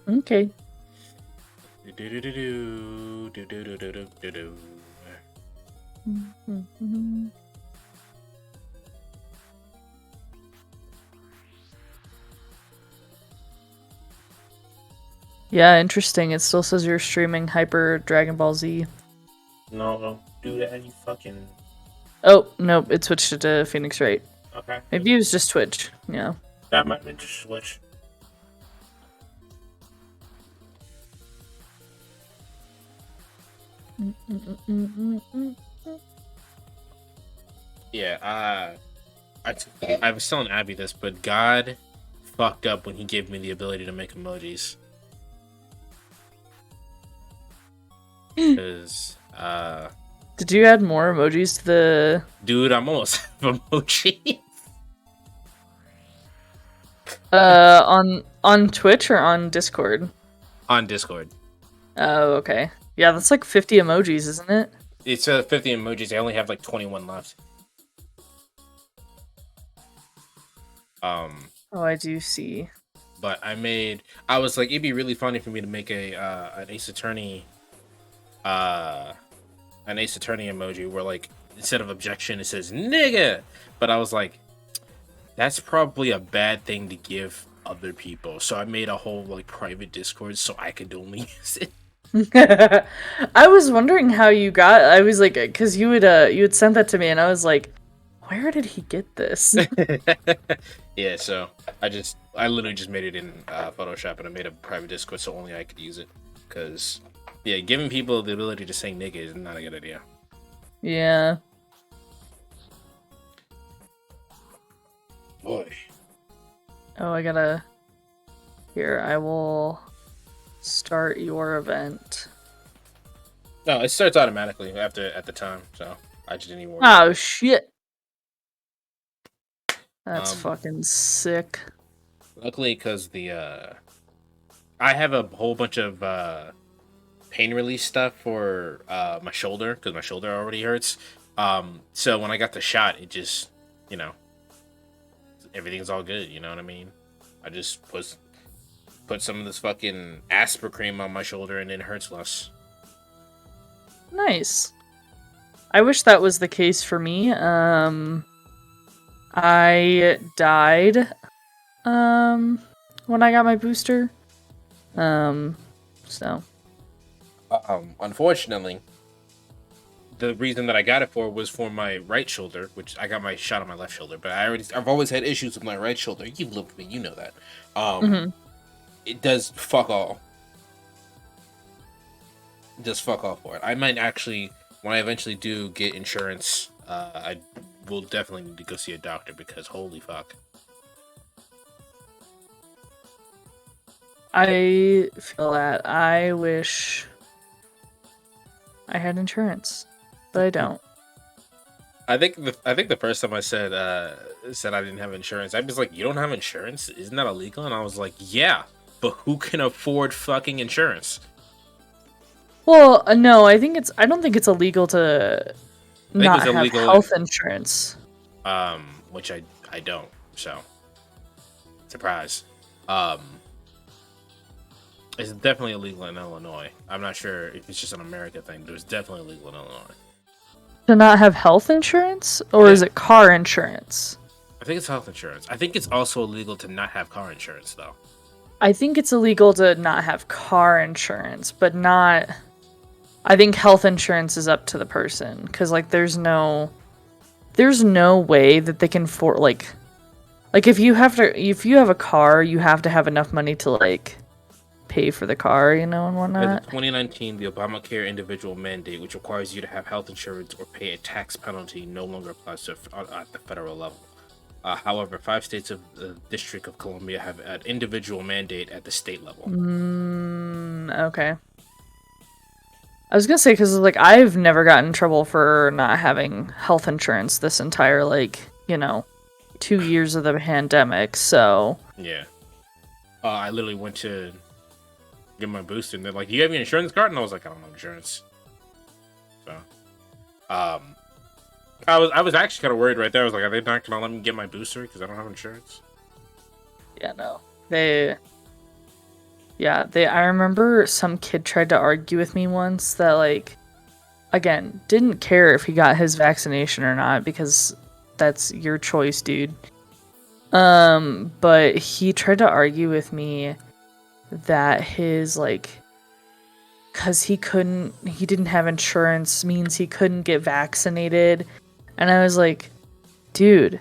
Okay. Yeah, interesting. It still says you're streaming Hyper Dragon Ball Z. No, don't do that, you fucking... Oh, nope, it switched it to Phoenix Wright. Okay. Maybe it was just Twitch, yeah. That might be just switch. Yeah, I was telling Abby this, but God fucked up when he gave me the ability to make emojis. Because, Did you add more emojis to the... dude, I'm almost out of emoji. On Twitch or on Discord? On Discord. Oh, okay. Yeah, that's like 50 emojis, isn't it? It's 50 emojis. I only have like 21 left. Oh, I do see. But I was like, it'd be really funny for me to make an Ace Attorney emoji where, like, instead of objection it says nigga, but I was like, that's probably a bad thing to give other people, so I made a whole like private Discord so I could only use it. I was wondering how you got... I was like, because you had sent that to me, and I was like, where did he get this? Yeah, so I literally just made it in Photoshop, and I made a private Discord so only I could use it. Because, yeah, giving people the ability to say nigga is not a good idea. Yeah. Boy. Oh, I gotta... Here, I will start your event. No, it starts automatically at the time, so I just didn't even worry. Oh, shit! That's fucking sick. Luckily, because I have a whole bunch of pain relief stuff for my shoulder, because my shoulder already hurts. So when I got the shot, it just, everything's all good. You know what I mean? I just put some of this fucking Asper cream on my shoulder, and it hurts less. Nice. I wish that was the case for me. I died when I got my booster. So Unfortunately, the reason that I got it was for my right shoulder, which I got my shot on my left shoulder, but I've always had issues with my right shoulder. You've lived with me, you know that. It does fuck all. It does fuck all for it. I might actually, when I eventually do get insurance, I will definitely need to go see a doctor, because holy fuck. I feel that. I wish I had insurance, but I don't. I think the first time I said I didn't have insurance, I was like, "You don't have insurance? Isn't that illegal?" And I was like, "Yeah, but who can afford fucking insurance?" Well, no, I don't think it's illegal to not have health insurance. Which I don't. So, surprise. It's definitely illegal in Illinois. I'm not sure if it's just an America thing, but it's definitely illegal in Illinois. To not have health insurance? Or is it car insurance? I think it's health insurance. I think it's also illegal to not have car insurance, though. I think it's illegal to not have car insurance, but not... I think health insurance is up to the person, because, like, there's no way that they can like if you have a car, you have to have enough money to, like, pay for the car, and whatnot. In 2019, the Obamacare individual mandate, which requires you to have health insurance or pay a tax penalty, no longer applies at the federal level. However, 5 states of the District of Columbia have an individual mandate at the state level. Okay. I was gonna say, because, like, I've never gotten in trouble for not having health insurance this entire, 2 years of the pandemic, so... Yeah. I literally went to get my booster, and they're like, "You have your insurance card?" And I was like, "I don't have insurance." So, I was actually kind of worried right there. I was like, "Are they not gonna let me get my booster because I don't have insurance?" Yeah, no. They Yeah, I remember some kid tried to argue with me once that like again, didn't care if he got his vaccination or not because that's your choice, dude. But he tried to argue with me that his like cuz he didn't have insurance means he couldn't get vaccinated. And I was like, dude, No.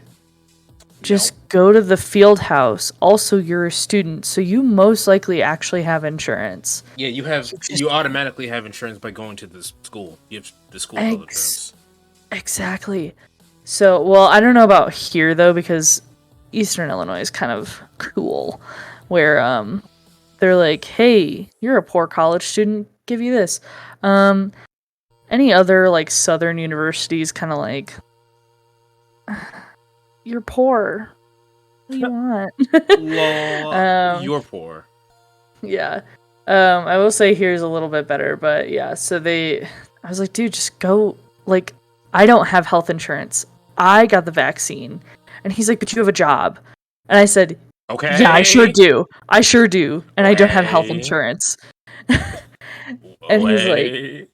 just go to the field house. Also, you're a student, so you most likely actually have insurance. Yeah, you automatically have insurance by going to the school. You have the school health Ex- insurance. exactly. So, well, I don't know about here though because Eastern Illinois is kind of cool, where they're like, "Hey, you're a poor college student. Give you this." Um, any other like Southern universities, kind of like, "You're poor. What do you want?" Lol, um, you're poor. yeah. I will say here's a little bit better, but yeah. So I was like, dude, just go. Like, I don't have health insurance. I got the vaccine, and he's like, but you have a job, and I said, yeah, I sure Okay. do. I sure do, and I don't have health Way. insurance. And Way.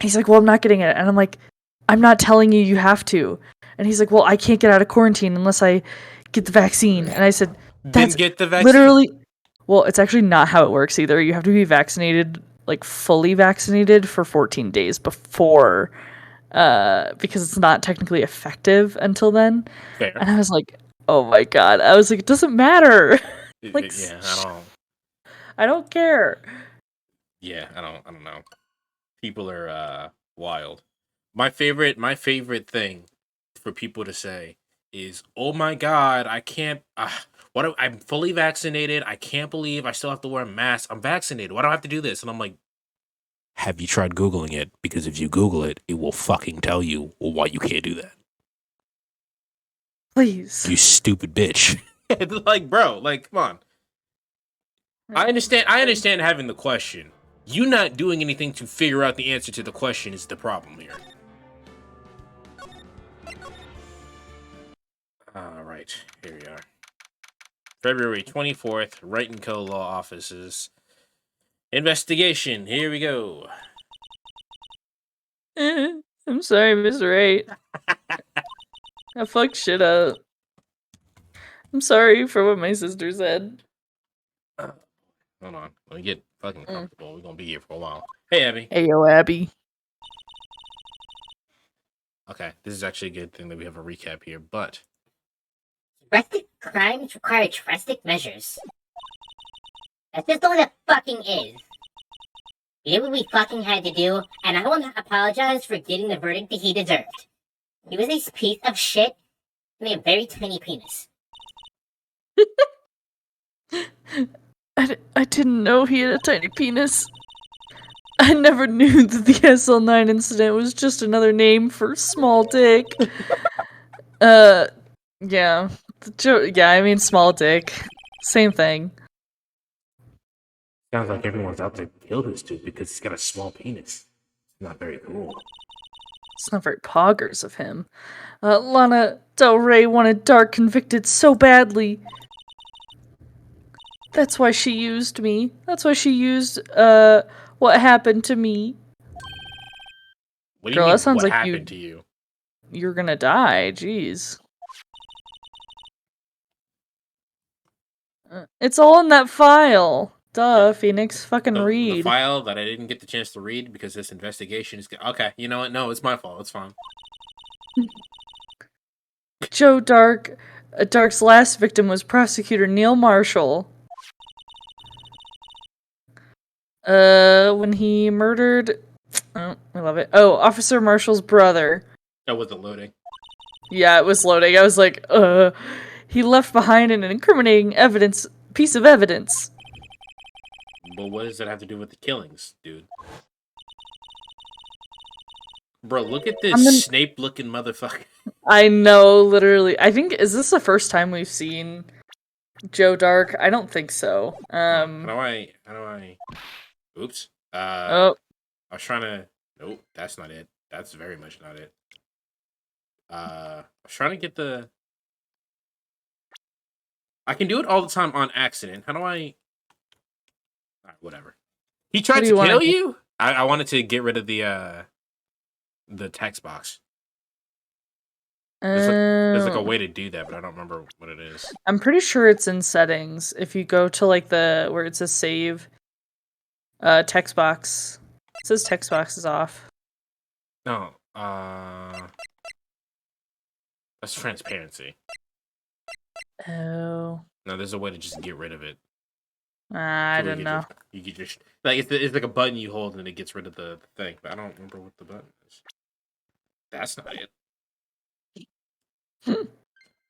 he's like, well, I'm not getting it, and I'm like, I'm not telling you have to, and he's like, well, I can't get out of quarantine unless I get the vaccine, and I said, Then that's get the vaccine. literally. Well, it's actually not how it works either. You have to be vaccinated, like fully vaccinated for 14 days before, because it's not technically effective until then. Fair. And I was like, oh my god. I was like, it doesn't matter. Like, Yeah, I don't. I don't care. Yeah, I don't know. People are wild. My favorite thing for people to say is, "Oh my god, I can't I'm fully vaccinated. I can't believe I still have to wear a mask. I'm vaccinated. Why do I have to do this?" And I'm like, "Have you tried googling it? Because if you google it, it will fucking tell you why you can't do that. Please. You stupid bitch." Like, bro, like come on. I understand having the question. You not doing anything to figure out the answer to the question is the problem here. All right, here we are. February 24th, Wright & Co. Law Offices. Investigation, here we go. I'm sorry, Mr. 8. I fucked shit up. I'm sorry for what my sister said. Hold on, let me get fucking Mm. comfortable. We're gonna be here for a while. Hey, Abby. Hey, yo, Abby. Okay, this is actually a good thing that we have a recap here, but Drastic crimes require drastic measures. That's just all that fucking is. We did what we fucking had to do, and I will not apologize for getting the verdict that he deserved. He was a piece of shit and a very tiny penis. I didn't know he had a tiny penis. I never knew that the SL9 incident was just another name for small dick. Yeah. Yeah, I mean small dick. Same thing. sounds like everyone's out to kill this dude because he's got a small penis. Not very cool. It's not very poggers of him. Lana Del Rey wanted Dark convicted so badly. That's why she used me. That's why she used, what happened to me. What do you Girl, that mean? sounds What like happened to you? you're gonna die. Jeez. It's all in that file. Duh, Phoenix. Fucking The read. file that I didn't get the chance to read because this investigation is okay. You know what? No, it's my fault. It's fine. Joe Dark. Dark's last victim was prosecutor Neil Marshall. When he murdered. Oh, I love it. Oh, Officer Marshall's brother. That wasn't loading. Yeah, it was loading. I was like, he left behind an incriminating piece of evidence. But what does that have to do with the killings, dude? Bro, look at this Snape-looking motherfucker. I know, literally. I think, is this the first time we've seen Joe Dark? I don't think so. How do I? Oops. Oh, I was trying to. Nope, that's not it. That's very much not it. I was trying to get the. I can do it all the time on accident. How do I? Whatever. He tried What do to you wanna kill do? you? I wanted to get rid of the text box. There's like a way to do that, but I don't remember what it is. I'm pretty sure it's in settings. If you go to like the where it says save, text box. It says text box is off. No, that's transparency. Oh, No, there's a way to just get rid of it. I So we don't could know. You could just like it's like a button you hold and it gets rid of the thing, but I don't remember what the button is. That's not it.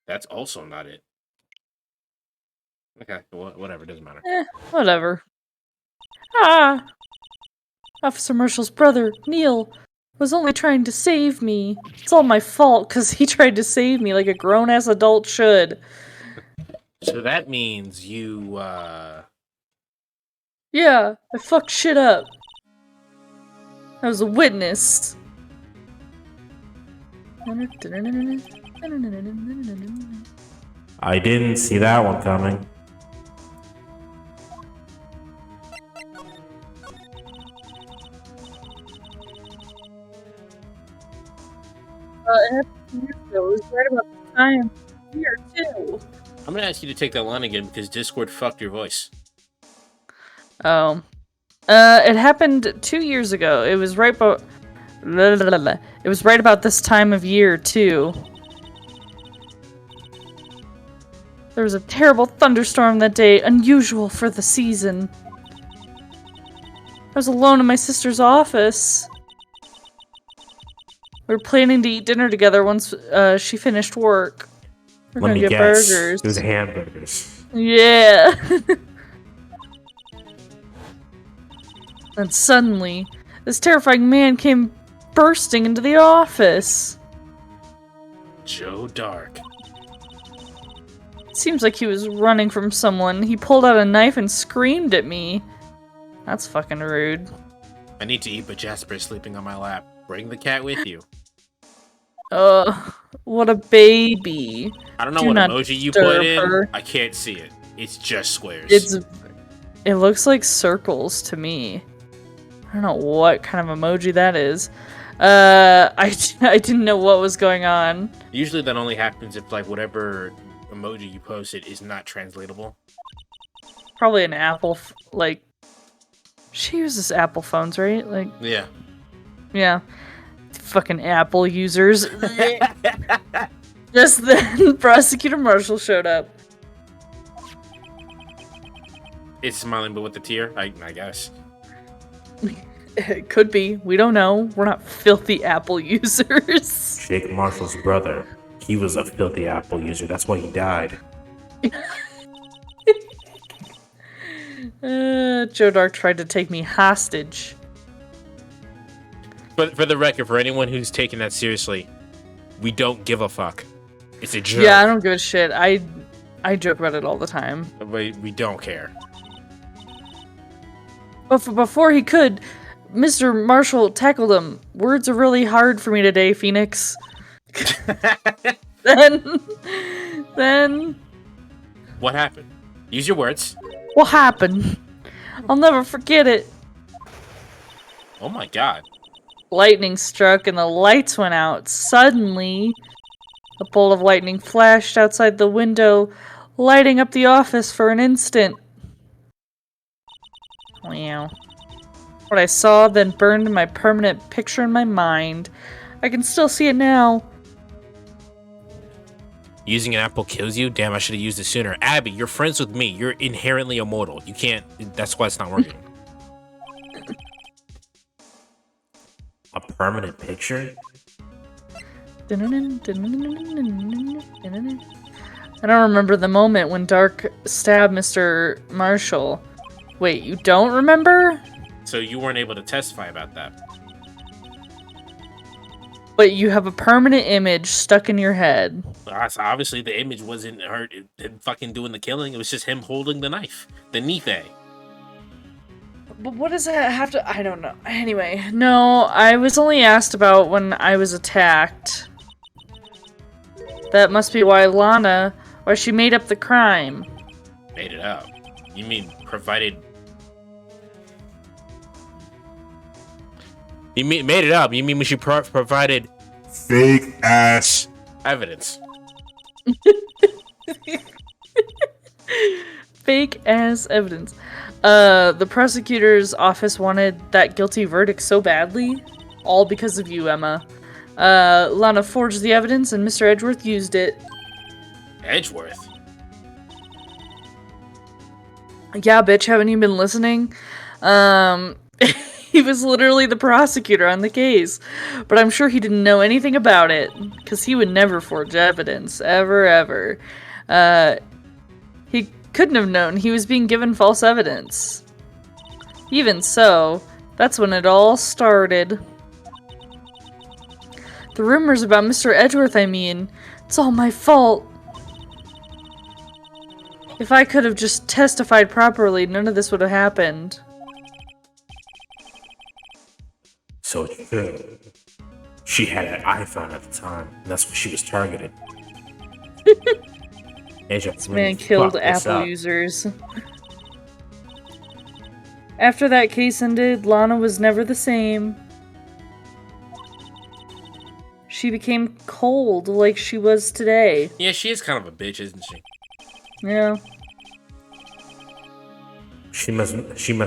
That's also not it. Okay, whatever, doesn't matter. Whatever. Ah, Officer Marshall's brother, Neil, was only trying to save me. It's all my fault because he tried to save me like a grown-ass adult should. So that means you Yeah, I fucked shit up. I was a witness. I didn't see that one coming. It happened 2 years ago. It was right about the time here too. I'm gonna ask you to take that line again because Discord fucked your voice. Oh. It happened 2 years ago. It was right about... It was right about this time of year, too. There was a terrible thunderstorm that day, unusual for the season. I was alone in my sister's office. We were planning to eat dinner together once she finished work. We're Let gonna me get guess. burgers. It was hamburgers. Yeah. Then suddenly, this terrifying man came bursting into the office. Joe Dark. Seems like he was running from someone. He pulled out a knife and screamed at me. That's fucking rude. I need to eat, but Jasper's sleeping on my lap. Bring the cat with you. What a baby. I don't know Do what not emoji you disturb put in. her. I can't see it. It's just squares. It looks like circles to me. I don't know what kind of emoji that is. I didn't know what was going on. Usually that only happens if like whatever emoji you posted is not translatable. Probably an Apple, like... She uses Apple phones, right? Like, Yeah. yeah. Fucking Apple users. Just then, Prosecutor Marshall showed up. It's smiling, but with the tear, I guess. It could be. We don't know. We're not filthy Apple users. Jake Marshall's brother. He was a filthy Apple user. That's why he died. Joe Dark tried to take me hostage. But for the record, for anyone who's taking that seriously, we don't give a fuck. It's a joke. Yeah, I don't give a shit. I joke about it all the time. We don't care. But before he could, Mr. Marshall tackled him. Words are really hard for me today, Phoenix. Then... What happened? Use your words. What happened? I'll never forget it. Oh my god. Lightning struck and the lights went out. Suddenly, a bolt of lightning flashed outside the window, lighting up the office for an instant. Wow. What I saw then burned my permanent picture in my mind. I can still see it now. Using an apple kills you? Damn, I should have used it sooner. Abby, you're friends with me. You're inherently immortal. You can't... That's why it's not working. A permanent picture? I don't remember the moment when Dark stabbed Mr. Marshall. Wait, you don't remember? So you weren't able to testify about that. But you have a permanent image stuck in your head. So obviously the image wasn't him fucking doing the killing. It was just him holding the knife. The knife. But what does that have to... I don't know. Anyway, no, I was only asked about when I was attacked. That must be why why she made up the crime. Made it up. You mean provided You made it up. You mean she provided Fake ass. evidence? Fake ass evidence. The prosecutor's office wanted that guilty verdict so badly, all because of you, Emma. Lana forged the evidence and Mr. Edgeworth used it. Edgeworth? Yeah, bitch, haven't you been listening? He was literally the prosecutor on the case, but I'm sure he didn't know anything about it, because he would never forge evidence, ever. He couldn't have known he was being given false evidence. Even so, that's when it all started. The rumors about Mr. Edgeworth, I mean, it's all my fault. If I could have just testified properly, none of this would have happened. So it's true. She had an iPhone at the time, and that's what she was targeted. This man killed Apple users. After that case ended, Lana was never the same. She became cold like she was today. Yeah, she is kind of a bitch, isn't she? Yeah. She must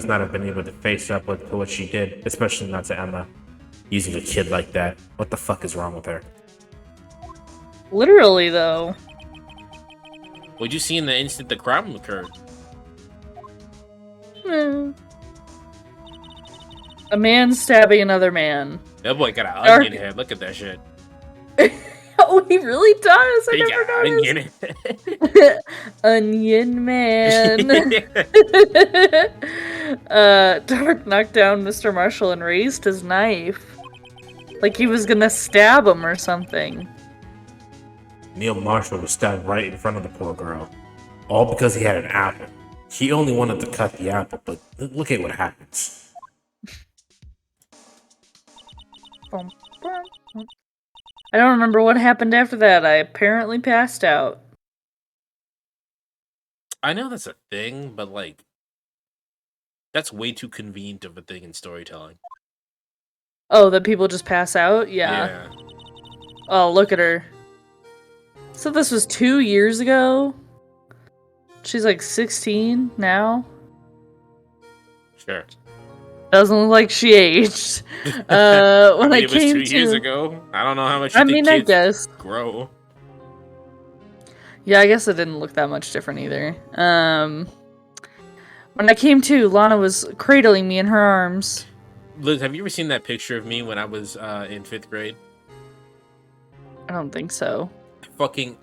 not have been able to face up to what she did, especially not to Emma. Using a kid like that. What the fuck is wrong with her? Literally, though. What'd you see in the instant the crime occurred? A man stabbing another man. That boy got an onion head. Look at that shit. Oh, he really does. I He never got an noticed. onion head. Onion man. Dark knocked down Mr. Marshall and raised his knife. Like he was gonna stab him or something. Neil Marshall was stabbed right in front of the poor girl. All because he had an apple. He only wanted to cut the apple, but look at what happens. I don't remember what happened after that. I apparently passed out. I know that's a thing, but like, that's way too convenient of a thing in storytelling. Oh, that people just pass out? Yeah. Oh, look at her. So this was 2 years ago? She's like 16 now? Sure. Doesn't look like she aged. When it was 2 years ago. I don't know how much. I guess grow. Yeah, I guess it didn't look that much different either. When I came to, Lana was cradling me in her arms. Liz, have you ever seen that picture of me when I was in 5th grade? I don't think so.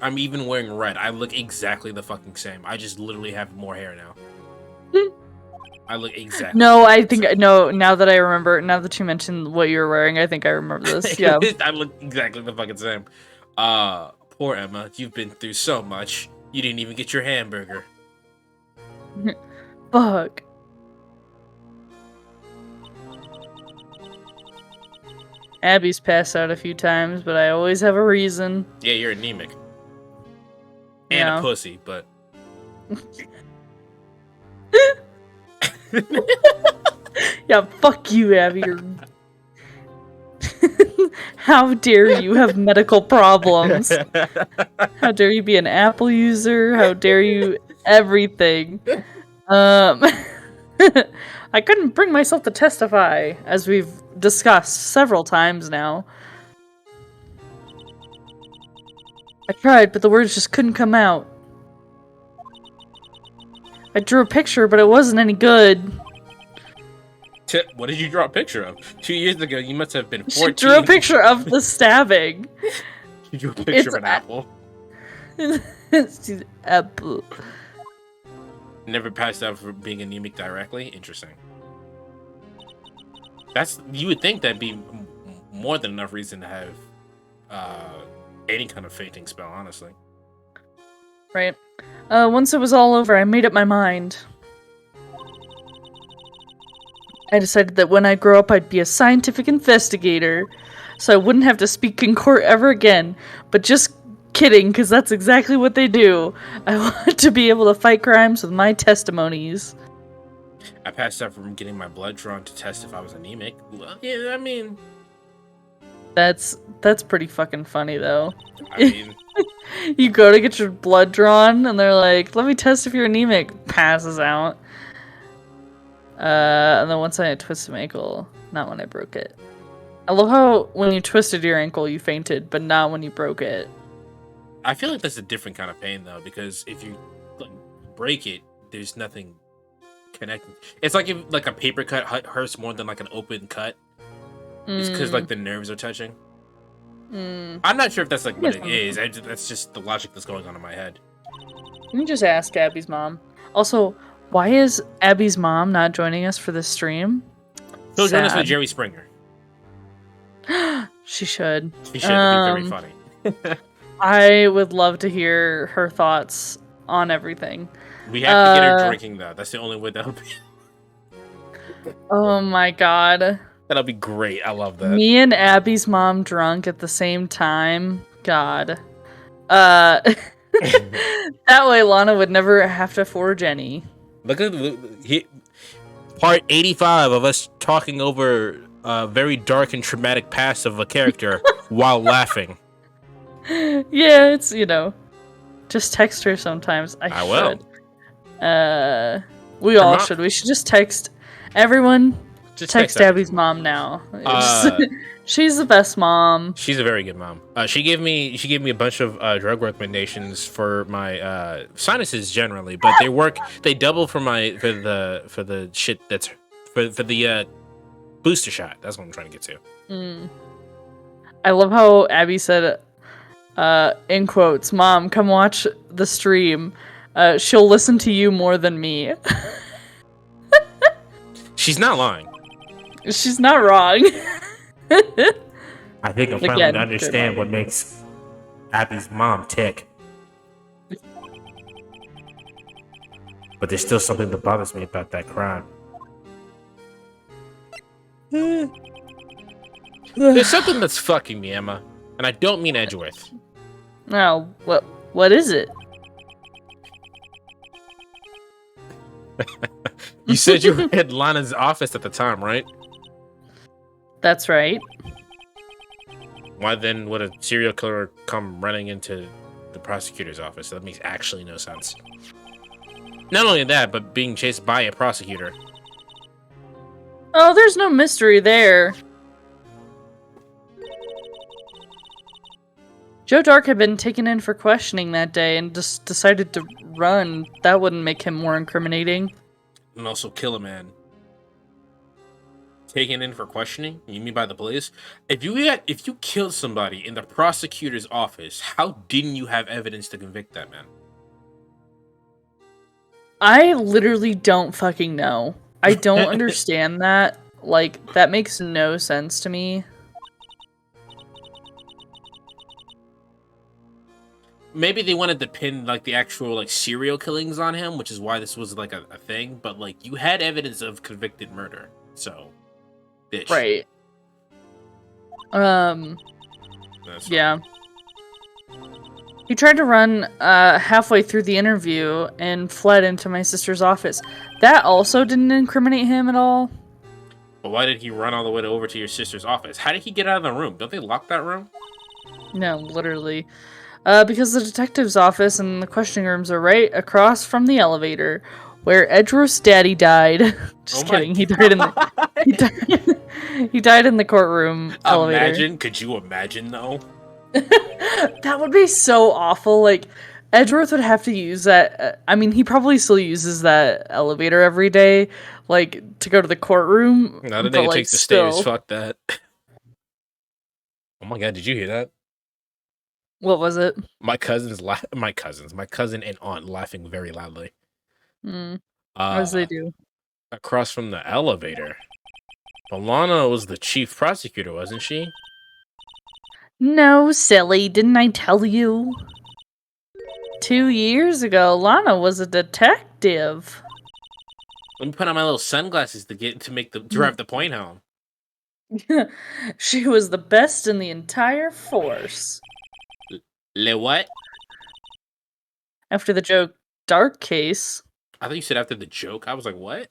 I'm even wearing red. I look exactly the fucking same. I just literally have more hair now. I look exactly. No, I think no. Now that I remember, now that you mentioned what you were wearing, I think I remember this. Yeah, I look exactly the fucking same. Poor Emma, you've been through so much. You didn't even get your hamburger. Fuck. Abby's passed out a few times, but I always have a reason. Yeah, you're anemic. And a pussy, but... Yeah, fuck you, Abby. How dare you have medical problems? How dare you be an Apple user? How dare you everything? I couldn't bring myself to testify, as we've discussed several times now. I tried, but the words just couldn't come out. I drew a picture, but it wasn't any good. What did you draw a picture of? 2 years ago, you must have been 14. She drew a picture of the stabbing. You drew a picture of an apple. It's an apple. Never passed out for being anemic directly? Interesting. You would think that'd be more than enough reason to have any kind of fainting spell, honestly. Right. Once it was all over, I made up my mind. I decided that when I grow up, I'd be a scientific investigator, so I wouldn't have to speak in court ever again. But just kidding, because that's exactly what they do. I want to be able to fight crimes with my testimonies. I passed out from getting my blood drawn to test if I was anemic. Well, yeah, I mean, That's pretty fucking funny though. I mean, You go to get your blood drawn, and they're like, "Let me test if you're anemic." Passes out. And then once I twisted my ankle, not when I broke it. I love how when you twisted your ankle, you fainted, but not when you broke it. I feel like that's a different kind of pain though, because if you like break it, there's nothing connected. It's like if like a paper cut hurts more than like an open cut. It's because like the nerves are touching. I'm not sure if that's like what it is. That's just the logic that's going on in my head. You can just ask Abby's mom. Also, why is Abby's mom not joining us for this stream? She'll join us with Sad. Jerry Springer. She should. She should. It'd be very funny. I would love to hear her thoughts on everything. We have to get her drinking though. That's the only way that'll be. Oh my god. That'll be great. I love that. Me and Abby's mom drunk at the same time. God. That way Lana would never have to forge any. Look at part 85 of us talking over a very dark and traumatic past of a character while laughing. Yeah, it's, just text her sometimes. I will. should. We all should. We should just text everyone. Just text Abby's mom now. She's the best mom. She's a very good mom. She gave me a bunch of drug recommendations for my sinuses generally, but they double for the shit that's for the booster shot. That's what I'm trying to get to. I love how Abby said, in quotes, "Mom, come watch the stream. She'll listen to you more than me." She's not lying. She's not wrong. I think I'm finally to understand what makes Abby's mom tick. But there's still something that bothers me about that crime. There's something that's fucking me, Emma, and I don't mean Edgeworth. No, what is it? You said you were at Lana's office at the time, right? That's right. Why then would a serial killer come running into the prosecutor's office? That makes actually no sense. Not only that, but being chased by a prosecutor. Oh, there's no mystery there. Joe Dark had been taken in for questioning that day and just decided to run. That wouldn't make him more incriminating. And also kill a man. Taken in for questioning? You mean by the police? If you killed somebody in the prosecutor's office, how didn't you have evidence to convict that man? I literally don't fucking know. I don't understand that. Like, that makes no sense to me. Maybe they wanted to pin like the actual like serial killings on him, which is why this was like a thing. But like you had evidence of convicted murder, so bitch. Right. Yeah. He tried to run halfway through the interview and fled into my sister's office. That also didn't incriminate him at all. But why did he run all the way over to your sister's office? How did he get out of the room? Don't they lock that room? No, literally. Because the detective's office and the questioning rooms are right across from the elevator where Edgeworth's daddy died. Just kidding. He died in the he died in the courtroom elevator. Could you imagine though? That would be so awful. Like, Edgeworth would have to use that. I mean, he probably still uses that elevator every day, like, to go to the courtroom. Not a day to take the stairs. Fuck that. Oh my god, did you hear that? What was it? My cousin and aunt laughing very loudly. As they do. Across from the elevator. Alana was the chief prosecutor, wasn't she? No, silly. Didn't I tell you? 2 years ago, Lana was a detective. Let me put on my little sunglasses to drive the point home. She was the best in the entire force. Le what? After the Joe Dark case. I thought you said after the joke. I was like, what?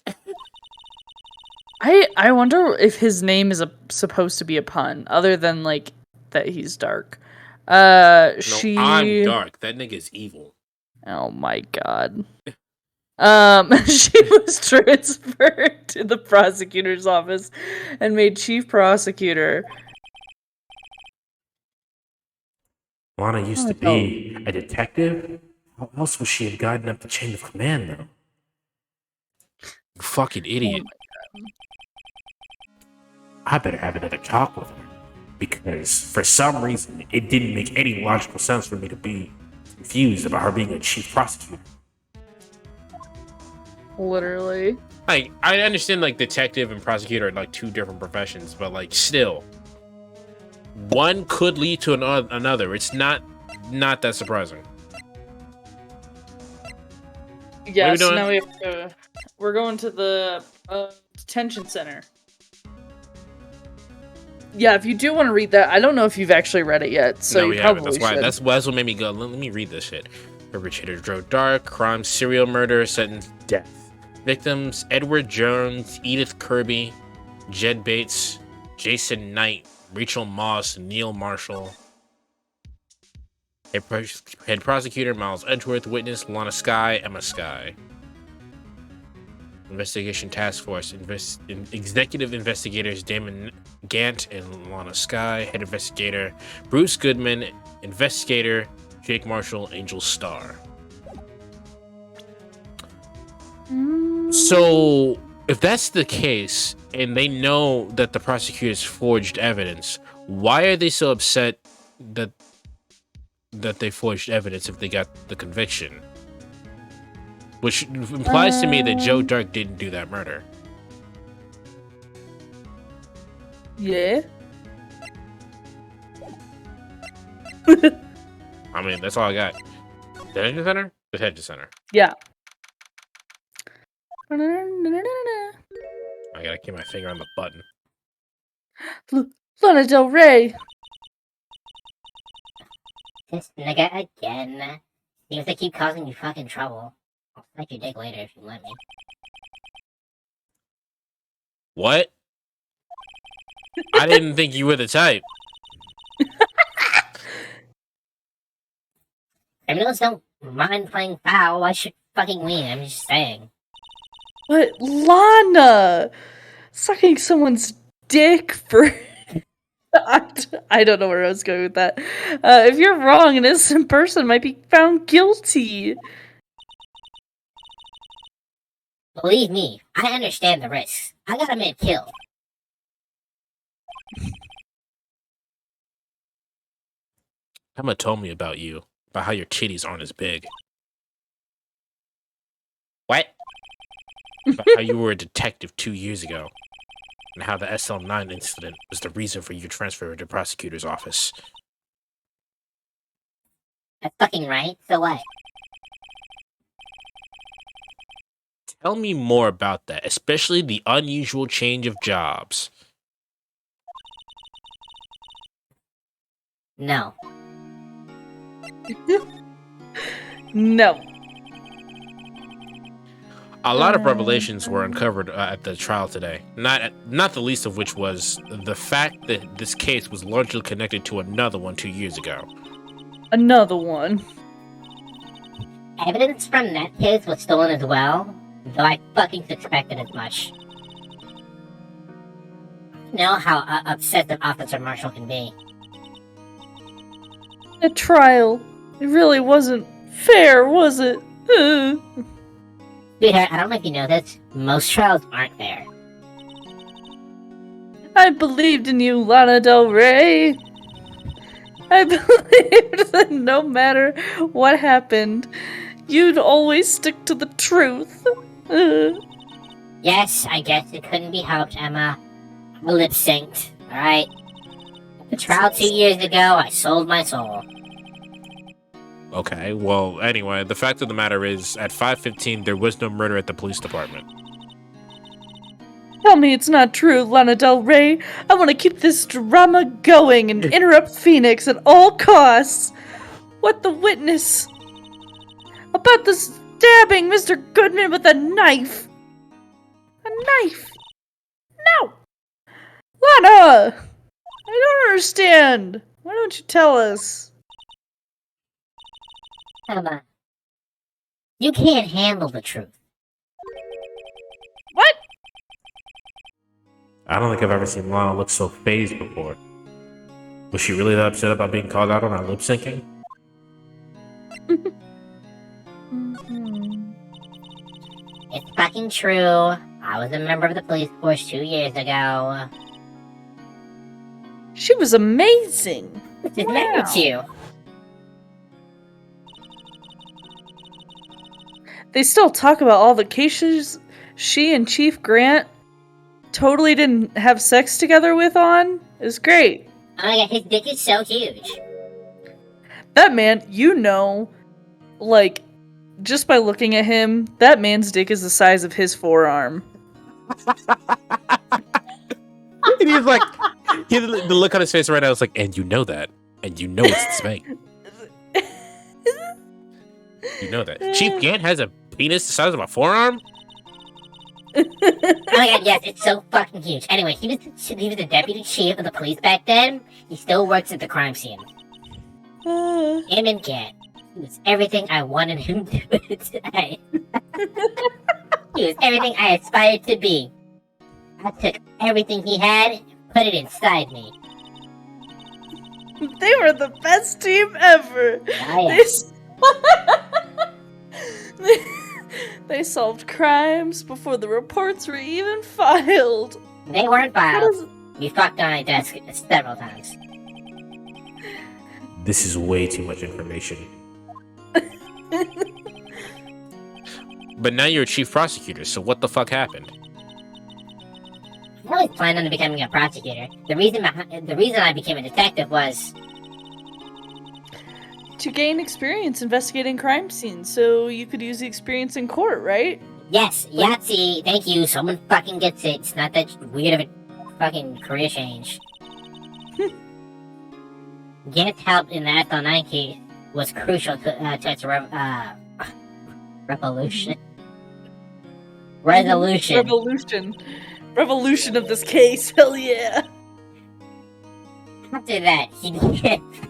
I wonder if his name is supposed to be a pun, other than like that he's dark. No, She. I'm dark. That nigga's evil. Oh my god. She was transferred to the prosecutor's office and made chief prosecutor. Lana used to be a detective. How else would she have gotten up the chain of command, though? You fucking idiot. I better have another talk with her. Because for some reason, it didn't make any logical sense for me to be confused about her being a chief prosecutor. Literally. Like, I understand, like, detective and prosecutor are, like, two different professions, but, like, still. One could lead to another. It's not that surprising. Yeah, so doing? now we have to... We're going to the detention center. Yeah, if you do want to read that, I don't know if you've actually read it yet, so No, you we haven't. probably That's should. what made me go, let me read this shit. Perpetrator Joe Dark, crime, serial murder, sentenced death. Victims, Edward Jones, Edith Kirby, Jed Bates, Jason Knight, Rachel Moss, Neil Marshall. Head prosecutor, Miles Edgeworth. Witness, Lana Skye, Emma Skye. Investigation Task Force, executive investigators Damon Gant and Lana Skye. Head investigator, Bruce Goodman. Investigator, Jake Marshall, Angel Starr. So, if that's the case, and they know that the prosecutors forged evidence, why are they so upset that they forged evidence if they got the conviction? Which implies to me that Joe Dark didn't do that murder. Yeah? I mean, that's all I got. Detention center? Detention center. Yeah. I gotta keep my finger on the button. Lana Del Rey! This nigga again. Seems to keep causing you fucking trouble. I'll suck your dick later if you let me. What? I didn't think you were the type. Criminals don't mind playing foul. Why should fucking we? I'm just saying. But Lana! Sucking someone's dick for... I don't know where I was going with that. If you're wrong, an innocent person might be found guilty. Believe me, I understand the risks. I got a man killed. Emma told me about you, about how your titties aren't as big. What? About how you were a detective 2 years ago, and how the SL9 incident was the reason for your transfer to the prosecutor's office. That's fucking right. So what? Tell me more about that, especially the unusual change of jobs. No. No. A lot of revelations were uncovered at the trial today, not the least of which was the fact that this case was largely connected to another one 2 years ago. Another one. Evidence from that case was stolen as well, though I fucking suspected as much. You know how upset the Officer Marshall can be. A trial. It really wasn't fair, was it? Sweetheart, I don't know if you know this, most trials aren't fair. I believed in you, Lana Del Rey. I believed that no matter what happened, you'd always stick to the truth. Yes, I guess it couldn't be helped, Emma. I lip synced, alright? At the trial 2 years ago, I sold my soul. Okay, well, anyway, the fact of the matter is, at 5:15, there was no murder at the police department. Tell me it's not true, Lana Del Rey. I want to keep this drama going and interrupt Phoenix at all costs. What the witness? About the stabbing Mr. Goodman with a knife. A knife. Anna! I don't understand. Why don't you tell us? Come on. You can't handle the truth. What? I don't think I've ever seen Lana look so phased before. Was she really that upset about being called out on our lip syncing? It's fucking true. I was a member of the police force 2 years ago. She was amazing. What's the matter with you? They still talk about all the cases she and Chief Grant totally didn't have sex together with on. It was great. Oh my god, his dick is so huge. That man, like, just by looking at him, that man's dick is the size of his forearm. And he's like, the look on his face right now is like, and you know that. And you know it's this big. You know that. Chief Gant has a penis the size of a forearm? Oh my god, yes, it's so fucking huge. Anyway, he was the deputy chief of the police back then. He still works at the crime scene. Him and Gant. He was everything I wanted him to be today. He was everything I aspired to be. I took everything he had and put it inside me. They were the best team ever. Oh, yeah. They solved crimes before the reports were even filed. They weren't filed. We fucked on my desk several times. This is way too much information. But now you're a chief prosecutor, so what the fuck happened? I always planned on becoming a prosecutor. The reason I became a detective was to gain experience investigating crime scenes, so you could use the experience in court, right? yes, Yahtzee. Thank you. Someone fucking gets it. It's not that weird of a fucking career change. Gant's help in the SL9 case was crucial to its resolution. Revolution of this case. Hell yeah. After that,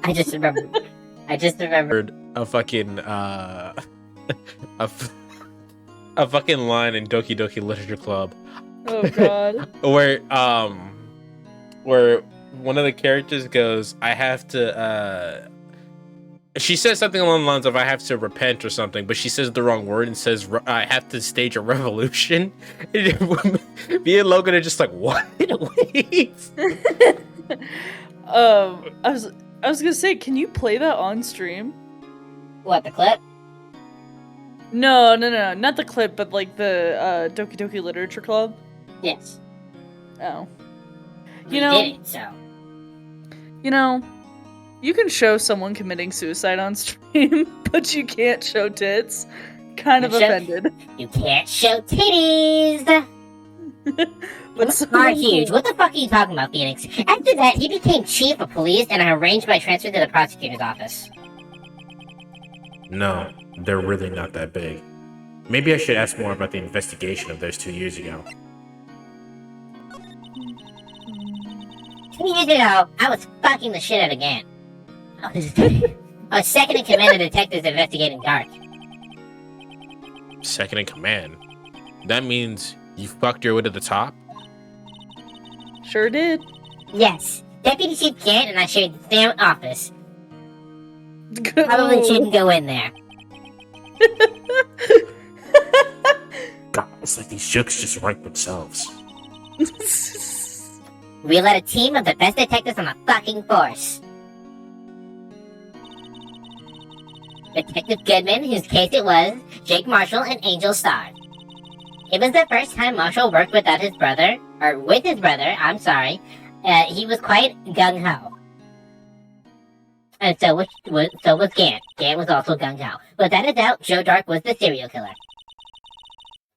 I just remembered. Heard a fucking a fucking line in Doki Doki Literature Club. Oh god. where one of the characters goes, I have to she says something along the lines of I have to repent or something, but she says the wrong word and says I have to stage a revolution. Me and Logan are just like, what? Wait. I was gonna say, can you play that on stream? What, the clip? No, not the clip, but like the Doki Doki Literature Club. Yes. Oh. We did it, so. You can show someone committing suicide on stream, but you can't show tits. Kind of offended. You can't show titties! But are huge. What the fuck are you talking about, Phoenix? After that, he became chief of police, and I arranged my transfer to the prosecutor's office. No, they're really not that big. Maybe I should ask more about the investigation of theirs 2 years ago. 2 years ago, I was fucking the shit out of Gant. I was second in command of detectives investigating Dark. Second in command? That means you fucked your way to the top? Sure did. Yes. Deputy Chief Gant and I shared the same office. Probably shouldn't go in there. God, it's like these jokes just write themselves. We led a team of the best detectives on the fucking force. Detective Goodman, whose case it was, Jake Marshall, and Angel Starr. It was the first time Marshall worked with his brother. He was quite gung-ho. And so was Gant. Gant was also gung-ho. Without a doubt, Joe Dark was the serial killer.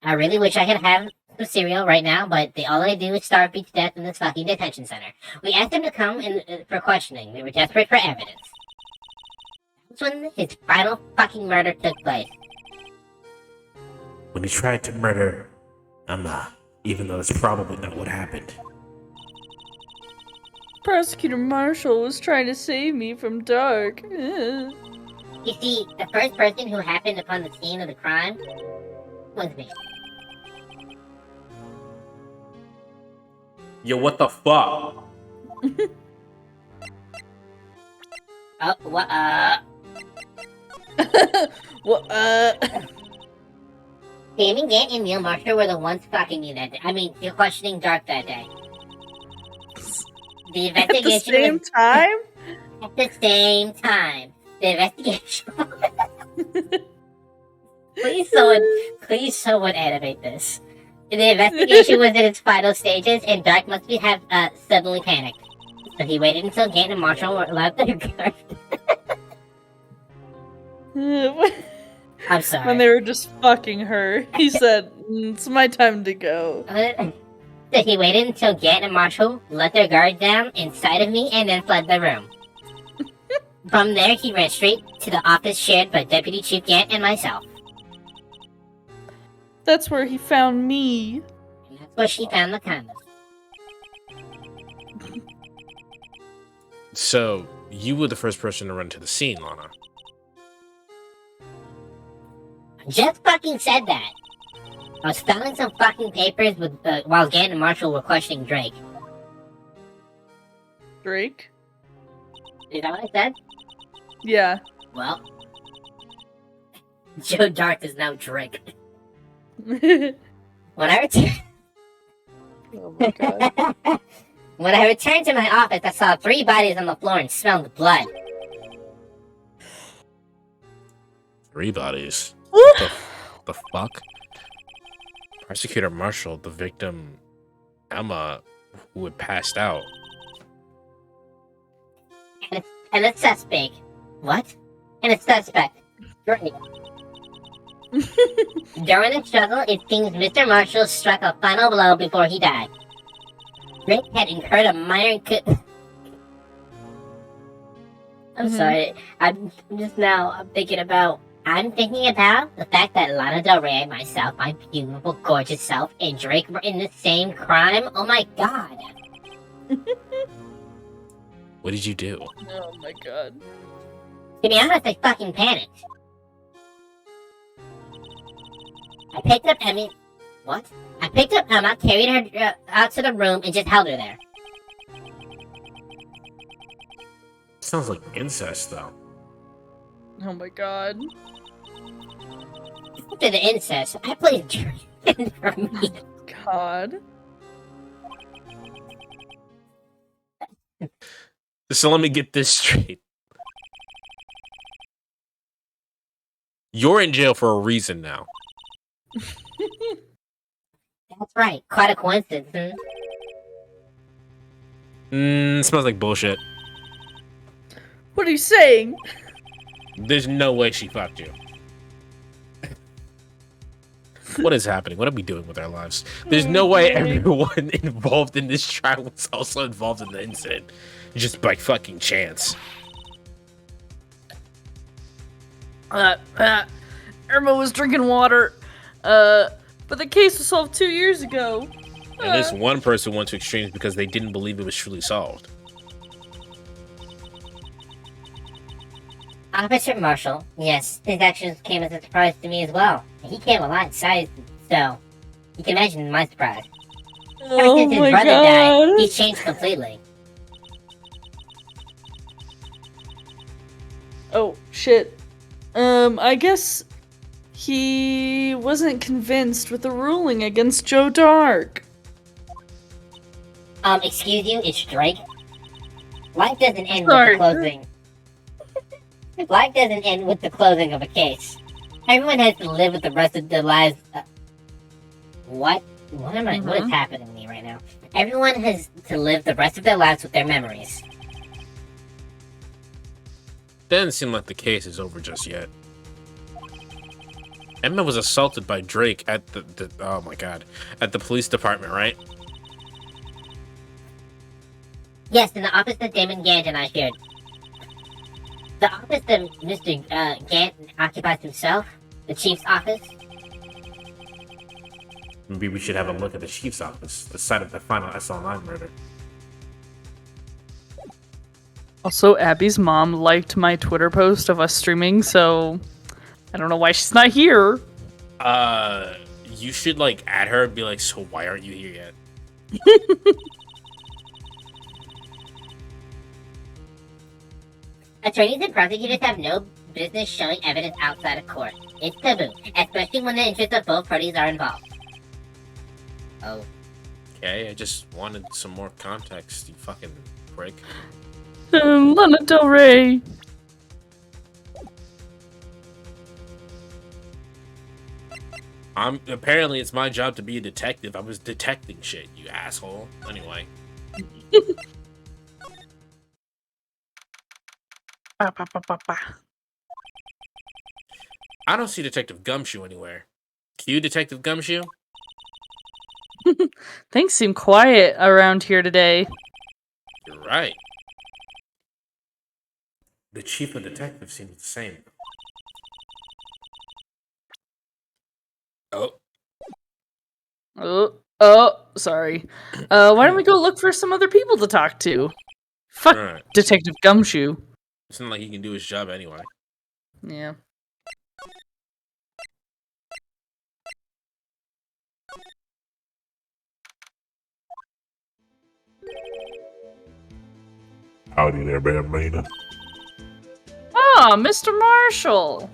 I really wish I could have some cereal right now, but all I do is starve me to death in this fucking detention center. We asked him to come in for questioning. We were desperate for evidence. That's when his final fucking murder took place. When he tried to murder Emma, even though that's probably not what happened. Prosecutor Marshall was trying to save me from Dark. You see, the first person who happened upon the scene of the crime was me. Yo, what the fuck? Oh, what, Well, Damon Gant and Neil Marshall were the ones fucking me that day. I mean, you're questioning Dark that day. The at the investigation same was time? at the same time. The investigation. Please someone animate this. The investigation was in its final stages, and Dark must have suddenly panicked. So he waited until Gant and Marshall were allowed their guard. I'm sorry. When they were just fucking her, he said, "It's my time to go." So he waited until Gant and Marshall let their guard down inside of me and then fled the room. From there, he ran straight to the office shared by Deputy Chief Gant and myself. That's where he found me. And that's where she found the condom. So, you were the first person to run to the scene, Lana. Just fucking said that. I was filing some fucking papers with while Gant and Marshall were questioning Drake. Drake? Is that what I said? Yeah. Well, Joe Dark is now Drake. Oh When I returned, my god. when I returned to my office, I saw 3 bodies on the floor and smelled blood. 3 bodies. The fuck? Prosecutor Marshall, the victim, Emma, who had passed out. And the suspect. What? And the suspect. Drake. During the struggle, it seems Mr. Marshall struck a final blow before he died. Drake had incurred a minor I'm sorry. I'm thinking about the fact that Lana Del Rey, myself, my beautiful, gorgeous self, and Drake were in the same crime. Oh my god. What did you do? Oh my god. To be honest, I fucking panicked. I picked up Emmy. What? I picked up Emma, carried her out to the room, and just held her there. Sounds like incest, though. Oh my god. After the incest, I played Drake for me. God. So let me get this straight. You're in jail for a reason now. That's right. Quite a coincidence, Smells like bullshit. What are you saying? There's no way she fucked you. What is happening? What are we doing with our lives? There's no way everyone involved in this trial was also involved in the incident. Just by fucking chance. Irma was drinking water. But the case was solved 2 years ago. And this one person went to extremes because they didn't believe it was truly solved. Officer Marshall, yes, his actions came as a surprise to me as well. He came a lot sized, so you can imagine my surprise. Ever Oh since his my brother died, god. he's changed completely. Oh, shit. I guess he wasn't convinced with the ruling against Joe Dark. Excuse you, it's Drake. Life doesn't end Sorry. with the closing. Life doesn't end with the closing of a case. Everyone has to live with the rest of their lives. What? What is happening to me right now? Everyone has to live the rest of their lives with their memories. Doesn't seem like the case is over just yet. Emma was assaulted by Drake at the oh my god, at the police department, right? Yes, in the office that Damon Gant and I shared. The office that Mr. Gant occupies himself, the chief's office. Maybe we should have a look at the chief's office, the site of the final SL9 murder. Also, Abby's mom liked my Twitter post of us streaming, so I don't know why she's not here. You should like add her and be like, so why aren't you here yet? Attorneys and prosecutors have no business showing evidence outside of court. It's taboo, especially when the interests of both parties are involved. Oh. Okay, I just wanted some more context, you fucking prick. Lana Del Rey. Apparently it's my job to be a detective. I was detecting shit, you asshole. Anyway. Ba, ba, ba, ba, ba. I don't see Detective Gumshoe anywhere. Cue Detective Gumshoe? Things seem quiet around here today. You're right. The chief of detectives seems the same. Oh, Sorry. Why don't we go look for some other people to talk to? Fuck alright. Detective Gumshoe. It's not like he can do his job anyway. Yeah. Howdy there, Bambina. Ah, Mr. Marshall.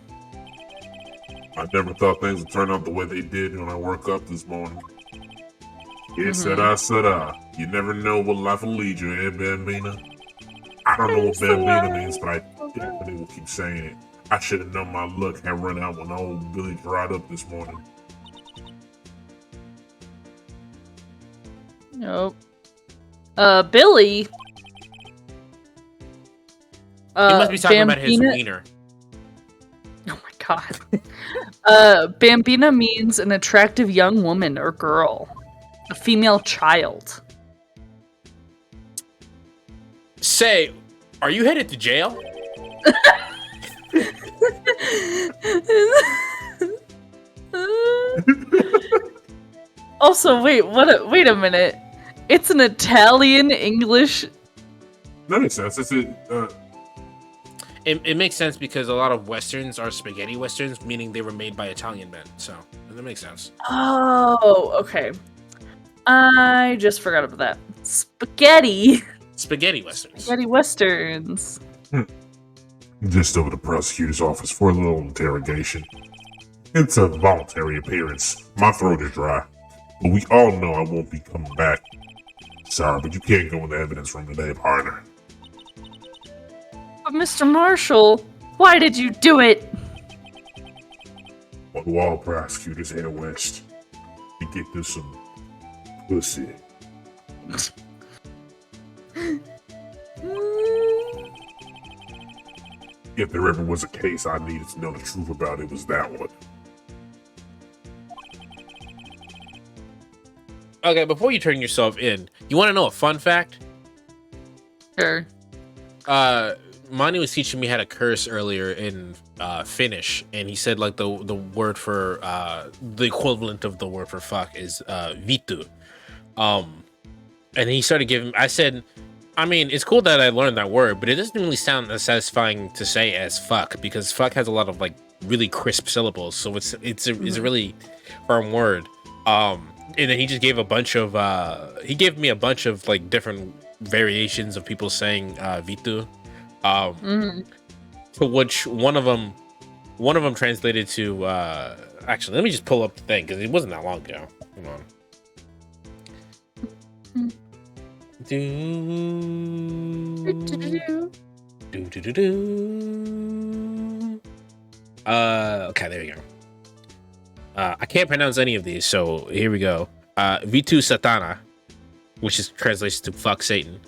I never thought things would turn out the way they did when I woke up this morning. Yes, Mhm. said I. You never know what life will lead you, eh, Bambina? I don't know what Bambina means, but I definitely will keep saying it. I should have known my luck had run out when old Billy dried up this morning. Nope. Billy. He must be talking about his Bambina- wiener. Oh my god. Bambina means an attractive young woman or girl. A female child. Say, are you headed to jail? Also, wait a minute. It's an Italian English. That makes sense. That's it. It makes sense because a lot of westerns are spaghetti westerns, meaning they were made by Italian men. So that makes sense. Oh, okay. I just forgot about that. Spaghetti. Spaghetti westerns. Spaghetti westerns. Just over to the prosecutor's office for a little interrogation. It's a voluntary appearance. My throat is dry. But we all know I won't be coming back. Sorry, but you can't go in the evidence room today, partner. But Mr. Marshall, why did you do it? What do all prosecutors head west to get to some pussy? If there ever was a case I needed to know the truth about, it was that one. Okay, before you turn yourself in, you want to know a fun fact? Sure. Mani was teaching me how to curse earlier in Finnish, and he said like the word for the equivalent of the word for fuck is vitu. And he started giving. I said, I mean, it's cool that I learned that word, but it doesn't really sound as satisfying to say as fuck because fuck has a lot of like really crisp syllables, so it's a really firm word. And then he just gave he gave me a bunch of like different variations of people saying vitu. To which one of them translated to actually let me just pull up the thing because it wasn't that long ago. Hold on. Okay, there you go. I can't pronounce any of these, so here we go. Vitu Satana, which is translates to fuck Satan.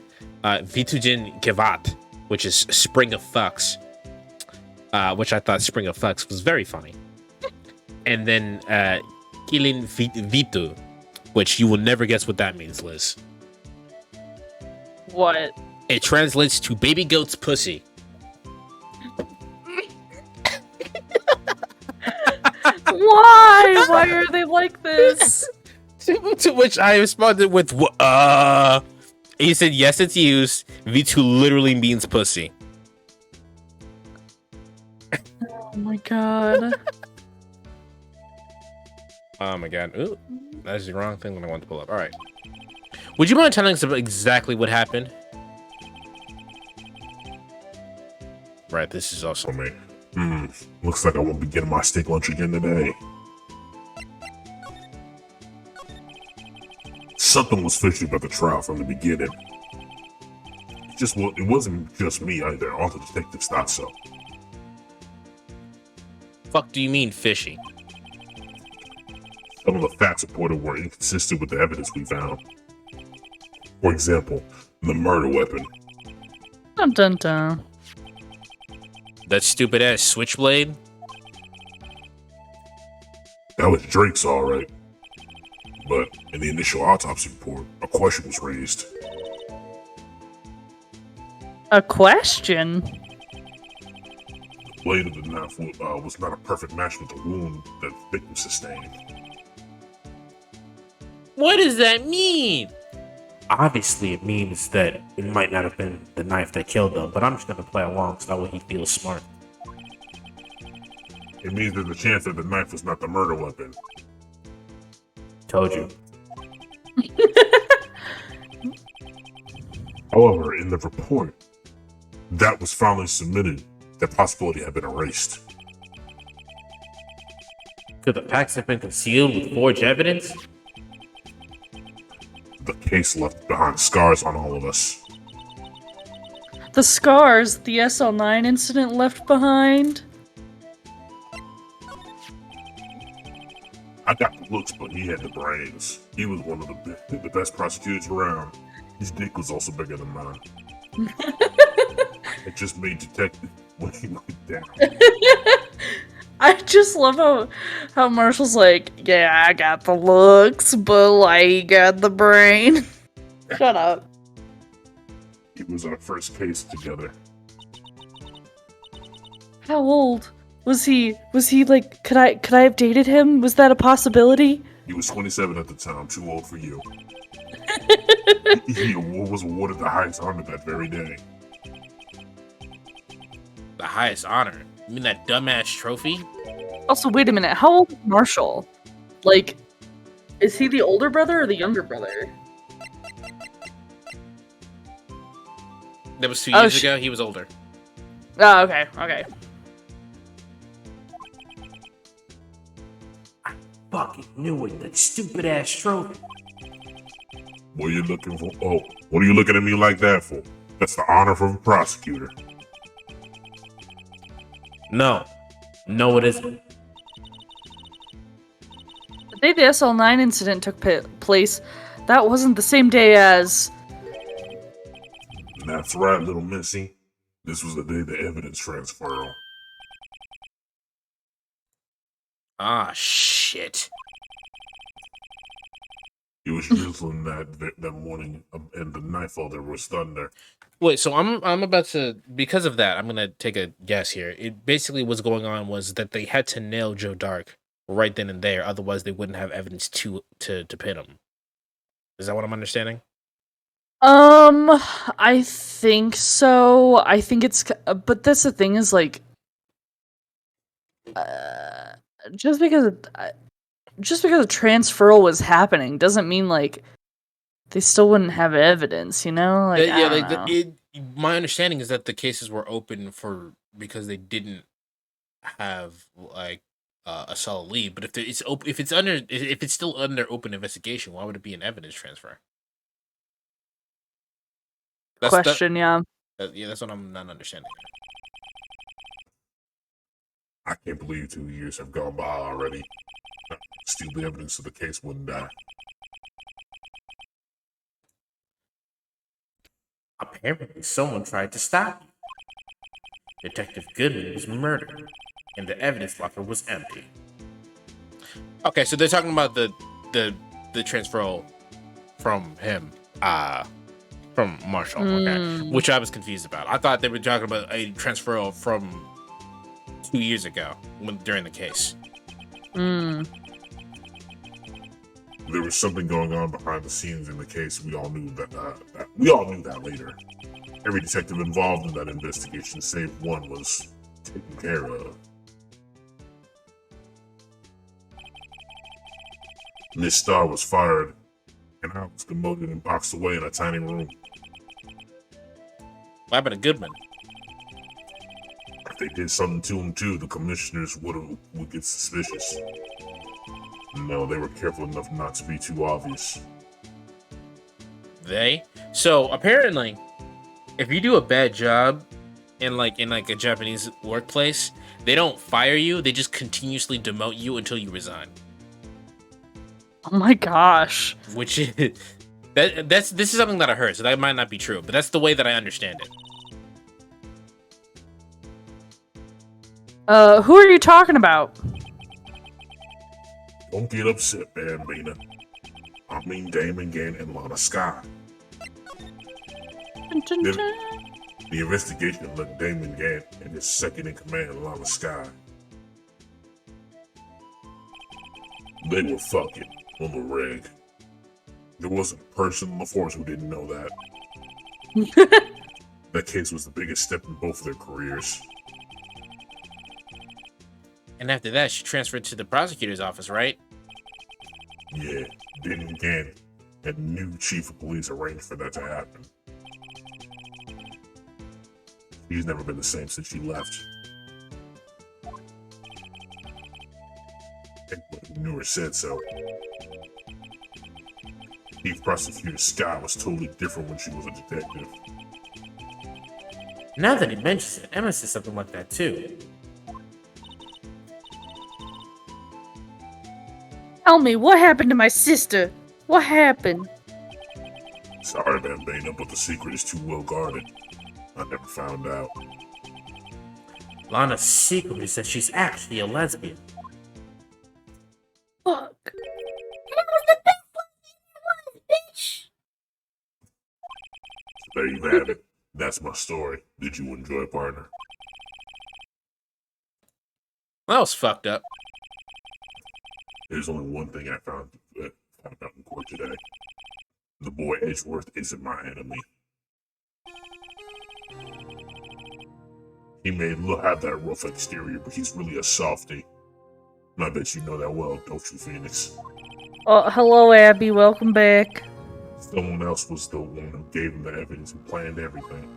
Vitujin Kevat, which is spring of fucks, which I thought spring of fucks was very funny. And then Kilin Vitu, which you will never guess what that means, Liz. What? It translates to baby goat's pussy. Why? Why are they like this? To which I responded with He said, yes, it's used. V2 literally means pussy. Oh my god. Oh my god. Ooh, that's the wrong thing that I wanted to pull up. All right. Would you mind telling us about exactly what happened? Right, this is For awesome. me. Looks like I won't be getting my steak lunch again today. Something was fishy about the trial from the beginning. It wasn't just me either. All the detectives thought so. Fuck do you mean fishy? Some of the facts reported were inconsistent with the evidence we found. For example, the murder weapon. Dun dun dun. That stupid ass switchblade? That was Drake's alright. But in the initial autopsy report, a question was raised. A question? The blade of the knife was not a perfect match with the wound that the victim sustained. What does that mean? Obviously, it means that it might not have been the knife that killed them, but I'm just gonna play along so that way he feels smart. It means there's a chance that the knife was not the murder weapon. Told you. However, in the report that was finally submitted, that possibility had been erased. Could the packs have been concealed with forged evidence? The case left behind scars on all of us. The scars the SL9 incident left behind? I got the looks, but he had the brains. He was one of the best prosecutors around. His dick was also bigger than mine. It just made detective when he went down. I just love how Marshall's like, yeah, I got the looks, but like, got the brain. Shut up. It was our first case together. How old was he? Was he like? Could I have dated him? Was that a possibility? He was 27 at the time, too old for you. He was awarded the highest honor that very day. The highest honor? You mean that dumbass trophy? Also, wait a minute. How old is Marshall? Like, is he the older brother or the younger brother? That was 2 Oh, years ago. He was older. Oh, okay, okay. Fucking knew it, that stupid ass trophy. What are you looking for? Oh, what are you looking at me like that for? That's the honor from a prosecutor. No. No, it isn't. The day the SL9 incident took place, that wasn't the same day as... That's right, little Missy. This was the day the evidence transferred. Ah, shit. He was drizzling that morning, and the night fall there was thunder. Wait, so I'm about to, because of that, I'm gonna take a guess here. It basically what's going on was that they had to nail Joe Dark right then and there, otherwise they wouldn't have evidence to pin him. Is that what I'm understanding? I think so. I think it's... But that's the thing is, like... just because a transferal was happening doesn't mean, like, they still wouldn't have evidence, you know? Like, I don't know. My understanding is that the cases were open because they didn't have like a solid lead. But if it's still under open investigation, why would it be an evidence transfer? Question, yeah. Yeah, that's what I'm not understanding. I can't believe 2 years have gone by already. Still, the evidence of the case wouldn't die. Apparently, someone tried to stop you. Detective Goodman was murdered, and the evidence locker was empty. Okay, so they're talking about the transferal from him, from Marshall, okay, which I was confused about. I thought they were talking about a transferal from 2 years ago during the case. There was something going on behind the scenes in the case. We all knew that We all knew that later. Every detective involved in that investigation, save one, was taken care of. Miss Starr was fired, and I was demoted and boxed away in a tiny room. What happened to Goodman? If they did something to him too, the commissioners would get suspicious. No, they were careful enough not to be too obvious. So apparently, if you do a bad job in a Japanese workplace, they don't fire you. They just continuously demote you until you resign. Oh my gosh. Which is this is something that I heard, so that might not be true, but that's the way that I understand it. Who are you talking about? Don't get upset, Bambina. I mean Damon Gann and Lana Sky. Dun, dun, The, dun. the investigation led Damon Gann and his second-in-command, Lana Sky. They were fucking on the reg. There wasn't a person on the force who didn't know that. That case was the biggest step in both of their careers. And after that, she transferred to the prosecutor's office, right? Yeah, Damon Gann and the new chief of police arranged for that to happen. She's never been the same since she left. Everyone who knew her said so. Chief Prosecutor Scott was totally different when she was a detective. Now that he mentions it, Emma said something like that too. Tell me, what happened to my sister? What happened? Sorry, Bambina, but the secret is too well guarded. I never found out. Lana's secret is that she's actually a lesbian. Fuck. That was the best one there was, bitch! There you have it. That's my story. Did you enjoy, partner? That was fucked up. There's only one thing I found out in court today. The boy Edgeworth isn't my enemy. He may have that rough exterior, but he's really a softie. And I bet you know that well, don't you, Phoenix? Oh, hello, Abby. Welcome back. Someone else was the one who gave him the evidence and planned everything.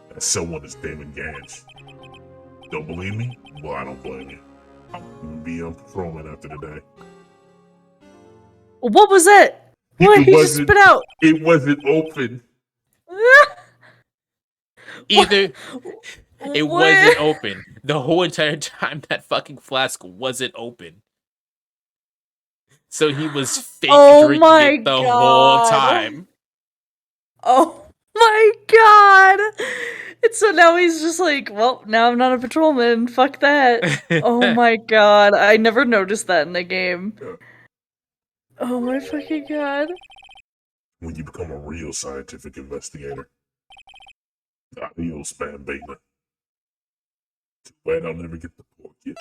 That someone is Damon Gans. Don't believe me? Well, I don't blame you. I'm gonna be on patrolman after today. What was that? What It he just wasn't- spit out? It wasn't open. Either it What? wasn't open. The whole entire time that fucking flask wasn't open. So he was fake Oh drinking my it the whole God. time. Oh my god! And so now he's just like, well, now I'm not a patrolman. Fuck that. Oh my god. I never noticed that in the game. Oh my fucking god. When you become a real scientific investigator. Adios, Bambina. Too bad I'll never get the pork yet.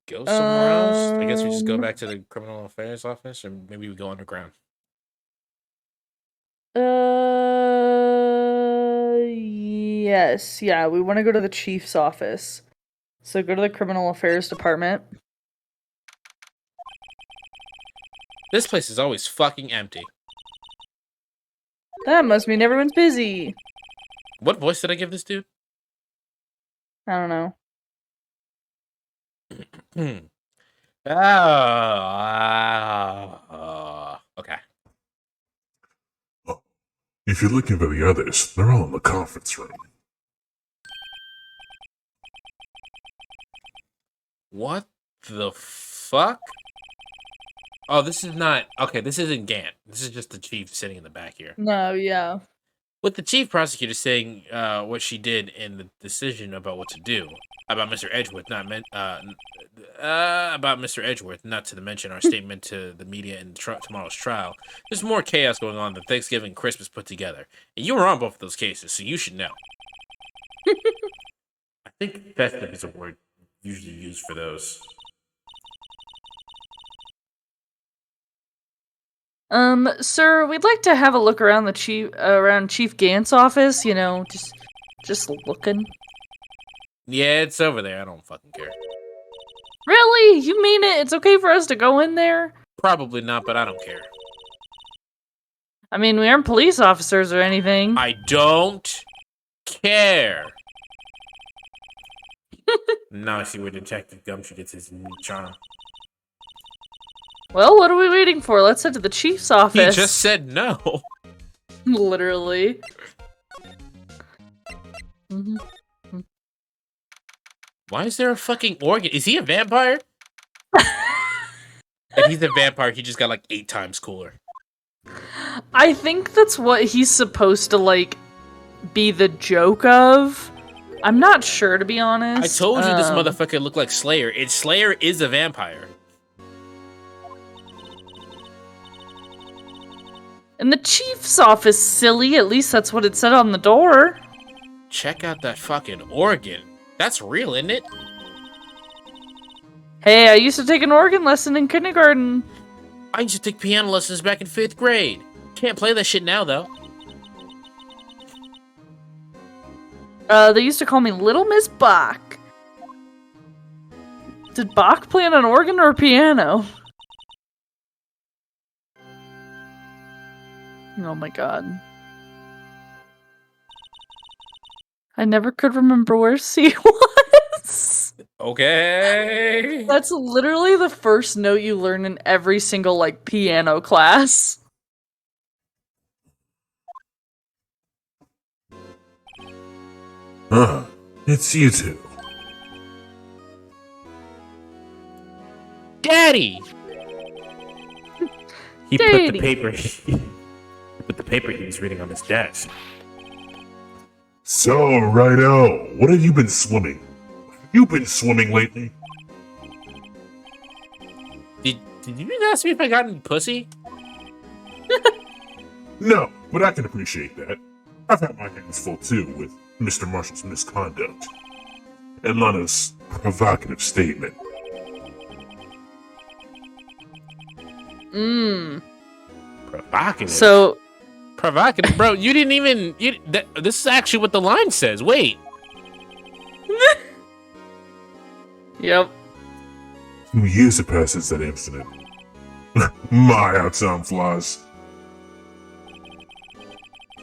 Go somewhere else? I guess we just go back to the criminal affairs office, or maybe we go underground. Yes. Yeah, we want to go to the chief's office. So go to the criminal affairs department. This place is always fucking empty. That must mean everyone's busy. What voice did I give this dude? I don't know. Okay. Oh, if you're looking for the others, they're all in the conference room. What the fuck? Oh, this is not... Okay, this isn't Gant. This is just the chief sitting in the back here. No, yeah. With the chief prosecutor saying what she did in the decision about what to do about Mr. Edgeworth, about Mr. Edgeworth, not to mention our statement to the media in tomorrow's trial. There's more chaos going on than Thanksgiving and Christmas put together, and you were on both of those cases, so you should know. I think festive is a word usually used for those. Sir, we'd like to have a look around Chief Gant's office, just looking. Yeah, it's over there. I don't fucking care. Really? You mean it? It's okay for us to go in there? Probably not, but I don't care. I mean, we aren't police officers or anything. I don't care. Now I see where Detective Gumshoe gets his new charm. Well, what are we waiting for? Let's head to the chief's office. He just said no. Literally. Why is there a fucking organ? Is he a vampire? If he's a vampire, he just got like 8 times cooler. I think that's what he's supposed to, like, be the joke of. I'm not sure, to be honest. I told you this motherfucker looked like Slayer. Slayer is a vampire. In the chief's office, silly. At least that's what it said on the door. Check out that fucking organ. That's real, isn't it? Hey, I used to take an organ lesson in kindergarten. I used to take piano lessons back in 5th grade. Can't play that shit now, though. They used to call me Little Miss Bach. Did Bach play on an organ or a piano? Oh my god. I never could remember where C was. Okay. That's literally the first note you learn in every single, like, piano class. It's you two. Daddy! He Daddy. put the paper. He put the paper he was reading on his desk. So, Righto, what have you been swimming? Have you been swimming lately? Did you just ask me if I got any pussy? No, but I can appreciate that. I've had my hands full too with Mr. Marshall's misconduct and Lana's provocative statement. Provocative. So, Provocative, bro. You didn't even. This is actually what the line says. Wait. yep. 2 years have passed since that incident. My, how time flies.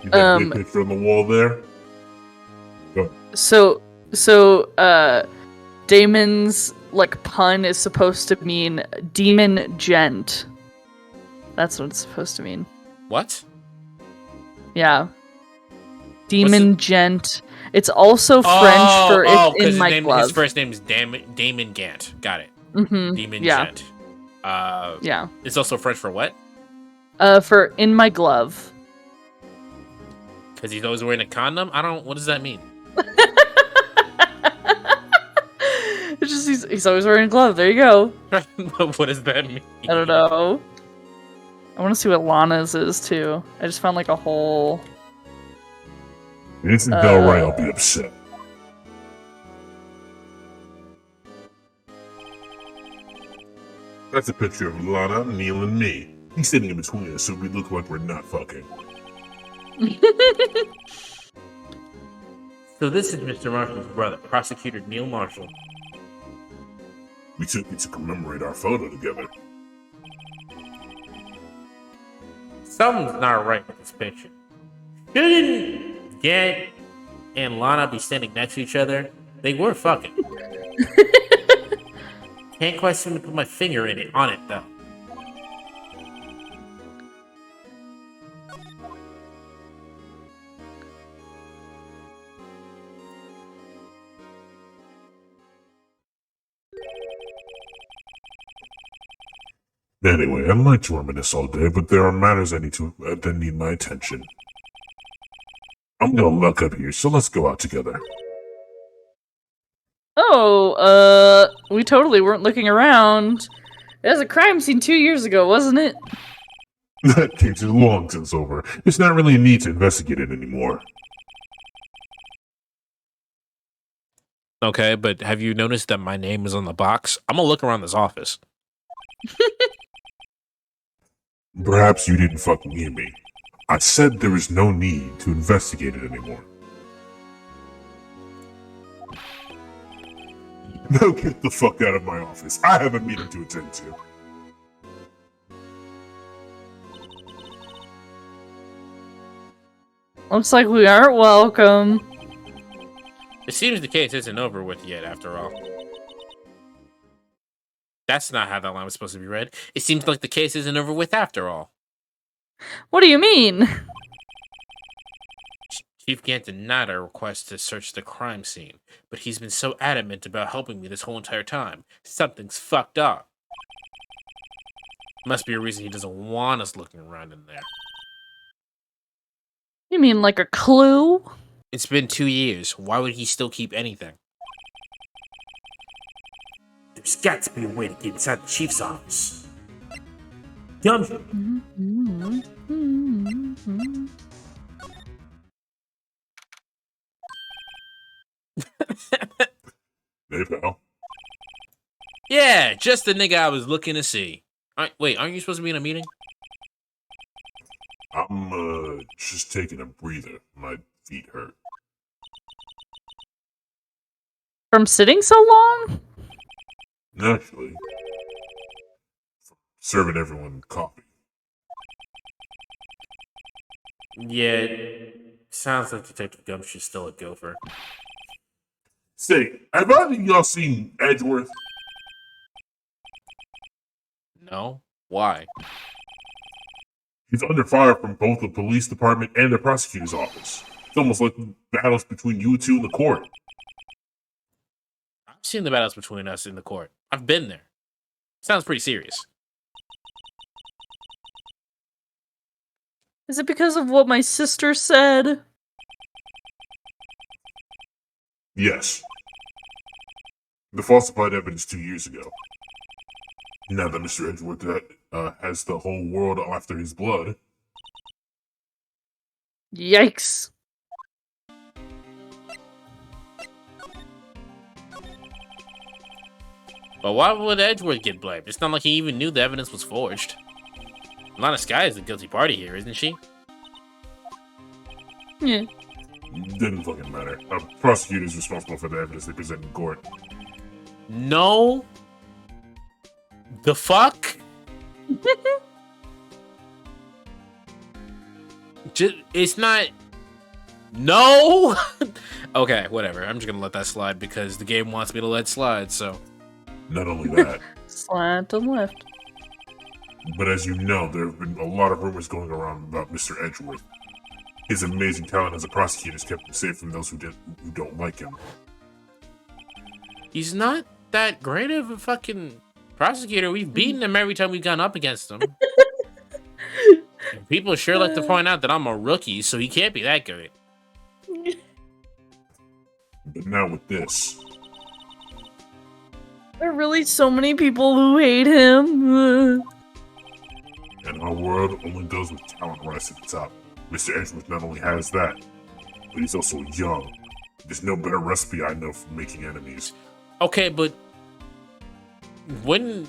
You that big picture on the wall there? Go. So, Damon's, like, pun is supposed to mean demon gent. That's what it's supposed to mean. What? Yeah. Demon gent. It's also French for it's in my glove. His first name is Damon Gant. Got it. Mm-hmm. Demon Yeah. Gent. Yeah. It's also French for what? For in my glove. Because he's always wearing a condom? What does that mean? It's just he's always wearing a glove. There you go. What does that mean? I don't know. I want to see what Lana's is too. I just found like a whole. If it isn't Del Rey, I'll be upset. That's a picture of Lana, Neil, and me. He's sitting in between us so we look like we're not fucking. So this is Mr. Marshall's brother, Prosecutor Neil Marshall. We took it to commemorate our photo together. Something's not right with this picture. Shouldn't Gant and Lana be standing next to each other? They were fucking. Can't quite seem to put my finger on it though. Anyway, I'd like to reminisce all day, but there are matters that need my attention. I'm gonna look up here, so let's go out together. Oh, we totally weren't looking around. It was a crime scene 2 years ago, wasn't it? That case is long since over. It's not really a need to investigate it anymore. Okay, but have you noticed that my name is on the box? I'm gonna look around this office. Perhaps you didn't fucking hear me. I said there is no need to investigate it anymore. Now get the fuck out of my office. I have a meeting to attend to. Looks like we aren't welcome. It seems the case isn't over with yet, after all. That's not how that line was supposed to be read. It seems like the case isn't over with after all. What do you mean? Chief Gant denied our request to search the crime scene, but he's been so adamant about helping me this whole entire time. Something's fucked up. Must be a reason he doesn't want us looking around in there. You mean like a clue? It's been 2 years. Why would he still keep anything? There's got to be a way to get inside the chief's office. Dumb. Hey, pal. Yeah, just the nigga I was looking to see. Wait, aren't you supposed to be in a meeting? I'm, just taking a breather. My feet hurt. From sitting so long? Naturally. From serving everyone coffee. Yeah, sounds like Detective Gumshoe's still a gopher. Say, have either of y'all seen Edgeworth? No? Why? He's under fire from both the police department and the prosecutor's office. It's almost like battles between you two in the court. I've seen the battles between us in the court. I've been there. Sounds pretty serious. Is it because of what my sister said? Yes. The falsified evidence 2 years ago. Now that Mr. Edgeworth has the whole world after his blood. Yikes. But why would Edgeworth get blamed? It's not like he even knew the evidence was forged. Lana Skye is the guilty party here, isn't she? Yeah. Didn't fucking matter. A prosecutor is responsible for the evidence they present in court. No. The fuck? It's not. No. Okay, whatever. I'm just gonna let that slide because the game wants me to let slide. So. Not only that, Slide to the left. but as you know, there have been a lot of rumors going around about Mr. Edgeworth. His amazing talent as a prosecutor has kept him safe from those who don't like him. He's not that great of a fucking prosecutor. We've beaten him every time we've gone up against him. People sure like to point out that I'm a rookie, so he can't be that good. But now with this, There are really so many people who hate him. and our world only goes with talent rise to the top. Mr. Edgeworth not only has that, but he's also young. There's no better recipe I know for making enemies. Okay, but wouldn't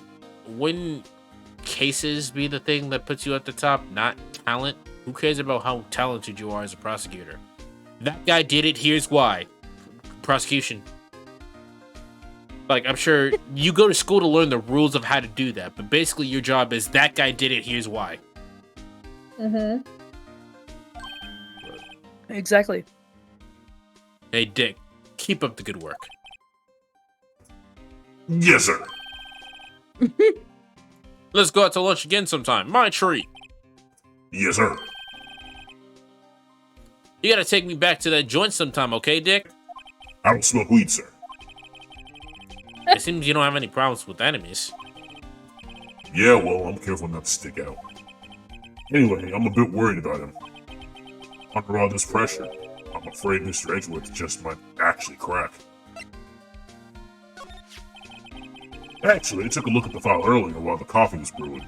cases be the thing that puts you at the top, not talent? Who cares about how talented you are as a prosecutor? That guy did it, here's why. Prosecution. Like, I'm sure you go to school to learn the rules of how to do that, but basically your job is that guy did it, here's why. Mm-hmm. Exactly. Hey, Dick, keep up the good work. Yes, sir. Let's go out to lunch again sometime. My treat. Yes, sir. You gotta take me back to that joint sometime, okay, Dick? I don't smoke weed, sir. It seems you don't have any problems with enemies. Yeah, well, I'm careful not to stick out. Anyway, I'm a bit worried about him. Under all this pressure, I'm afraid Mr. Edgeworth just might actually crack. Actually, I took a look at the file earlier while the coffee was brewing.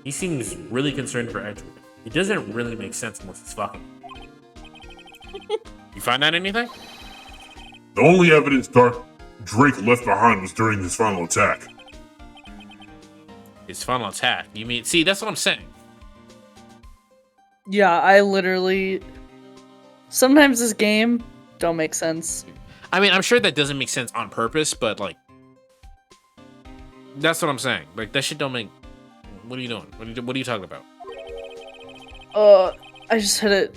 He seems really concerned for Edgeworth. It doesn't really make sense unless it's fucking. You find out anything? The only evidence Drake left behind was during his final attack. His final attack. You mean? See, that's what I'm saying. Yeah, I literally. Sometimes this game don't make sense. I mean, I'm sure that doesn't make sense on purpose, but like, that's what I'm saying. Like, that shit don't make. What are you doing? What are you talking about? I just had an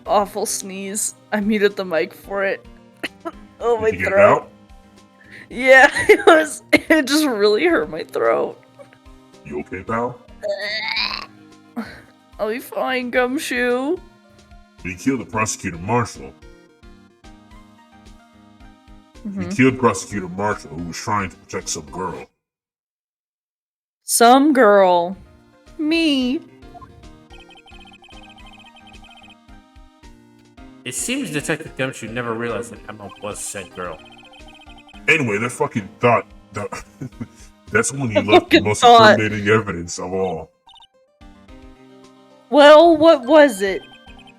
awful sneeze. I muted the mic for it. Oh, my Did you get it throat. out? Yeah, it was. It just really hurt my throat. You okay, pal? I'll be fine, Gumshoe. He killed the prosecutor marshal. Mhm. He killed prosecutor marshal who was trying to protect some girl. Some girl. Me. It seems Detective Gumshoe never realized that Emma was said girl. Anyway, that fucking thought. That's when you left the Fucking most thought. incriminating evidence of all. Well, what was it?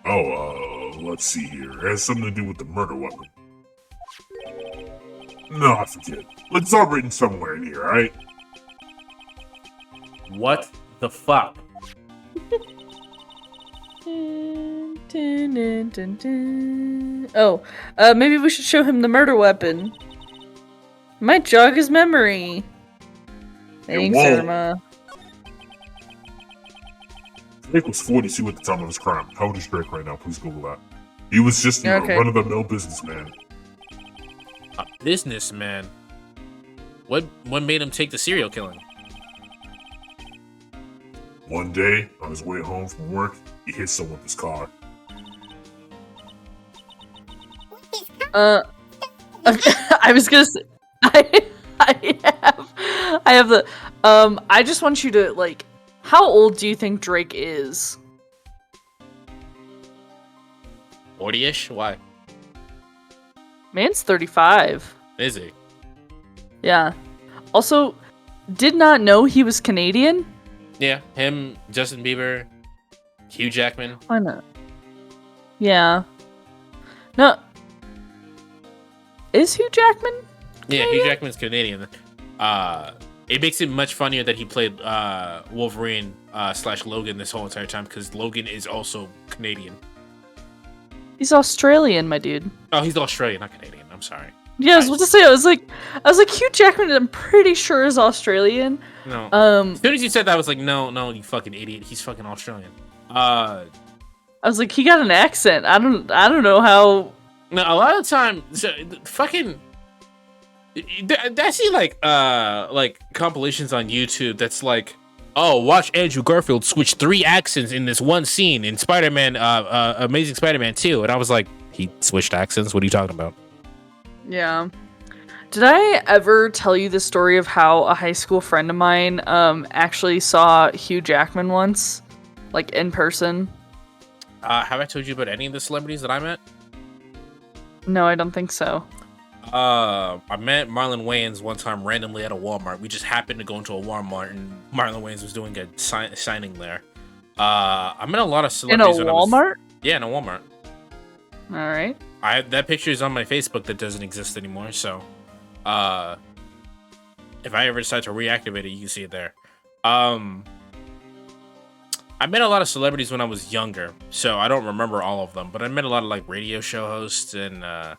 Oh, let's see here. It has something to do with the murder weapon. No, I forget. It's all written somewhere in here, right? What the fuck? Dun, dun, dun, dun, dun. Oh, maybe we should show him the murder weapon. Might jog his memory. Thanks, won't. Irma. Drake was 42 at the time of his crime. How old is Drake right now? Please Google that. He was just a Okay. run-of-the-mill businessman. A businessman? What made him take the serial killing? One day, on his way home from work, he hit someone with his car. I was gonna say, I have the, I just want you to, like, how old do you think Drake is? 40-ish? Why? Man's 35. Is he? Yeah. Also, did not know he was Canadian. Yeah, him, Justin Bieber, Hugh Jackman. Why not? Yeah. No. Is Hugh Jackman? Yeah, Hugh Jackman's Canadian. It makes it much funnier that he played Wolverine / Logan this whole entire time because Logan is also Canadian. He's Australian, my dude. Oh, he's Australian, not Canadian. I'm sorry. Yeah, I was about to say, I was like, Hugh Jackman, I'm pretty sure is Australian. No. As soon as you said that, I was like, no, you fucking idiot. He's fucking Australian. I was like, he got an accent. I don't know how. No, a lot of the time, fucking. I see like compilations on YouTube that's like, oh, watch Andrew Garfield switch 3 accents in this one scene in Spider-Man, Amazing Spider-Man 2, and I was like, he switched accents. What are you talking about? Yeah. Did I ever tell you the story of how a high school friend of mine actually saw Hugh Jackman once, like in person? Have I told you about any of the celebrities that I met? No, I don't think so. I met Marlon Wayans one time randomly at a Walmart. We just happened to go into a Walmart and Marlon Wayans was doing a signing there. I met a lot of In a celebrities. Walmart? Yeah, in a Walmart. All right. That picture is on my Facebook that doesn't exist anymore. So, if I ever decide to reactivate it, you can see it there. I met a lot of celebrities when I was younger, so I don't remember all of them. But I met a lot of like radio show hosts and I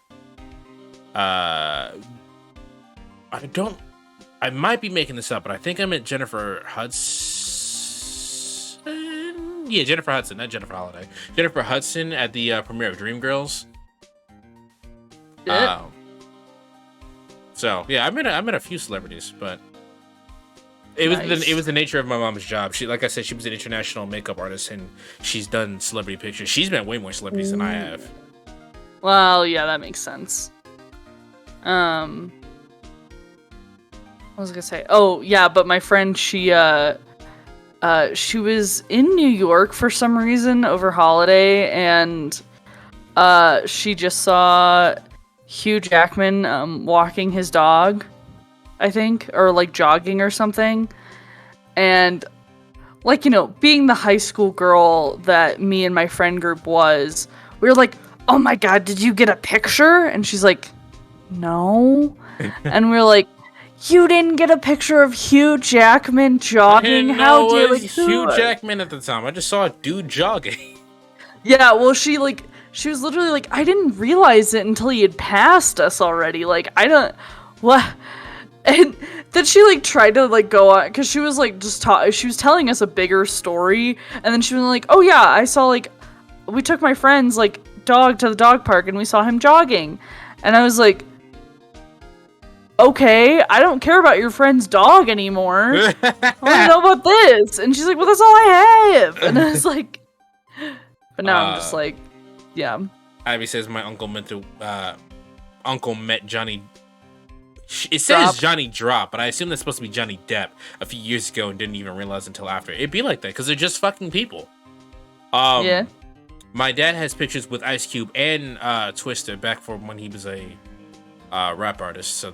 might be making this up, but I think I met Jennifer Hudson. Yeah, Jennifer Hudson, not Jennifer Holiday. Jennifer Hudson at the premiere of Dreamgirls. So yeah, I met a few celebrities, but it was the nature of my mom's job. She, like I said, she was an international makeup artist, and she's done celebrity pictures. She's met way more celebrities than I have. Well, yeah, that makes sense. What was I gonna say? Oh, yeah, but my friend, she was in New York for some reason over holiday, and she just saw Hugh Jackman walking his dog, I think, or like jogging or something. And like, you know, being the high school girl that me and my friend group was, we were like, oh my god, did you get a picture? And she's like, no. And we were like, You didn't get a picture of Hugh Jackman I jogging? didn't How know dare it was who- Hugh Jackman at the time. I just saw a dude jogging. Yeah, well, she was literally like, I didn't realize it until he had passed us already. Like, I don't, what? And then she like tried to like go on, because she was like she was telling us a bigger story, and then she was like, oh yeah, I saw like, we took my friend's like dog to the dog park and we saw him jogging. And I was like, okay, I don't care about your friend's dog anymore. I want to know about this. And she's like, well, that's all I have. And I was like, but now I'm just like, yeah. Abby says my uncle met Johnny. It says Drop. Johnny Drop, but I assume that's supposed to be Johnny Depp a few years ago and didn't even realize until after. It'd be like that because they're just fucking people. Yeah. My dad has pictures with Ice Cube and Twister back from when he was a rap artist. So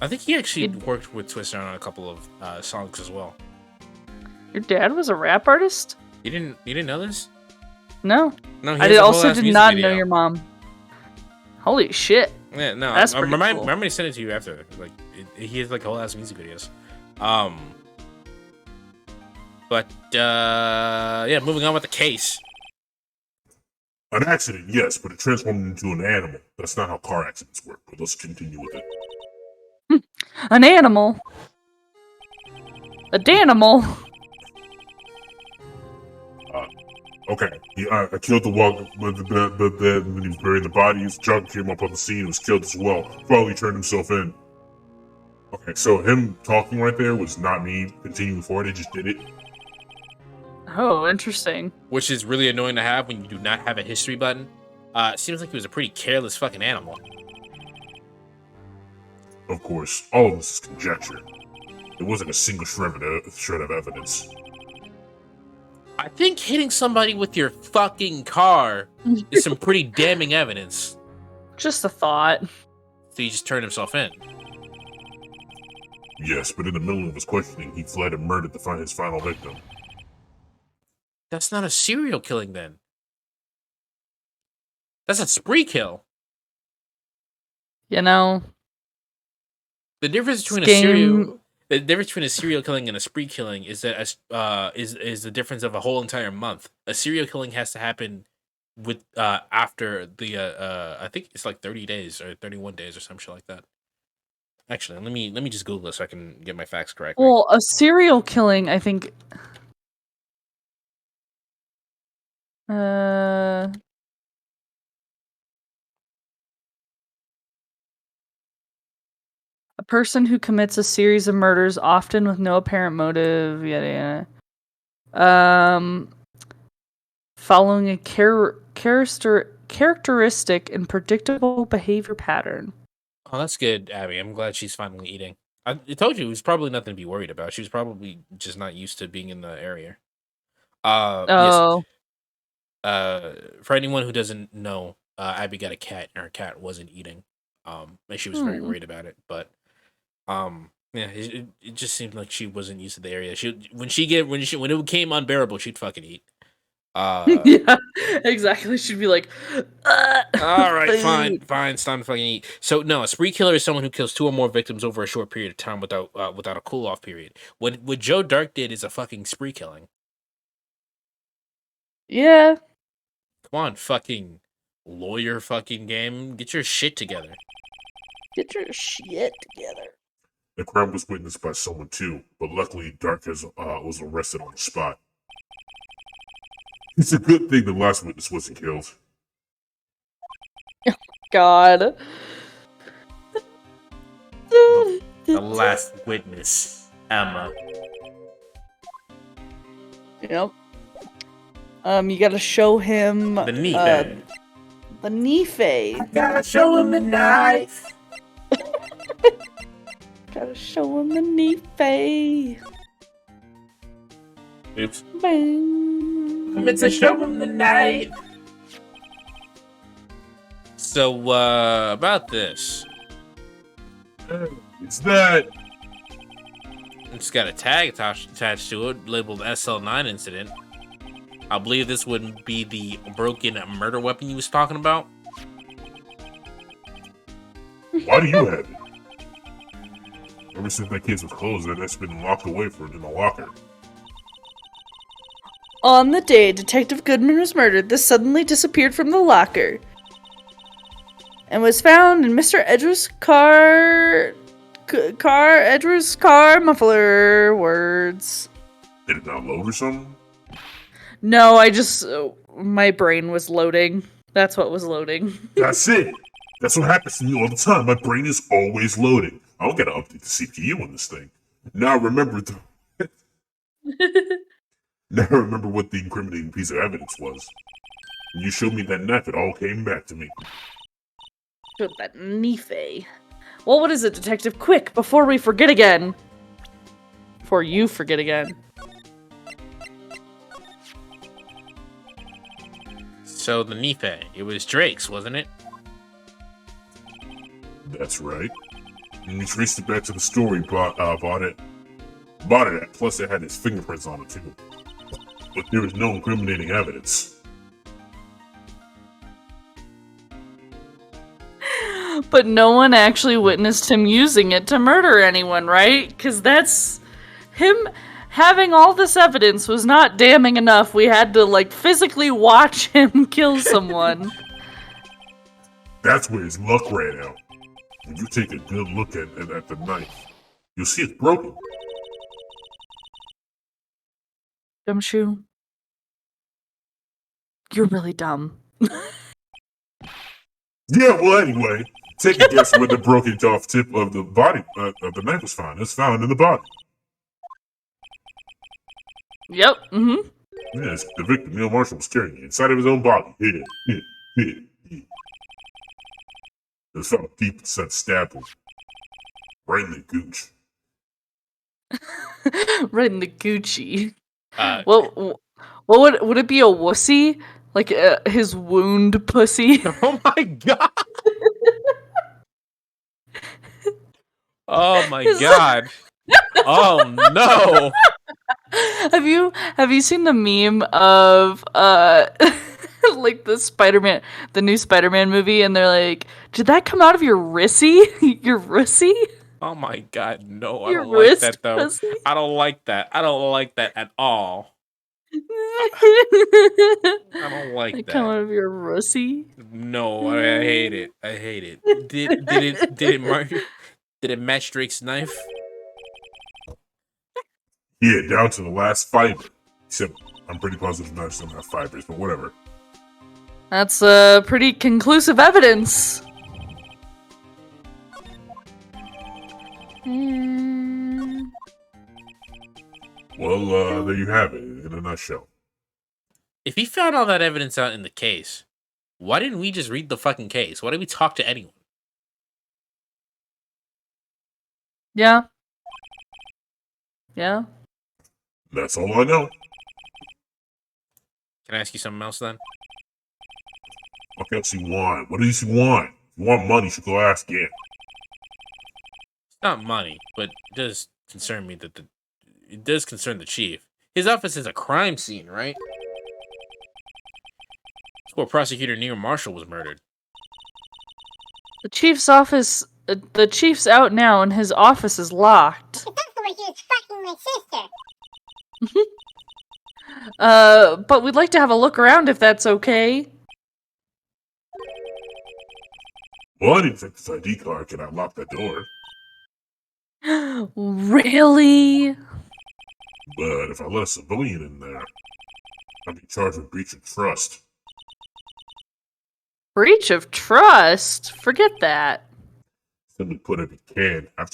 I think he actually worked with Twister on a couple of songs as well. Your dad was a rap artist? You didn't know this? No. No, he I has a whole also ass did music not video. know your mom. Holy shit. Yeah, no, That's I pretty remind cool. me to send it to you after. Like, he has like whole ass music videos. But yeah, moving on with the case. An accident, yes, but it transformed into an animal. That's not how car accidents work, but let's continue with it. An animal. A danimal. Okay, I killed the walk, but then when he was burying the body, his junk came up on the scene and was killed as well. Probably turned himself in. Okay, so him talking right there was not me continuing forward, I just did it. Oh, interesting. Which is really annoying to have when you do not have a history button. Seems like he was a pretty careless fucking animal. Of course, all of this is conjecture. There wasn't a single shred of evidence. I think hitting somebody with your fucking car is some pretty damning evidence. Just a thought. So he just turned himself in. Yes, but in the middle of his questioning, he fled and murdered to find his final victim. That's not a serial killing then. That's a spree kill. You know, The difference between Game- the difference between a serial killing and a spree killing is that is the difference of a whole entire month. A serial killing has to happen with after the I think it's like 30 days or 31 days or some shit like that. Actually, let me just Google this so I can get my facts correct. well, a serial killing, I think. A person who commits a series of murders, often with no apparent motive, yada yada. Following a characteristic and predictable behavior pattern. Oh, that's good, Abby. I'm glad she's finally eating. I told you it was probably nothing to be worried about. She was probably just not used to being in the area. Oh, For anyone who doesn't know, Abby got a cat, and her cat wasn't eating. And she was very worried about it. But, yeah, it just seemed like she wasn't used to the area. When it became unbearable, she'd fucking eat. yeah, exactly. She'd be like, All right, food." fine, it's time to fucking eat. So no, a spree killer is someone who kills 2 or more victims over a short period of time without a cool off period. What Joe Dark did is a fucking spree killing. Yeah. Come on, fucking lawyer, fucking game, get your shit together. Get your shit together. The crime was witnessed by someone too, but luckily Dark was arrested on the spot. It's a good thing the last witness wasn't killed. God. The last witness, Emma. Yep. You gotta show him The knee the knee fade. Gotta show him the knife. Gotta show him the knee fade. Oops. Bang. I'm to show him the knife. So, about this. It's that. It's got a tag attached to it labeled SL9 incident. I believe this would be the broken murder weapon you was talking about. Why do you have it? Ever since that case was closed, that's been locked away in the locker. On the day Detective Goodman was murdered, this suddenly disappeared from the locker and was found in Mr. Edgeworth's Edgeworth's car muffler. Words. Did it not load or something? No, my brain was loading. That's what was loading. That's it. That's what happens to me all the time. My brain is always loading. I don't gotta update the CPU on this thing. Now I remember Now I remember what the incriminating piece of evidence was. When you showed me that knife, it all came back to me. With that knife. Well, what is it, Detective? Quick, before we forget again. Before you forget again. So the Nife, it was Drake's, wasn't it? That's right. And we traced it back to the store he bought it at. Plus, it had his fingerprints on it too. But there was no incriminating evidence. But no one actually witnessed him using it to murder anyone, right? Because that's... him having all this evidence was not damning enough. We had to, like, physically watch him kill someone. That's where his luck ran out. When you take a good look at the knife, you'll see it's broken. Gumshoe, you're really dumb. Yeah, well, anyway, take a guess where the broken off tip of the body of the knife was found. It's found in the body. Yep, Yes, the victim, Neil Marshall, was carrying it inside of his own body. It was found deep inside stab wound. Right in the gooch. Right in the Gucci. Well, What would it be, a wussy? Like his wound pussy? oh my god! Oh my god! Oh no! Have you seen the meme of like the new Spider-Man movie, and they're like, did that come out of your rissy? Your russy? Oh my god, no, I Your don't like wrist that though. pussy? I don't like that. I don't like that at all. I I don't like come that. out of your russy? No, I hate it. I hate it. Did it match Drake's knife? Yeah, down to the last fiber. Except, I'm pretty positive the knives don't have fibers, but whatever. That's pretty conclusive evidence. Well, there you have it, in a nutshell. If he found all that evidence out in the case, why didn't we just read the fucking case? Why didn't we talk to anyone? Yeah. Yeah. That's all I know. Can I ask you something else then? What else you want? What do you want? If you want money, you should go ask Gant. It's not money, but it does concern me that it does concern the chief. His office is a crime scene, right? It's where Prosecutor Neil Marshall was murdered. The chief's office. The chief's out now, and his office is locked. It's also where he was fucking my sister. But we'd like to have a look around if that's okay. Well, I didn't think this ID card can unlock that door. Really? But if I let a civilian in there, I'd be charged with breach of trust. Breach of trust? Forget that. Simply put, if you can, I'd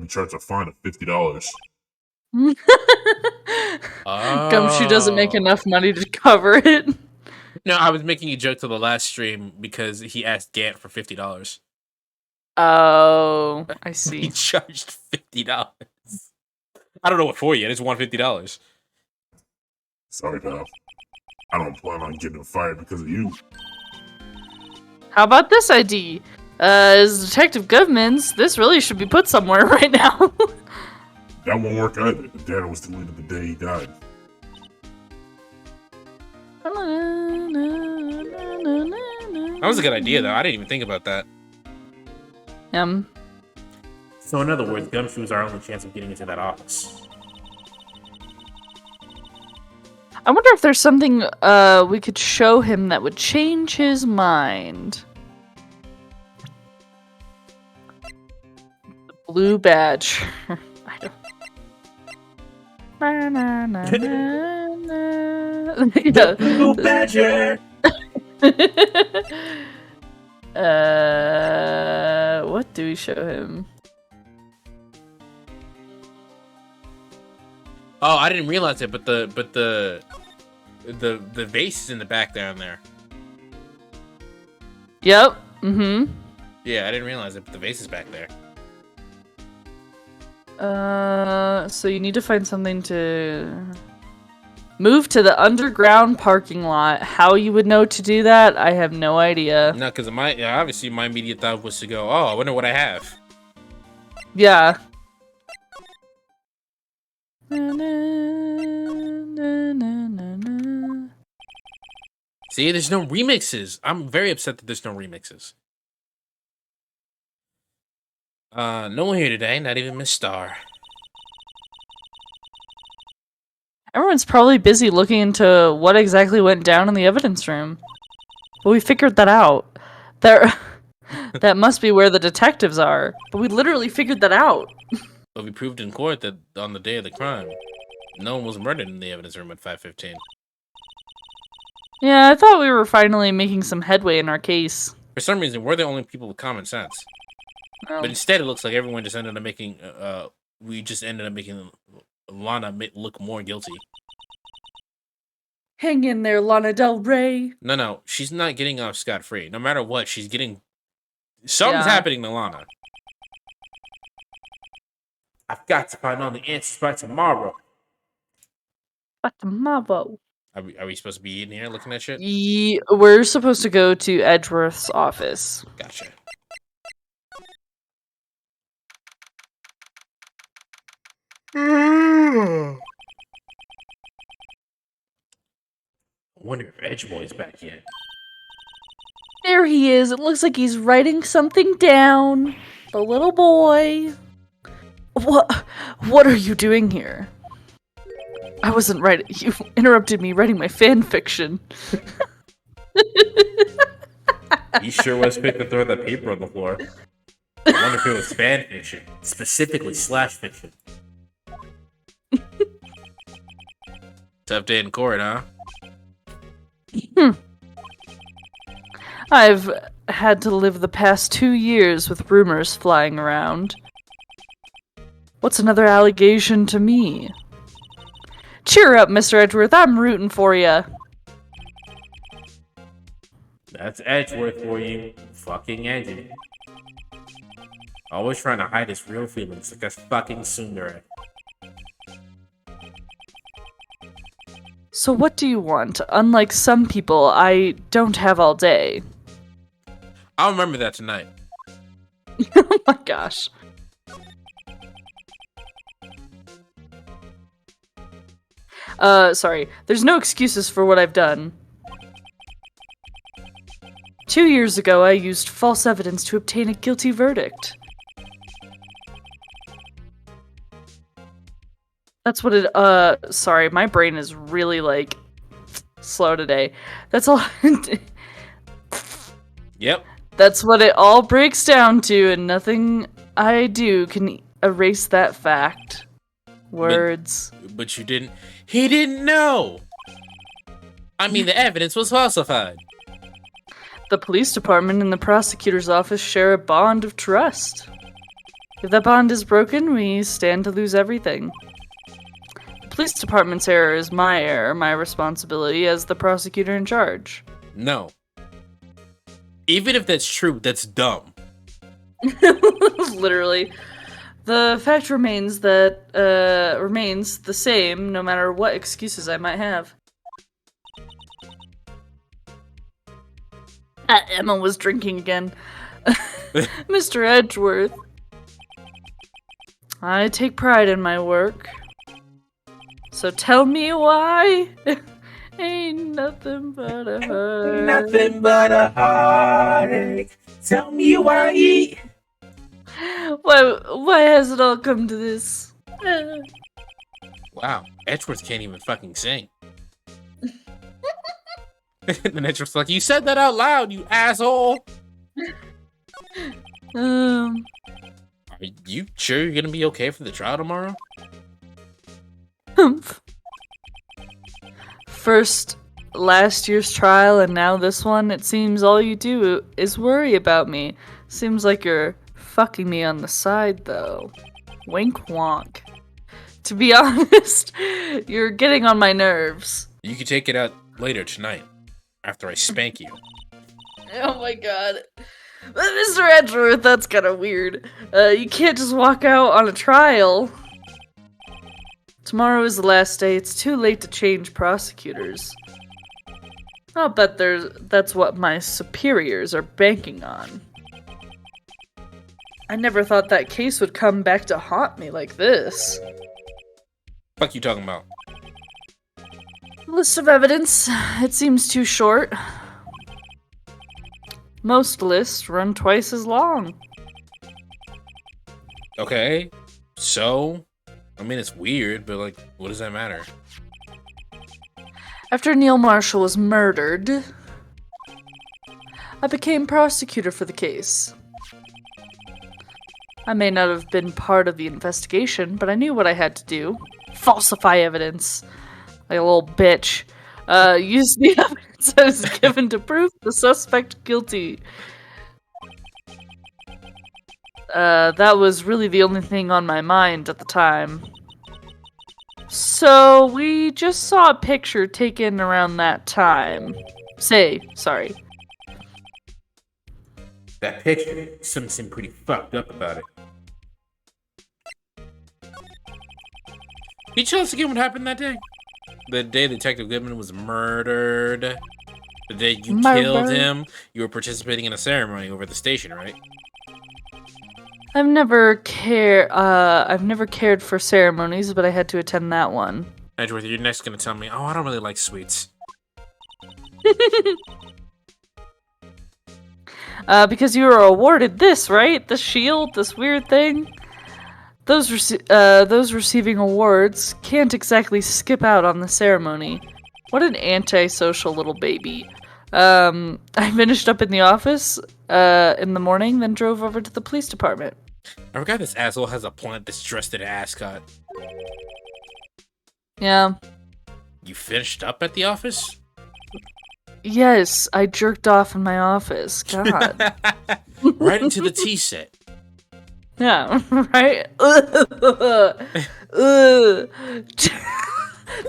be charged a fine of $50. Gumshoe doesn't make enough money to cover it. No, I was making a joke to the last stream because he asked Gant for $50. Oh, I He see. charged $50. I don't know what for yet. It's $150. Sorry, pal. I don't plan on getting fired because of you. How about this ID? As Detective Goodman's, this really should be put somewhere right now. That won't work either. The data was deleted the day he died. That was a good idea, though. I didn't even think about that. So in other words, gumshoe is our only chance of getting into that office. I wonder if there's something we could show him that would change his mind. The blue badge. I don't. Na, na, na, na, na. The blue badger. What do we show him? Oh, I didn't realize it, but the vase is in the back down there. Yep. Mm-hmm. Yeah, I didn't realize it, but the vase is back there. So you need to find something to move to the underground parking lot. How you would know to do that, I have no idea. No, because obviously my immediate thought was to go, oh, I wonder what I have. Yeah. See, there's no remixes. I'm very upset that there's no remixes. No one here today, not even Miss Star. Everyone's probably busy looking into what exactly went down in the evidence room. But we figured that out. That must be where the detectives are. But we literally figured that out. But we proved in court that on the day of the crime, no one was murdered in the evidence room at 5:15. Yeah, I thought we were finally making some headway in our case. For some reason, we're the only people with common sense. Well, But instead, it looks like everyone just ended up making, we just ended up making Lana look more guilty. hang in there, Lana Del Rey. No, she's not getting off scot-free. No matter what, she's getting... Something's Yeah. happening to Lana. I've got to find all the answers by tomorrow. What the mavo? Are we supposed to be in here looking at shit? We're supposed to go to Edgeworth's office. Gotcha. I wonder if Edgeboy's back yet. There he is. It looks like he's writing something down. The little boy. What are you doing here? I wasn't writing. You interrupted me writing my fan fiction. He sure was quick to throw that paper on the floor. I wonder if it was fan fiction, specifically slash fiction. Tough day in court, huh? I've had to live the past 2 years with rumors flying around. What's another allegation to me? Cheer up, Mr. Edgeworth. I'm rooting for you. That's Edgeworth for you. Fucking Edgy. Always trying to hide his real feelings like a fucking tsundere. So what do you want? Unlike some people, I don't have all day. I'll remember that tonight. Oh my gosh. Sorry. There's no excuses for what I've done. 2 years ago, I used false evidence to obtain a guilty verdict. That's what it, sorry, my brain is really, like, slow today. That's all. Yep. That's what it all breaks down to, and nothing I do can erase that fact. Words. But you didn't... He didn't know! I mean, the evidence was falsified. The police department and the prosecutor's office share a bond of trust. If that bond is broken, we stand to lose everything. The police department's error is my error, my responsibility as the prosecutor in charge. No. Even if that's true, that's dumb. Literally. The fact remains that, remains the same no matter what excuses I might have. Emma was drinking again. Mr. Edgeworth. I take pride in my work. So tell me why. Ain't nothing but a heartache. Nothing but a heartache. Tell me why. Why has it all come to this? Wow, Edgeworth can't even fucking sing. And then Edgeworth's like, you said that out loud, you asshole! Are you sure you're gonna be okay for the trial tomorrow? First, last year's trial and now this one, it seems all you do is worry about me. Seems like you're fucking me on the side, though. Wink wonk. To be honest, you're getting on my nerves. You can take it out later tonight, after I spank you. Oh my god. Mr. Edgeworth, that's kind of weird. You can't just walk out on a trial. Tomorrow is the last day. It's too late to change prosecutors. I'll bet that's what my superiors are banking on. I never thought that case would come back to haunt me like this. Fuck you talking about? List of evidence. It seems too short. Most lists run twice as long. Okay, so... I mean, it's weird, but, like, what does that matter? After Neil Marshall was murdered, I became prosecutor for the case. I may not have been part of the investigation, but I knew what I had to do. Falsify evidence. Like a little bitch. Use the evidence I was given to prove the suspect guilty. That was really the only thing on my mind at the time. So, we just saw a picture taken around that time. Sorry. That picture, something seemed pretty fucked up about it. Can you tell us again what happened that day? The day Detective Goodman was murdered. The day you killed him. You were participating in a ceremony over at the station, right? I've never cared for ceremonies, but I had to attend that one. Edgeworth, you're next gonna tell me, oh, I don't really like sweets. Because you were awarded this, right? The shield, this weird thing. Those receiving awards can't exactly skip out on the ceremony. What an antisocial little baby. I finished up in the office in the morning, then drove over to the police department. I forgot this asshole has a plant that's dressed in an ascot. Yeah. You finished up at the office? Yes, I jerked off in my office. God. Right into the tea set. Yeah, right?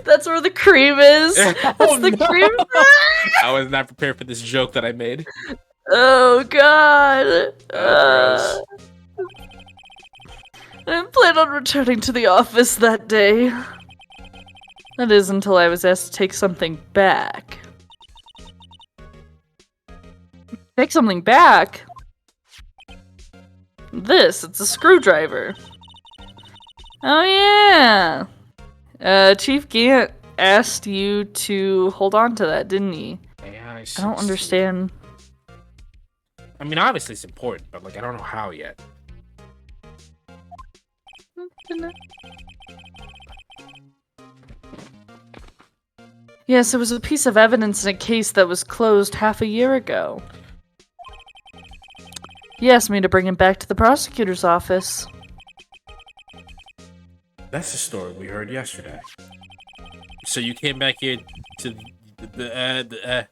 That's where the cream is. That's the cream. I was not prepared for this joke that I made. Oh, God. I plan on returning to the office that day. That is until I was asked to take something back. Take something back? It's a screwdriver. Oh yeah! Chief Gant asked you to hold on to that, didn't he? Yeah, I don't understand. I mean, obviously it's important, but, like, I don't know how yet. Yes, it was a piece of evidence in a case that was closed half a year ago. He asked me to bring him back to the prosecutor's office. That's the story we heard yesterday. So you came back here to the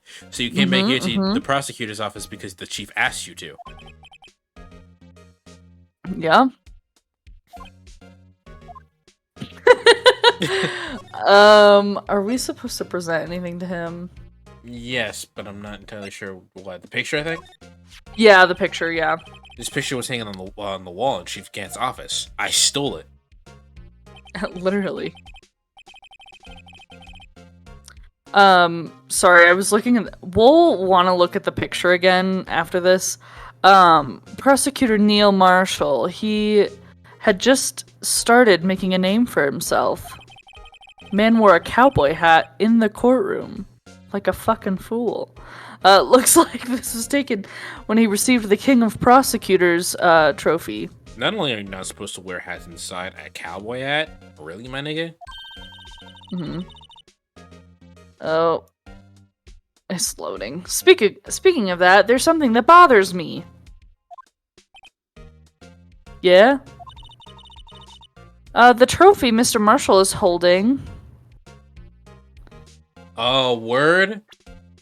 prosecutor's office because the chief asked you to. Yeah. Are we supposed to present anything to him? Yes, but I'm not entirely sure what. The picture, I think? Yeah, the picture, yeah. This picture was hanging on the wall in Chief Gant's office. I stole it. Literally. Sorry, I was looking at... We'll want to look at the picture again after this. Prosecutor Neil Marshall, he had just started making a name for himself. Man wore a cowboy hat in the courtroom. Like a fucking fool. Looks like this was taken when he received the King of Prosecutors, trophy. Not only are you not supposed to wear hats inside, a cowboy hat? Really, my nigga? Mm-hmm. Oh. It's loading. Speaking of that, there's something that bothers me. Yeah? The trophy Mr. Marshall is holding. Oh, word?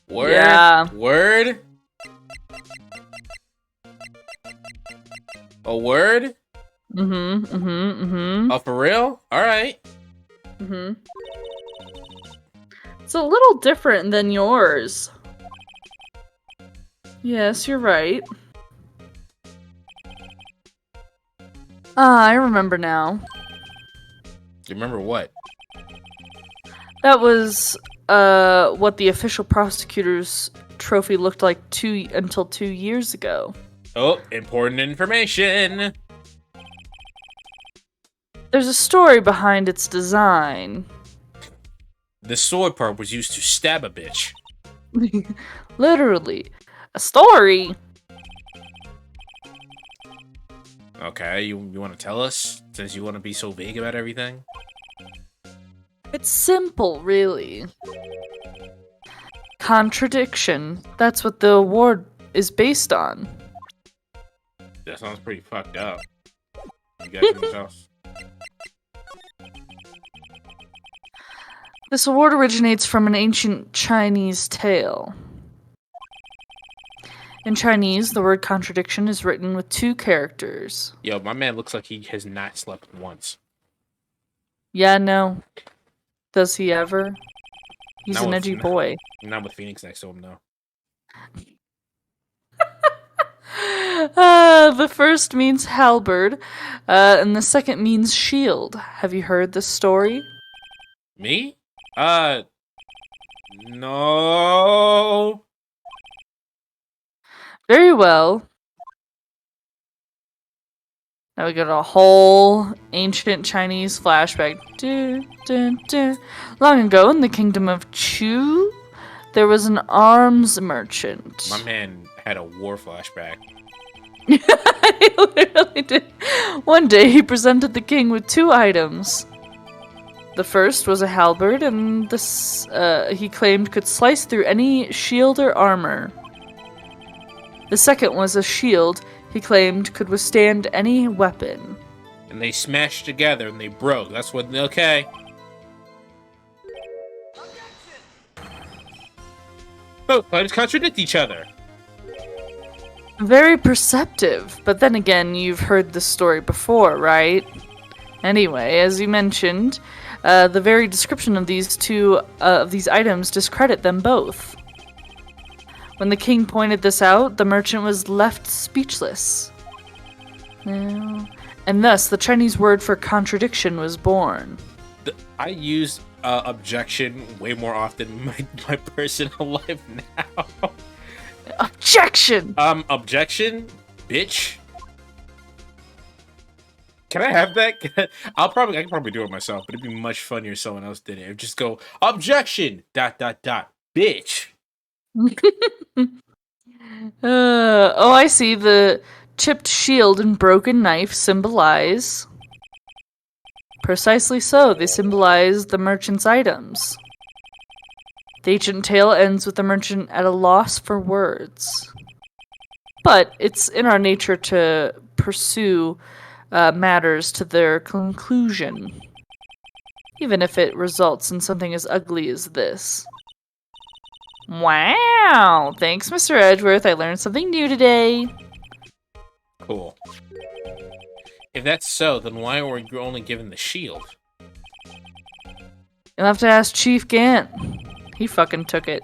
Word? Yeah. Word? A word? Oh, for real? Alright. It's a little different than yours. Yes, you're right. Ah, I remember now. Do you remember what? That was, what the official prosecutor's trophy looked like until 2 years ago. Oh, important information! There's a story behind its design. The sword part was used to stab a bitch. Literally. A story? Okay, you want to tell us? Since you want to be so vague about everything? It's simple, really. Contradiction. That's what the award is based on. That sounds pretty fucked up. You got anything else? This award originates from an ancient Chinese tale. In Chinese, the word contradiction is written with 2 characters. Yo, my man looks like he has not slept once. Yeah, no. Does he ever? He's Not an with- edgy boy. Not with Phoenix next to him, no. The first means halberd, and the second means shield. Have you heard this story? Me? No. Very well. Now we got a whole ancient Chinese flashback. Long ago, in the kingdom of Chu, there was an arms merchant. My man had a war flashback. He literally did. One day, he presented the king with 2 items. The first was a halberd, and this he claimed could slice through any shield or armor. The second was a shield he claimed could withstand any weapon. And they smashed together and they broke. That's what. Okay. Both claims contradict each other. Very perceptive, but then again, you've heard this story before, right? Anyway, as you mentioned, the very description of these items discredit them both. When the king pointed this out, the merchant was left speechless. And thus, the Chinese word for contradiction was born. I use objection way more often in my personal life now. Objection! Objection? Bitch? Can I have that? I can probably do it myself, but it'd be much funnier if someone else did it. It'd just go, objection! ... Bitch! Oh, I see. The chipped shield and broken knife symbolize... Precisely so, they symbolize the merchant's items. The ancient tale ends with the merchant at a loss for words. But it's in our nature to pursue matters to their conclusion, even if it results in something as ugly as this. Wow! Thanks, Mr. Edgeworth. I learned something new today. Cool. If that's so, then why were you only given the shield? You'll have to ask Chief Gant. He fucking took it.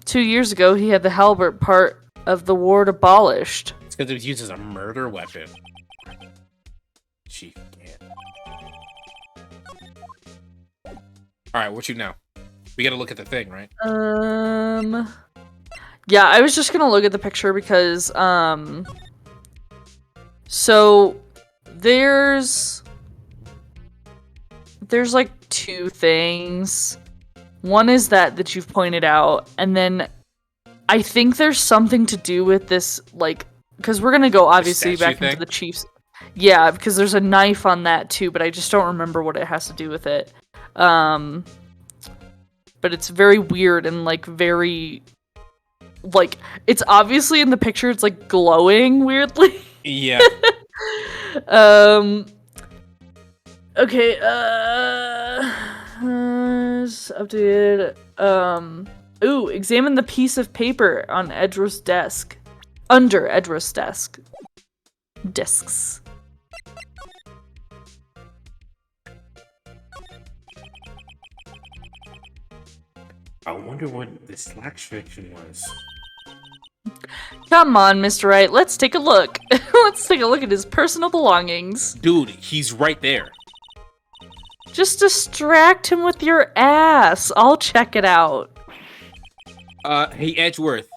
2 years ago, he had the halberd part of the ward abolished. It's because it was used as a murder weapon. Chief Gant. Alright, what you know? We gotta look at the thing, right? Yeah, I was just gonna look at the picture because, so there's like 2 things. One is that you've pointed out, and then I think there's something to do with this, like, because we're gonna go obviously statue back into thing? the Chiefs. Yeah, because there's a knife on that too, but I just don't remember what it has to do with it. But it's very weird and like very, like it's obviously in the picture. It's like glowing weirdly. Yeah. Okay. It's updated. Ooh, examine the piece of paper on Edgeworth's desk. Under Edgeworth's desk. Discs. I wonder what the Slack restriction was. Come on, Mr. Wright. Let's take a look. Let's take a look at his personal belongings. Dude, he's right there. Just distract him with your ass. I'll check it out. Hey Edgeworth.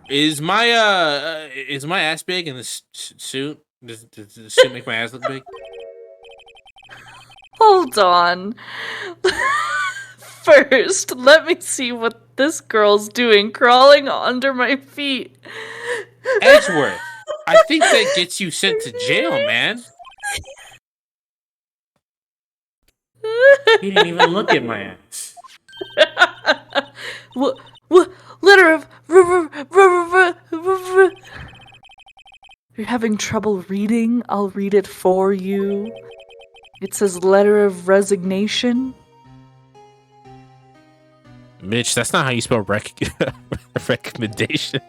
Is my ass big in this suit? Does the suit make my ass look big? Hold on. First, let me see what this girl's doing crawling under my feet. Edgeworth, I think that gets you sent to jail, man. He didn't even look at my ass. What? Letter of... You're having trouble reading? I'll read it for you. It says Letter of Resignation. Mitch, that's not how you spell recommendation.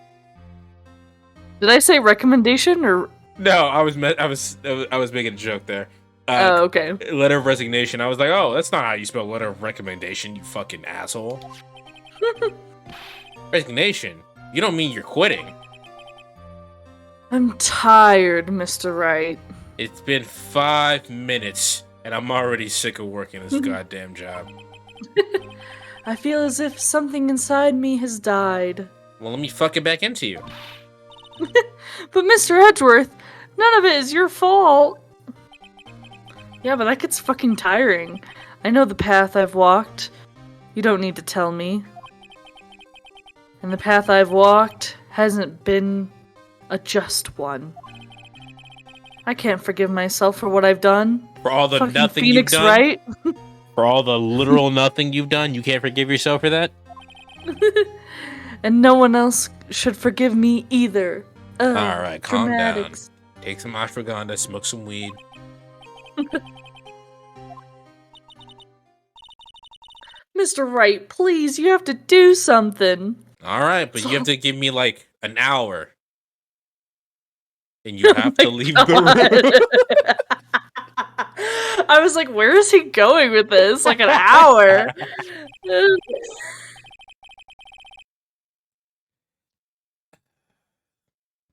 Did I say recommendation or... No, I was making a joke there. Oh, okay. Letter of resignation. I was like, oh, that's not how you spell letter of recommendation, you fucking asshole. Resignation? You don't mean you're quitting. I'm tired, Mr. Wright. It's been 5 minutes, and I'm already sick of working this goddamn job. I feel as if something inside me has died. Well, let me fuck it back into you. But Mr. Edgeworth, none of it is your fault. Yeah, but that gets fucking tiring. I know the path I've walked. You don't need to tell me. And the path I've walked hasn't been a just one. I can't forgive myself for what I've done. For all the Fucking nothing Phoenix you've done? Wright. For all the literal nothing you've done, you can't forgive yourself for that? And no one else should forgive me either. Ugh, Alright, calm dramatics. down. Take some ashwagandha, smoke some weed. Mr. Wright, please, you have to do something. Alright, but you have to give me like an hour. And you have to leave the room. I was like, where is he going with this? Like an hour.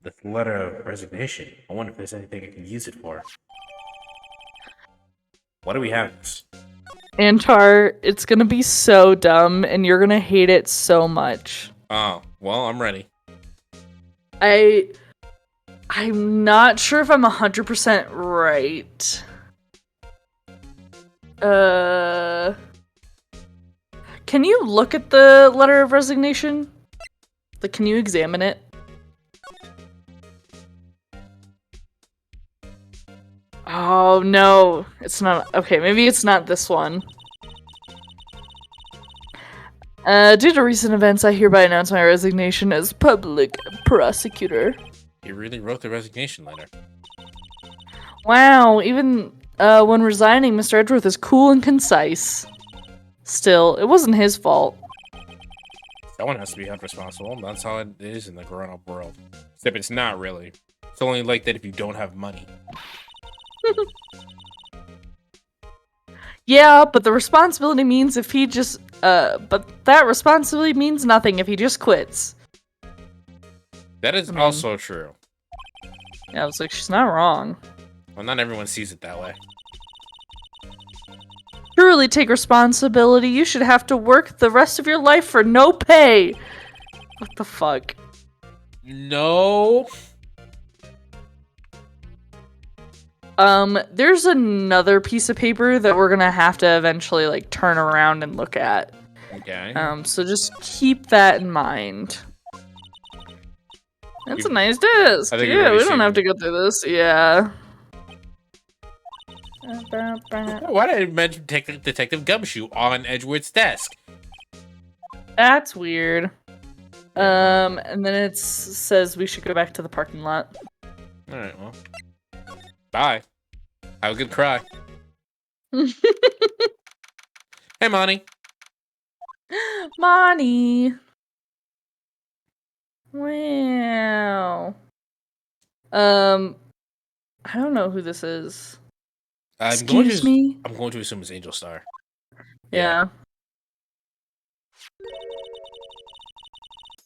The letter of resignation. I wonder if there's anything I can use it for. What do we have? Antar, it's gonna be so dumb and you're gonna hate it so much. Oh, well, I'm ready. I'm not sure if I'm 100% right. Can you look at the letter of resignation? Like, can you examine it? Oh, no. It's not. Okay, maybe it's not this one. Due to recent events, I hereby announce my resignation as public prosecutor. You really wrote the resignation letter. Wow, even when resigning, Mr. Edgeworth is cool and concise. Still, it wasn't his fault. Someone has to be held responsible. That's how it is in the grown-up world. Except it's not really. It's only like that if you don't have money. Yeah, but the responsibility means if he just, but that responsibility means nothing if he just quits. That is also true. Yeah, I was like, she's not wrong. Well, not everyone sees it that way. Truly take responsibility. You should have to work the rest of your life for no pay. What the fuck? No. There's another piece of paper that we're gonna have to eventually, like, turn around and look at. Okay. So just keep that in mind. That's a nice disc. I think we've Yeah, already we don't have to seen- go through this. Yeah. Why did I mention Detective Gumshoe on Edgeworth's desk? That's weird. And then it says we should go back to the parking lot. All right, well, bye. Have a good cry. Hey, Monty. Monty. Wow. I don't know who this is. Excuse me? I'm going to assume it's Angel Star. Yeah.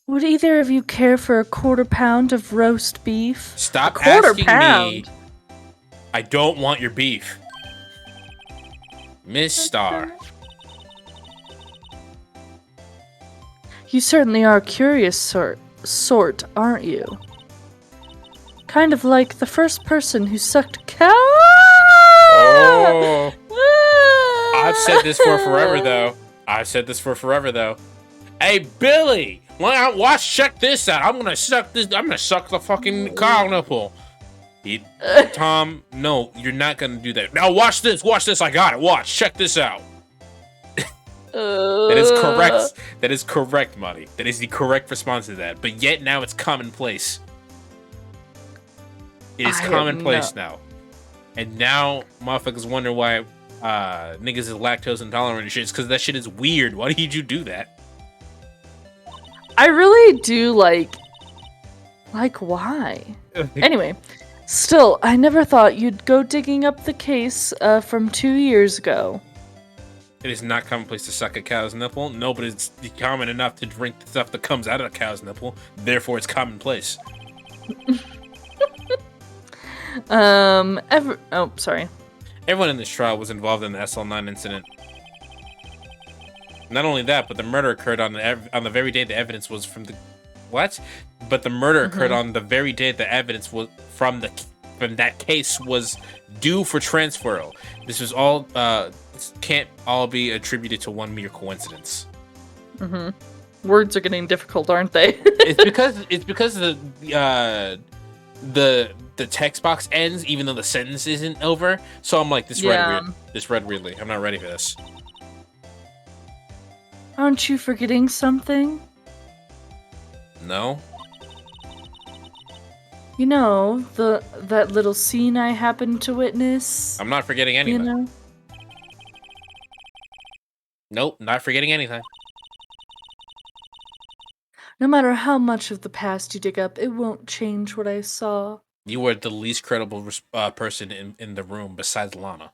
Would either of you care for a quarter pound of roast beef? Stop a quarter asking pound. me. I don't want your beef. Miss Star. You certainly are a curious sort, aren't you? Kind of like the first person who sucked cow. Oh. I've said this for forever, though. Hey, Billy! Watch, check this out. I'm gonna suck the fucking cow nipple. Tom, no, you're not gonna do that. Now watch this. I got it. Watch, check this out. That is correct. That is correct, Monty. That is the correct response to that. But yet now it's commonplace. It is commonplace now. And now motherfuckers wonder why niggas is lactose intolerant and shit. It's because that shit is weird. Why did you do that? I really do like why? Anyway, still, I never thought you'd go digging up the case from 2 years ago. It is not commonplace to suck a cow's nipple. No, but it's common enough to drink the stuff that comes out of a cow's nipple. Therefore, it's commonplace. Sorry. Everyone in this trial was involved in the SL9 incident. Not only that, but the murder occurred on the very day the evidence was from the... What? But the murder occurred on the very day the evidence was from that case was due for transferal. This was all... This can't all be attributed to one mere coincidence. Words are getting difficult, aren't they? It's because the text box ends even though the sentence isn't over. So I'm like, this read weirdly. I'm not ready for this. Aren't you forgetting something? No. You know, that little scene I happened to witness? I'm not forgetting anything. You know? Nope, not forgetting anything. No matter how much of the past you dig up, it won't change what I saw. You were the least credible person in the room besides Lana.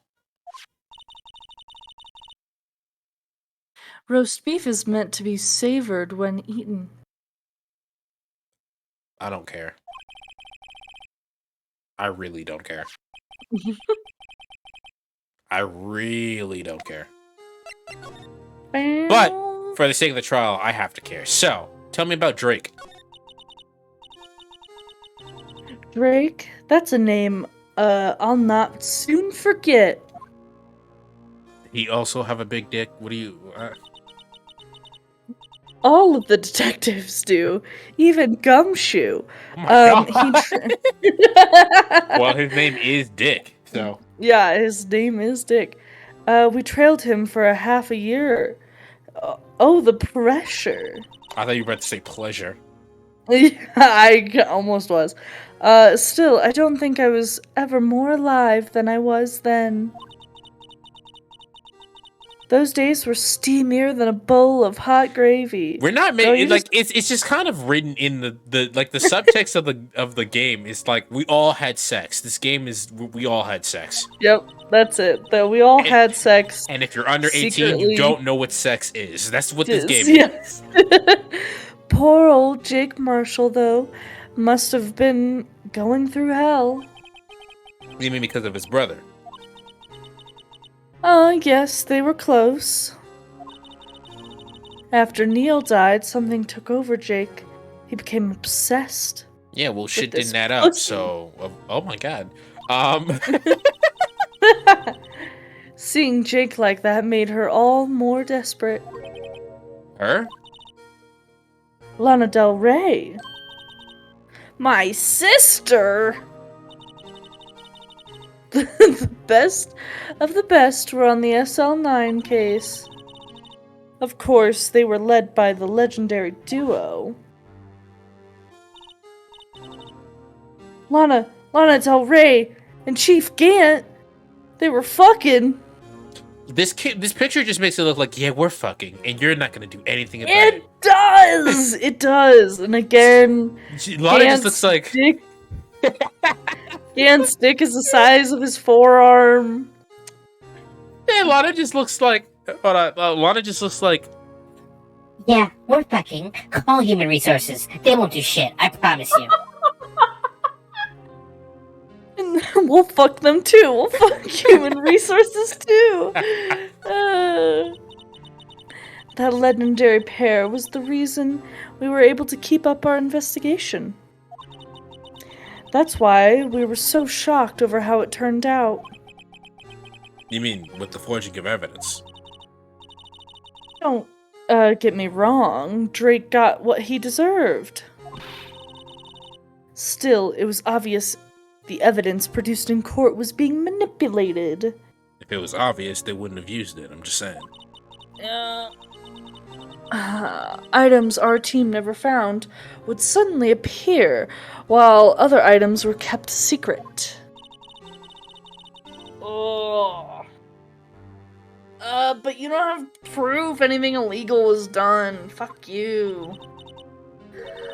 Roast beef is meant to be savored when eaten. I don't care. I really don't care. I really don't care. But for the sake of the trial, I have to care. So, tell me about Drake. Drake? That's a name I'll not soon forget. He also have a big dick. What do you... All of the detectives do. Even Gumshoe. Oh my God. Well, his name is Dick, so... Yeah, his name is Dick. We trailed him for a half a year. Oh, the pressure. I thought you were about to say pleasure. Yeah, I almost was. Still, I don't think I was ever more alive than I was then. Those days were steamier than a bowl of hot gravy. We're not making it's just kind of written in the subtext of the game is like we all had sex. This game is we all had sex. Yep, that's it. That we all had sex. And if you're under 18, secretly. you don't know what sex is. That's what this game is. Yes. Poor old Jake Marshall, though, must have been going through hell. You mean because of his brother? Yes, they were close. After Neil died, something took over Jake. He became obsessed. Yeah, well, shit this didn't add up, pussy. so... Oh my God. Seeing Jake like that made her all more desperate. Her? Lana Del Rey. My sister! The best of the best were on the SL9 case. Of course, they were led by the legendary duo. Lana Del Rey and Chief Gant, they were fucking. This picture just makes it look like, yeah, we're fucking, and you're not gonna do anything about It does! It does! And again, Lana just looks like... Gant's dick is the size of his forearm. Yeah, Lana just looks like... Lana just looks like... Yeah, we're fucking. Call human resources. They won't do shit, I promise you. And we'll fuck them too. We'll fuck human resources too. That legendary pair was the reason we were able to keep up our investigation. That's why we were so shocked over how it turned out. You mean with the forging of evidence? Don't get me wrong. Drake got what he deserved. Still, it was obvious the evidence produced in court was being manipulated. If it was obvious, they wouldn't have used it, I'm just saying. Items our team never found would suddenly appear, while other items were kept secret. Oh. But you don't have proof anything illegal was done. Fuck you.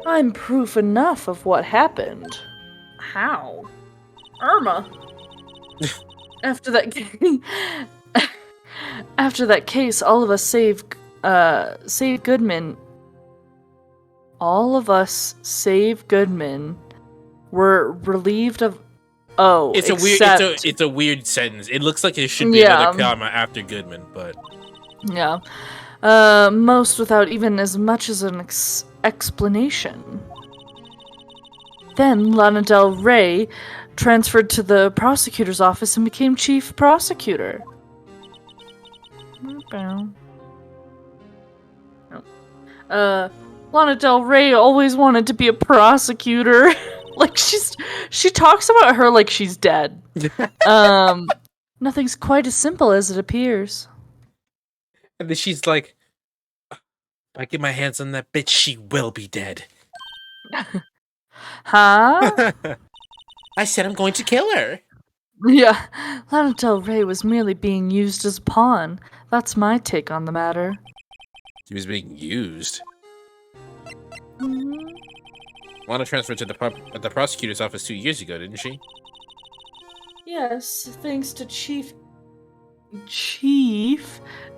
I'm proof enough of what happened. How? Irma. After that case, all of us save Goodman. All of us save Goodman were relieved of. Oh, it's a weird sentence. It looks like it should be another comma after Goodman, but yeah, most without even as much as an explanation. Then Lana Del Rey transferred to the prosecutor's office and became chief prosecutor. Lana Del Rey always wanted to be a prosecutor. Like she talks about her like she's dead. Nothing's quite as simple as it appears. And then she's like, if I get my hands on that bitch, she will be dead. Huh? I said I'm going to kill her. Yeah, Lana Del Rey was merely being used as a pawn. That's my take on the matter. She was being used. Mm-hmm. Lana transferred to the prosecutor's office 2 years ago, didn't she? Yes, thanks to Chief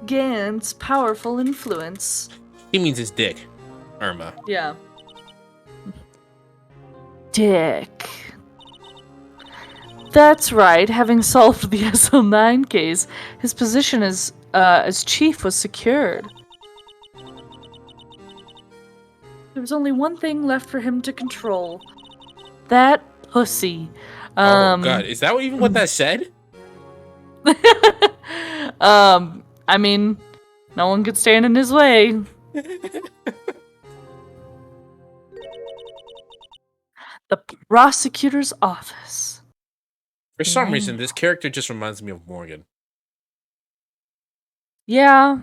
Gant's powerful influence. He means his dick, Irma. Yeah. Dick. That's right. Having solved the SL9 case, his position as chief was secured. There was only one thing left for him to control. That pussy. Oh god, is that even what that said? I mean, no one could stand in his way. The prosecutor's office. For some reason, this character just reminds me of Morgan. Yeah.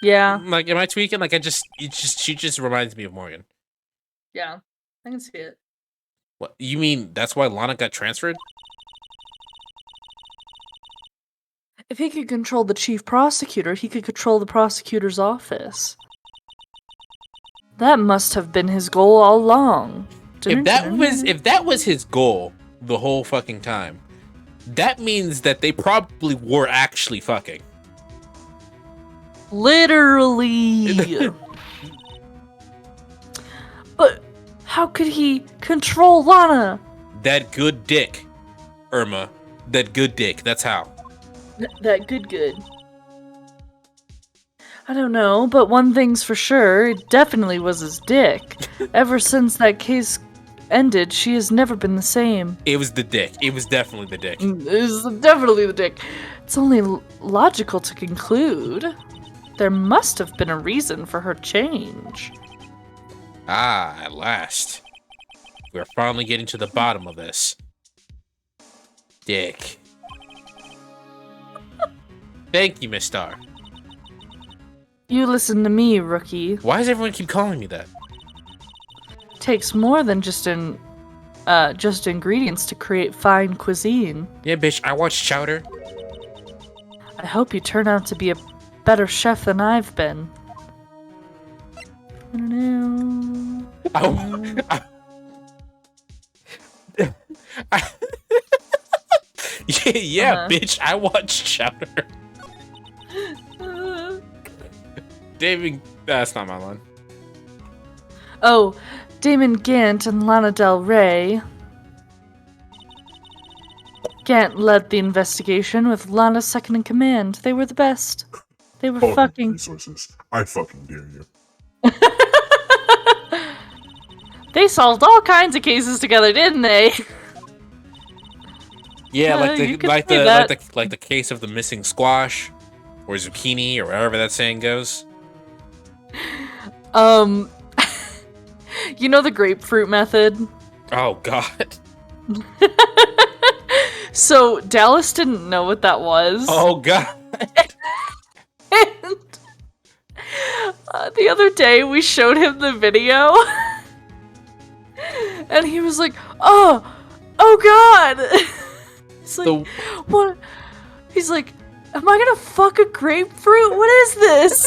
Yeah. Like, am I tweaking? Like, she just reminds me of Morgan. Yeah. I can see it. What, you mean that's why Lana got transferred? If he could control the chief prosecutor, he could control the prosecutor's office. That must have been his goal all along. If that was his goal the whole fucking time, that means that they probably were actually fucking. Literally. But how could he control Lana? That good dick, Irma. That good dick. That's how. That good. I don't know, but one thing's for sure, it definitely was his dick. Ever since that case ended, she has never been the same. It was the dick. It was definitely the dick. It was definitely the dick. It's only logical to conclude there must have been a reason for her change. Ah, at last. We're finally getting to the bottom of this. Dick. Thank you, Miss Star. You listen to me, rookie. Why does everyone keep calling me that? Takes more than just ingredients to create fine cuisine. Yeah, bitch, I watch Chowder. I hope you turn out to be a better chef than I've been. Yeah, bitch, I watch Chowder. David, that's not my line. Oh, Damon Gant and Lana Del Rey. Gant led the investigation with Lana second in command. They were the best. They were All fucking... resources. I fucking dare you. They solved all kinds of cases together, didn't they? Yeah, you could say that. like the case of the missing squash or zucchini or wherever that saying goes. You know the grapefruit method? Oh god. So Dallas didn't know what that was. Oh god. And the other day we showed him the video. And he was like, oh god. He's like, what? He's like, am I gonna fuck a grapefruit? What is this?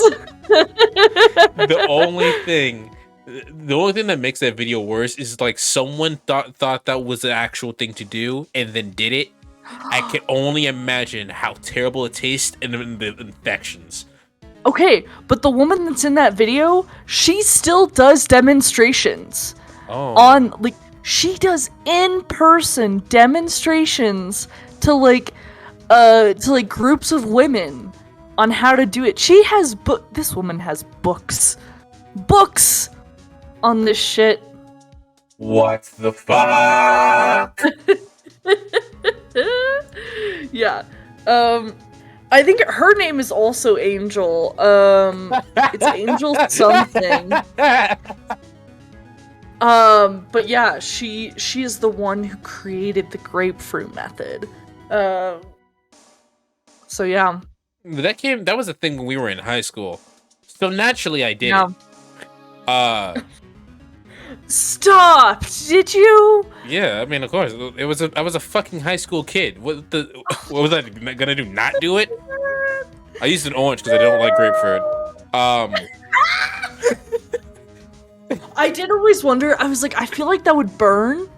The only thing that makes that video worse is like someone thought that was the actual thing to do and then did it. I can only imagine how terrible it tastes and the infections. Okay, but the woman that's in that video, she still does demonstrations. Oh. She does in-person demonstrations to groups of women on how to do it. She has this woman has books on this shit. What the fuck? Yeah. I think her name is also Angel. It's Angel something. But yeah, she is the one who created the grapefruit method. So yeah. That was a thing when we were in high school. So naturally I did it. Stop! Did you? Yeah, I mean, of course. I was a fucking high school kid. What was I gonna do? Not do it? I used an orange because I don't like grapefruit. I did always wonder. I was like, I feel like that would burn.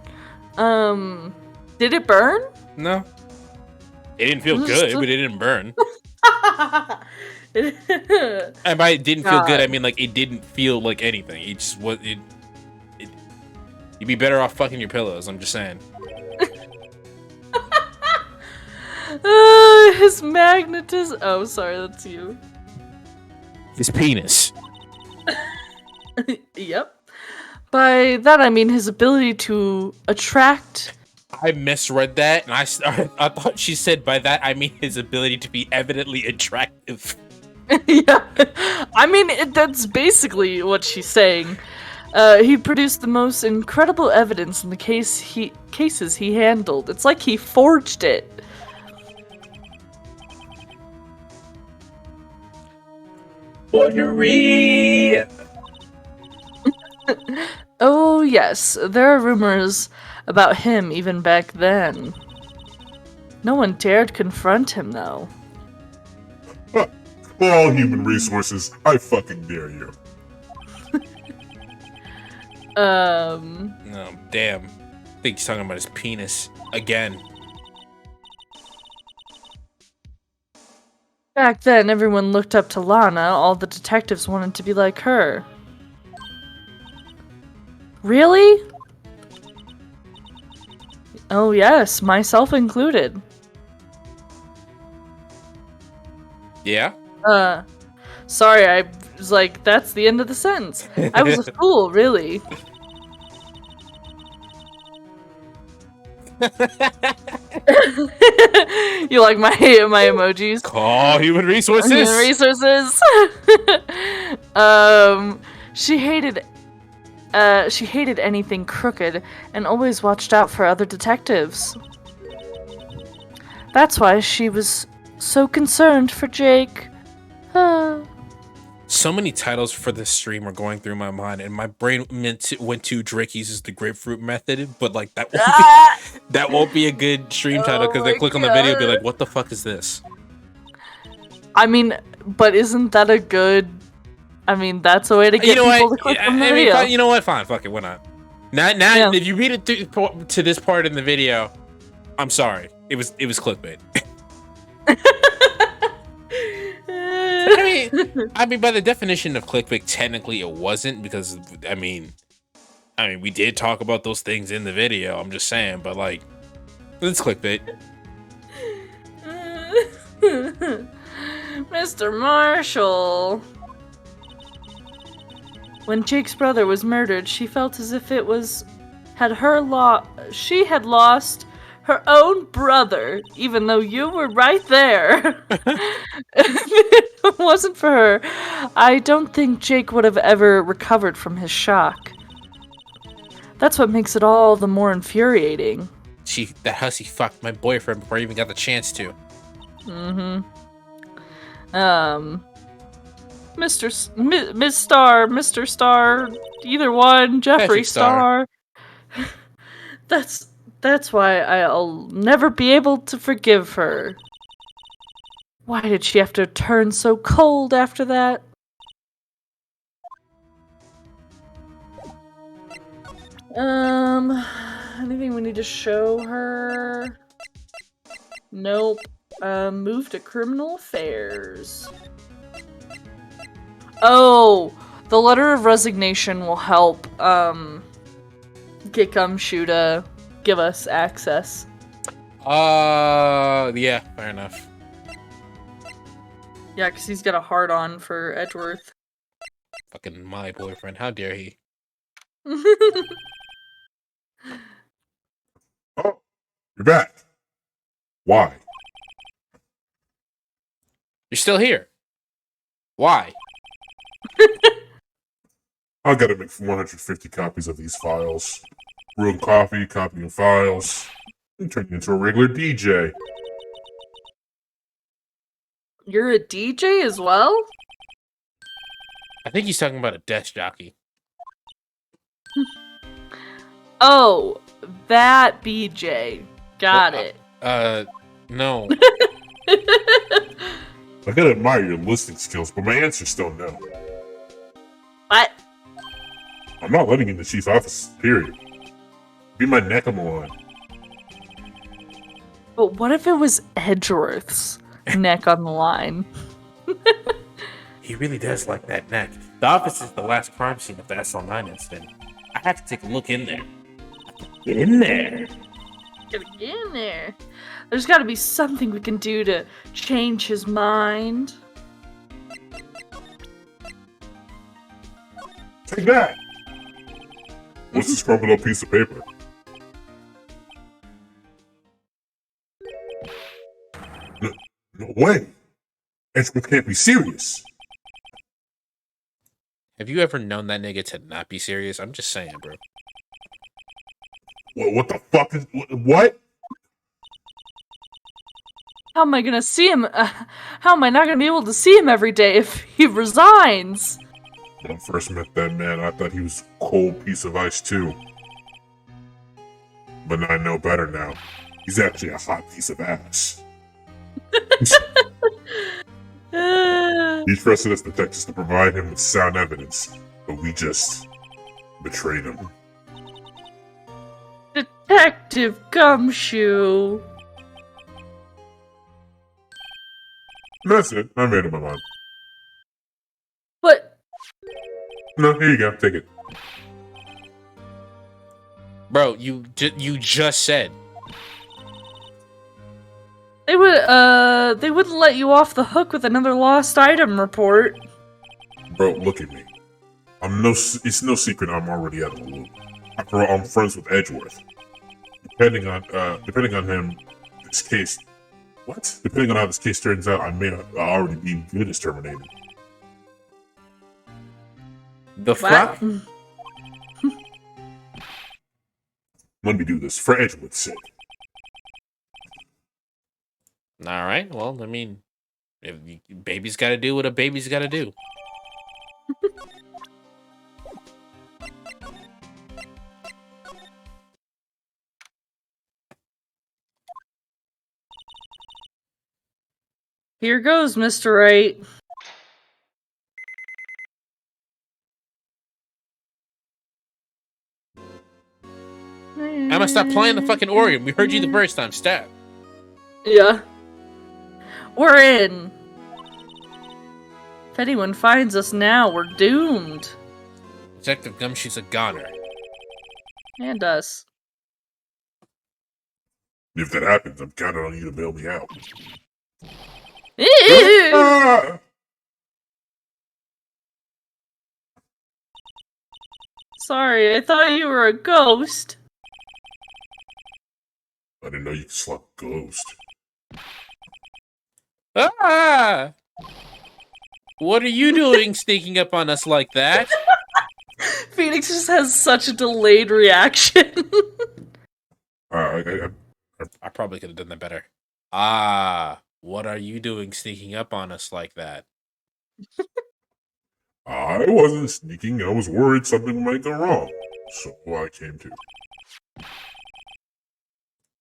Did it burn? No. It didn't feel good, but it didn't burn. And by it didn't feel good, I mean like it didn't feel like anything. It just was it. You'd be better off fucking your pillows. I'm just saying. His magnetism. Oh, sorry, that's you. His penis. Yep. By that I mean his ability to attract. I misread that, and I thought she said by that I mean his ability to be evidently attractive. Yeah, I mean that's basically what she's saying. He produced the most incredible evidence in the cases he handled. It's like he forged it. Forgery! Oh yes, there are rumors about him even back then. No one dared confront him though. For all human resources, I fucking dare you. Oh, damn. I think he's talking about his penis. Again. Back then, everyone looked up to Lana. All the detectives wanted to be like her. Really? Oh yes, myself included. Yeah? Sorry, I was like, that's the end of the sentence. I was a fool, really. You like my emojis? Call human resources! Human resources! She hated she hated anything crooked and always watched out for other detectives. That's why she was so concerned for Jake. So many titles for this stream are going through my mind, and my brain went to Drake uses the grapefruit method, but like that won't be a good stream title because they click on the video and be like, "What the fuck is this?" I mean, but isn't that a good? I mean, that's a way to get people to click on the video. You know what? Fine, fuck it. Why not? Now, if you read it to this part in the video, I'm sorry. It was clickbait. I mean, by the definition of clickbait, technically it wasn't because I mean, we did talk about those things in the video. I'm just saying, but like, it's clickbait. Mr. Marshall. When Jake's brother was murdered, she felt as if she had lost her own brother, even though you were right there. If it wasn't for her, I don't think Jake would have ever recovered from his shock. That's what makes it all the more infuriating. That hussy fucked my boyfriend before I even got the chance to. Miss Star, Mr. Star, either one, Jeffrey Star. That's why I'll never be able to forgive her. Why did she have to turn so cold after that? Anything we need to show her? Nope. Move to criminal affairs. Oh, the letter of resignation will help, get Gumshoe to give us access. Yeah, fair enough. Yeah, because he's got a hard-on for Edgeworth. Fucking my boyfriend, how dare he? Oh, you're back. Why? You're still here. Why? I gotta make 150 copies of these files. Brewing coffee, copying files, and turn you into a regular DJ. You're a DJ as well? I think he's talking about a desk jockey. Oh, that BJ. Got it. No. I gotta admire your listening skills, but my answer's still no. What? I'm not letting you in the chief's office, period. Be my neck on the line. But what if it was Edgeworth's neck on the line? He really does like that neck. The office is the last crime scene of the SL9 incident. I have to take a look in there. Get in there. Gotta get in there. There's gotta be something we can do to change his mind. Take that! What's this crumpled up piece of paper? No way! Edgeworth can't be serious. Have you ever known that nigga to not be serious? I'm just saying, bro. What the fuck is... What? How am I gonna see him? How am I not gonna be able to see him every day if he resigns? When I first met that man, I thought he was a cold piece of ice too. But I know better now. He's actually a hot piece of ass. He trusted us detectives to provide him with sound evidence, but we just betrayed him. Detective Gumshoe. That's it. I made up my mind. What? No, here you go. Take it. Bro, you just said. They wouldn't let you off the hook with another lost item report. Bro, look at me. It's no secret I'm already out of the loop. After all, I'm friends with Edgeworth. Depending on him, this case... What? Depending on how this case turns out, I may not already be good as terminated. The fuck? Let me do this for Edgewood's sake. All right. Well, I mean, if baby's got to do what a baby's got to do. Here goes, Mr. Wright. Emma, stop playing the fucking organ. We heard you the first time. Stop. Yeah. We're in. If anyone finds us now, we're doomed. Detective Gumshoe's a goner. And us. If that happens, I'm counting on you to bail me out. Ew. Ah! Sorry, I thought you were a ghost. I didn't know you could slap a ghost. Ah! What are you doing sneaking up on us like that? Phoenix just has such a delayed reaction. I probably could have done that better. Ah, what are you doing sneaking up on us like that? I wasn't sneaking. I was worried something might go wrong. So I came to.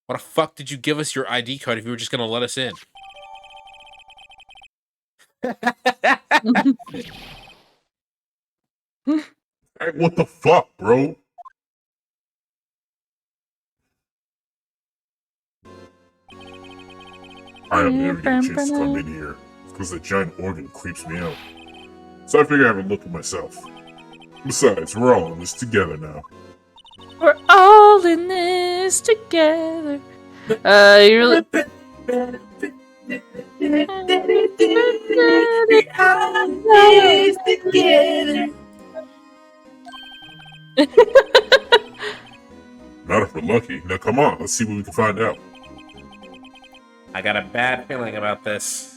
What the fuck did you give us your ID card if you were just gonna let us in? Hey, what the fuck, bro? I am never get a chance to come in here because the giant organ creeps me out. So I figure I have a look at myself. Besides, we're all in this together now. We're all in this together. You really... Not if we're lucky. Now come on, let's see what we can find out. I got a bad feeling about this.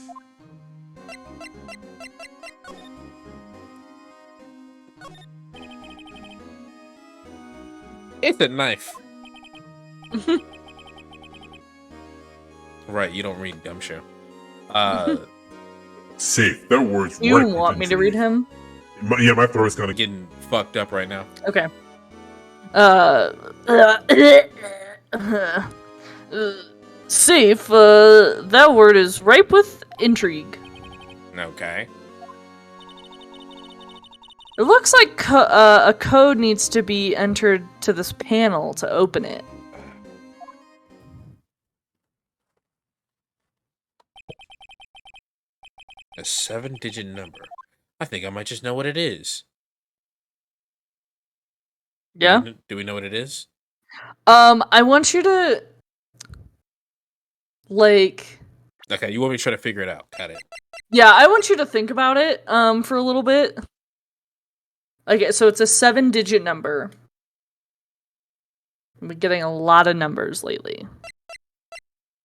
It's a knife. Right, you don't read Gumshoe. Safe. That word's You right want me to read him? My throat's gonna get. Getting fucked up right now. Okay. Safe, that word is ripe with intrigue. Okay. It looks like a code needs to be entered to this panel to open it. A 7-digit number. I think I might just know what it is. Yeah? Do we know what it is? I want you to, like... Okay, you want me to try to figure it out. Got it. Yeah, I want you to think about it, for a little bit. Okay, so it's a 7-digit number. I've been getting a lot of numbers lately.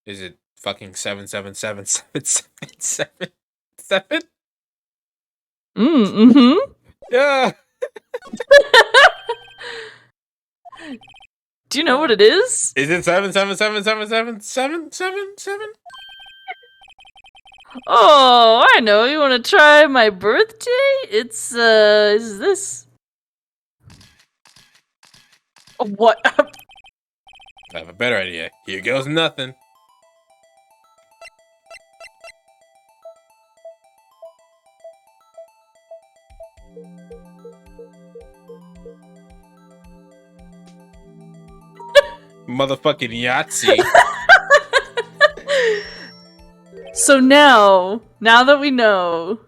Is it fucking 7777777? Mm-hmm. Yeah. Do you know what it is? Is it 777777777? Oh, I know. You want to try my birthday? It's, is this... What? I have a better idea. Here goes nothing. Motherfucking Yahtzee. So now that we know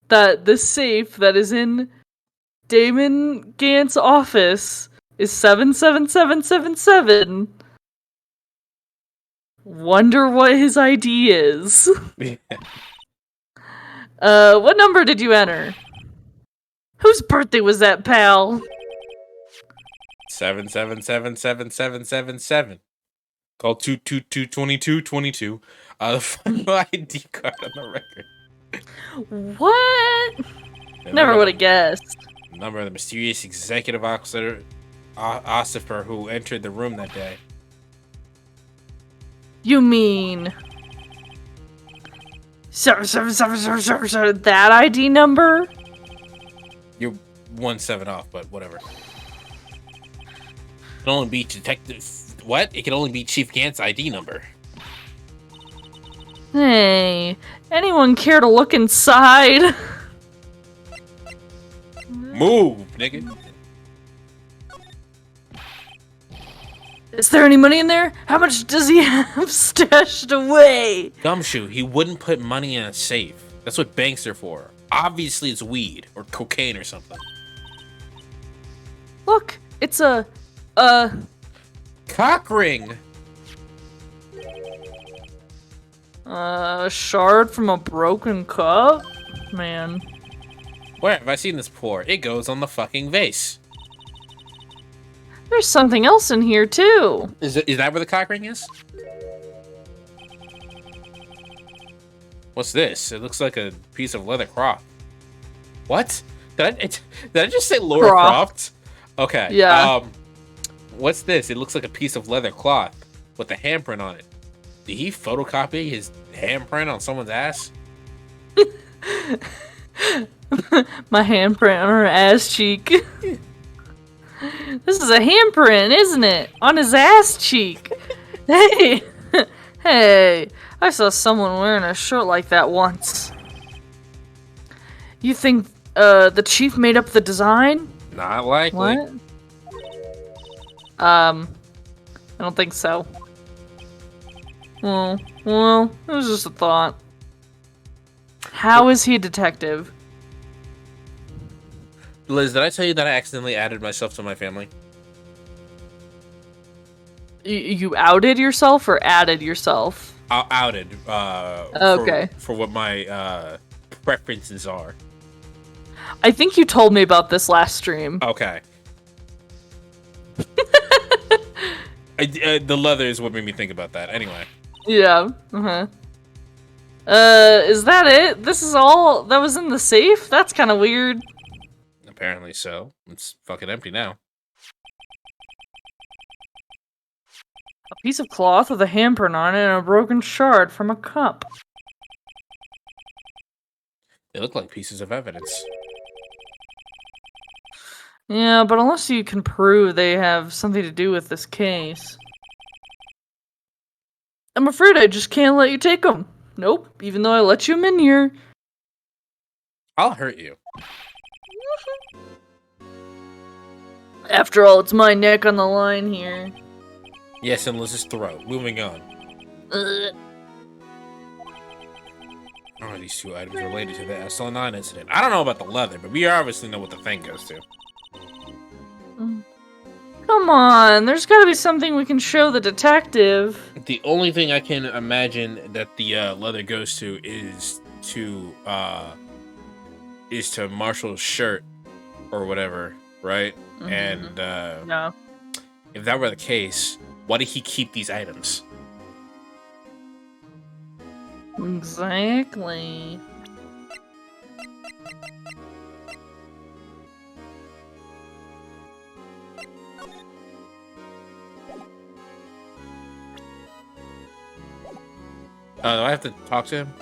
that the safe that is in Damon Gant's office is 77777, wonder what his ID is. What number did you enter? Whose birthday was that, pal? 7777777. Call 2222222. The final ID card on the record. What? The Never number- would have guessed. Number of the mysterious executive officer Ossifer who entered the room that day. You mean... that ID number? You're 1-7 off, but whatever. It can only be Detective... What? It can only be Chief Gant's ID number. Hey, anyone care to look inside? Move, nigga. Is there any money in there? How much does he have stashed away? Gumshoe, he wouldn't put money in a safe. That's what banks are for. Obviously, it's weed or cocaine or something. Look, it's a Cock ring. shard from a broken cup? Man. Where have I seen this before? It goes on the fucking vase. There's something else in here, too. Is that where the cock ring is? What's this? It looks like a piece of leather cloth. What? Did I just say Laura Croft? Okay. Yeah. What's this? It looks like a piece of leather cloth with a handprint on it. Did he photocopy his handprint on someone's ass? My handprint on her ass cheek. This is a handprint, isn't it? On his ass cheek. Hey! Hey! I saw someone wearing a shirt like that once. You think, the chief made up the design? Not likely. What? I don't think so. Well, it was just a thought. How is he a detective? Liz, did I tell you that I accidentally added myself to my family? You outed yourself or added yourself? Outed. Okay. For what my preferences are. I think you told me about this last stream. Okay. The leather is what made me think about that. Anyway. Yeah. Is that it? This is all that was in the safe? That's kind of weird. Apparently so. It's fucking empty now. A piece of cloth with a handprint on it and a broken shard from a cup. They look like pieces of evidence. Yeah, but unless you can prove they have something to do with this case. I'm afraid I just can't let you take them. Nope, even though I let you in here. I'll hurt you. After all, it's my neck on the line here. Yes, and Liz's throat. Moving on. How are these two items related to the SL9 incident? I don't know about the leather, but we obviously know what the thing goes to. Come on, there's gotta be something we can show the detective. The only thing I can imagine that the leather goes to is to Marshall's shirt or whatever, right? Mm-hmm. And No. if that were the case, why did he keep these items? Exactly. Do I have to talk to him?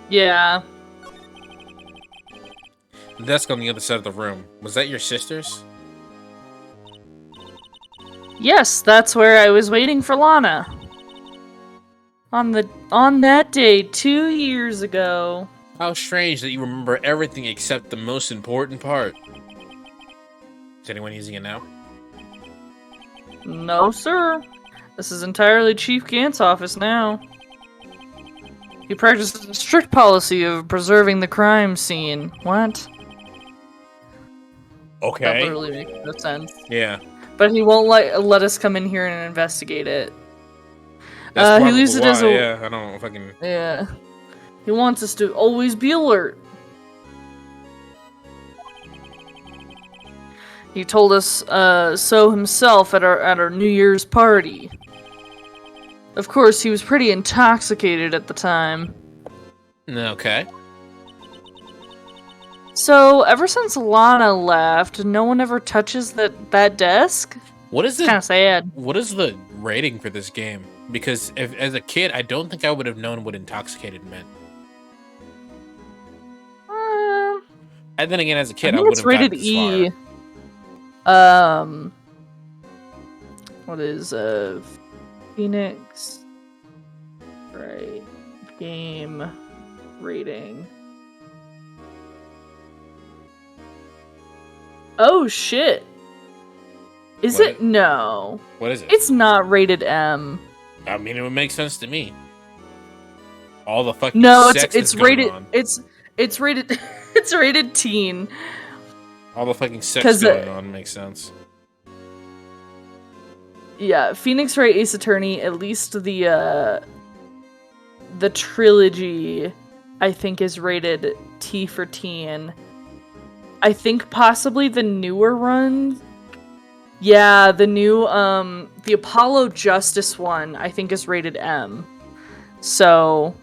Yeah. The desk on the other side of the room. Was that your sister's? Yes, that's where I was waiting for Lana. On that day 2 years ago. How strange that you remember everything except the most important part. Is anyone using it now? No, sir. This is entirely Chief Gant's office now. He practices a strict policy of preserving the crime scene. What? That Okay. literally makes no sense. Yeah. But he won't let us come in here and investigate it. That's he leaves it why, as a... Yeah, I don't fucking... Yeah. He wants us to always be alert. He told us so himself at our New Year's party. Of course, he was pretty intoxicated at the time. Okay. So ever since Lana left, no one ever touches that desk. What is It's kind of sad. What is the rating for this game? Because as a kid, I don't think I would have known what intoxicated meant. And then again, as a I kid, I think would it's have gotten rated this E. far. What is Phoenix Wright game rating? Oh shit! Is What? it? No, What is it? it's not rated M. I mean, it would make sense to me. All the fucking No, sex it's that's going rated. on. It's rated. It's rated teen. All the fucking sex 'Cause, going on makes sense. Yeah, Phoenix Wright Ace Attorney. At least the trilogy, I think, is rated T for teen. I think possibly the newer run. Yeah, the new the Apollo Justice one, I think, is rated M. So,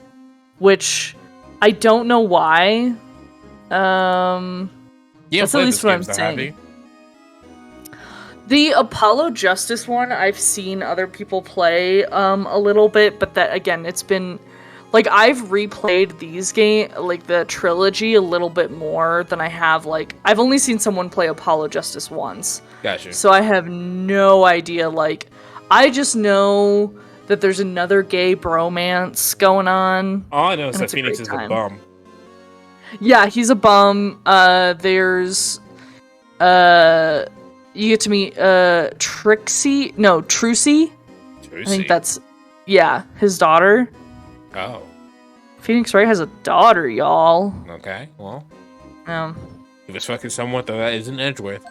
which I don't know why. You That's haven't at played least this what game, I'm though, have saying. you? The Apollo Justice one, I've seen other people play a little bit, but that again, it's been like I've replayed these like the trilogy a little bit more than I have like I've only seen someone play Apollo Justice once. Gotcha. So I have no idea, like I just know that there's another gay bromance going on. All I know is and that it's a Phoenix great is time. a bum. Yeah, he's a bum. There's you get to meet Trucy. I think that's his daughter. Oh, Phoenix Wright has a daughter, y'all. okay. Well, Um, if it's fucking someone that isn't Edgeworth.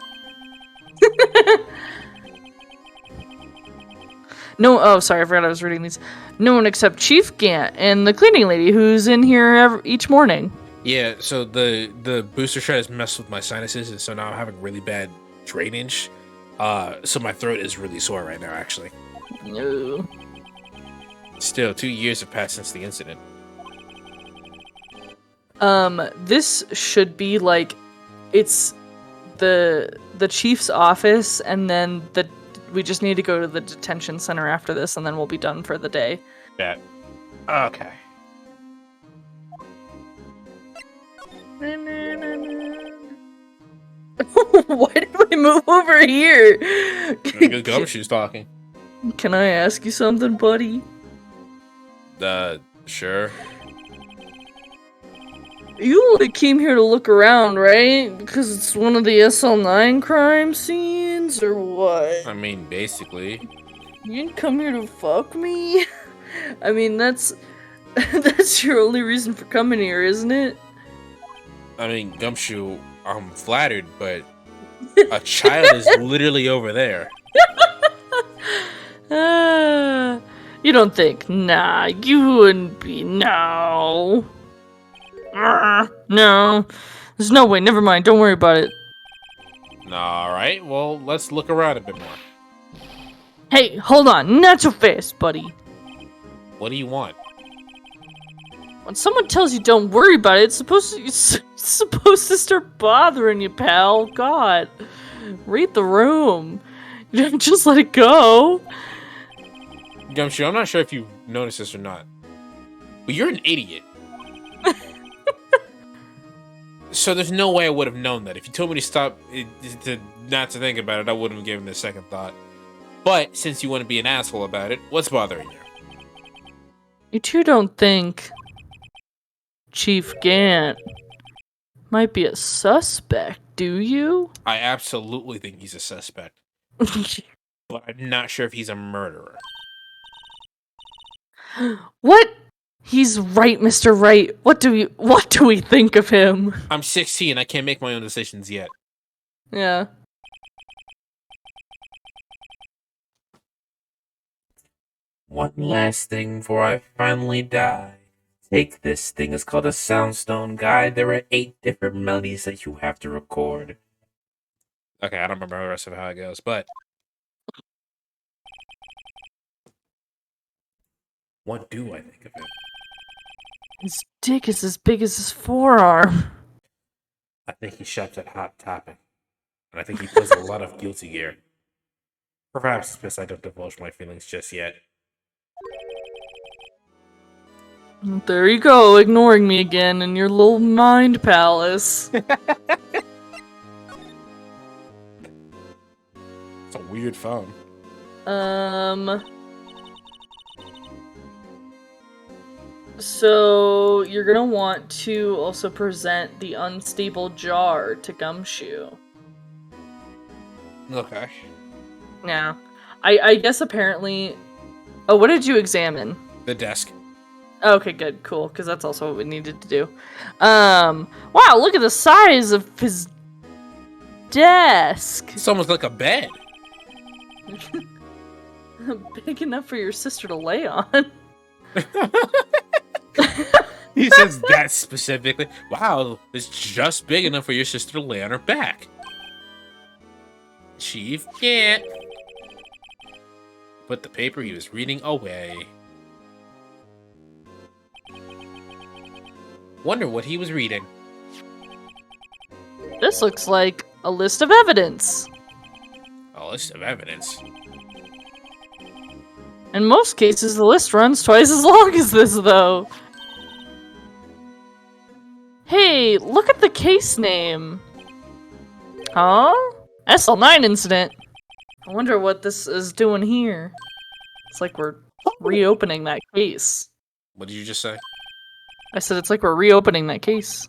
no, oh, sorry, I forgot I was reading these. No one except Chief Gant and the cleaning lady who's in here each morning. Yeah, so the booster shot has messed with my sinuses, and so now I'm having really bad drainage. So my throat is really sore right now, actually. No. Still, 2 years have passed since the incident. This should be like, it's the chief's office, and then we just need to go to the detention center after this, and then we'll be done for the day. Yeah. Okay. Why did we move over here? Good Gumshoe's talking. Can I ask you something, buddy? Sure. You only came here to look around, right? Because it's one of the SL9 crime scenes, or what? I mean, basically. You didn't come here to fuck me? I mean, that's your only reason for coming here, isn't it? I mean, Gumshoe, I'm flattered, but a child is literally over there. You don't think? Nah, you wouldn't be. No. No. There's no way. Never mind. Don't worry about it. Alright, well, let's look around a bit more. Hey, hold on. Not so fast, buddy. What do you want? When someone tells you don't worry about it, it's supposed to start bothering you, pal. God. Read the room. You don't just let it go. Gumshoe, I'm not sure if you noticed this or not, but you're an idiot. So there's no way I would have known that. If you told me to stop, not to think about it, I wouldn't have given it a second thought. But since you want to be an asshole about it, what's bothering you? You two don't think Chief Gant might be a suspect, do you? I absolutely think he's a suspect, but I'm not sure if he's a murderer. What? He's right, Mr. Wright. What do we think of him? I'm 16. I can't make my own decisions yet. Yeah. One last thing before I finally die. Take this thing. It's called a Soundstone Guide. There are 8 different melodies that you have to record. Okay, I don't remember the rest of how it goes, but what do I think of him? His dick is as big as his forearm. I think he shops at Hot Topic. And I think he puts a lot of guilty gear. Perhaps it's best I don't divulge my feelings just yet. There you go, ignoring me again in your little mind palace. It's a weird phone. So you're gonna want to also present the unstable jar to Gumshoe. Okay. Yeah. I guess apparently... Oh, what did you examine? The desk. Okay, good, cool, because that's also what we needed to do. Wow, look at the size of his desk. It's almost like a bed. Big enough for your sister to lay on. He says that specifically. Wow, it's just big enough for your sister to lay on her back. Chief can't. Put the paper he was reading away. Wonder what he was reading. This looks like a list of evidence. A list of evidence. In most cases, the list runs twice as long as this, though. Hey, look at the case name. Huh? SL9 incident. I wonder what this is doing here. It's like we're reopening that case. What did you just say? I said it's like we're reopening that case.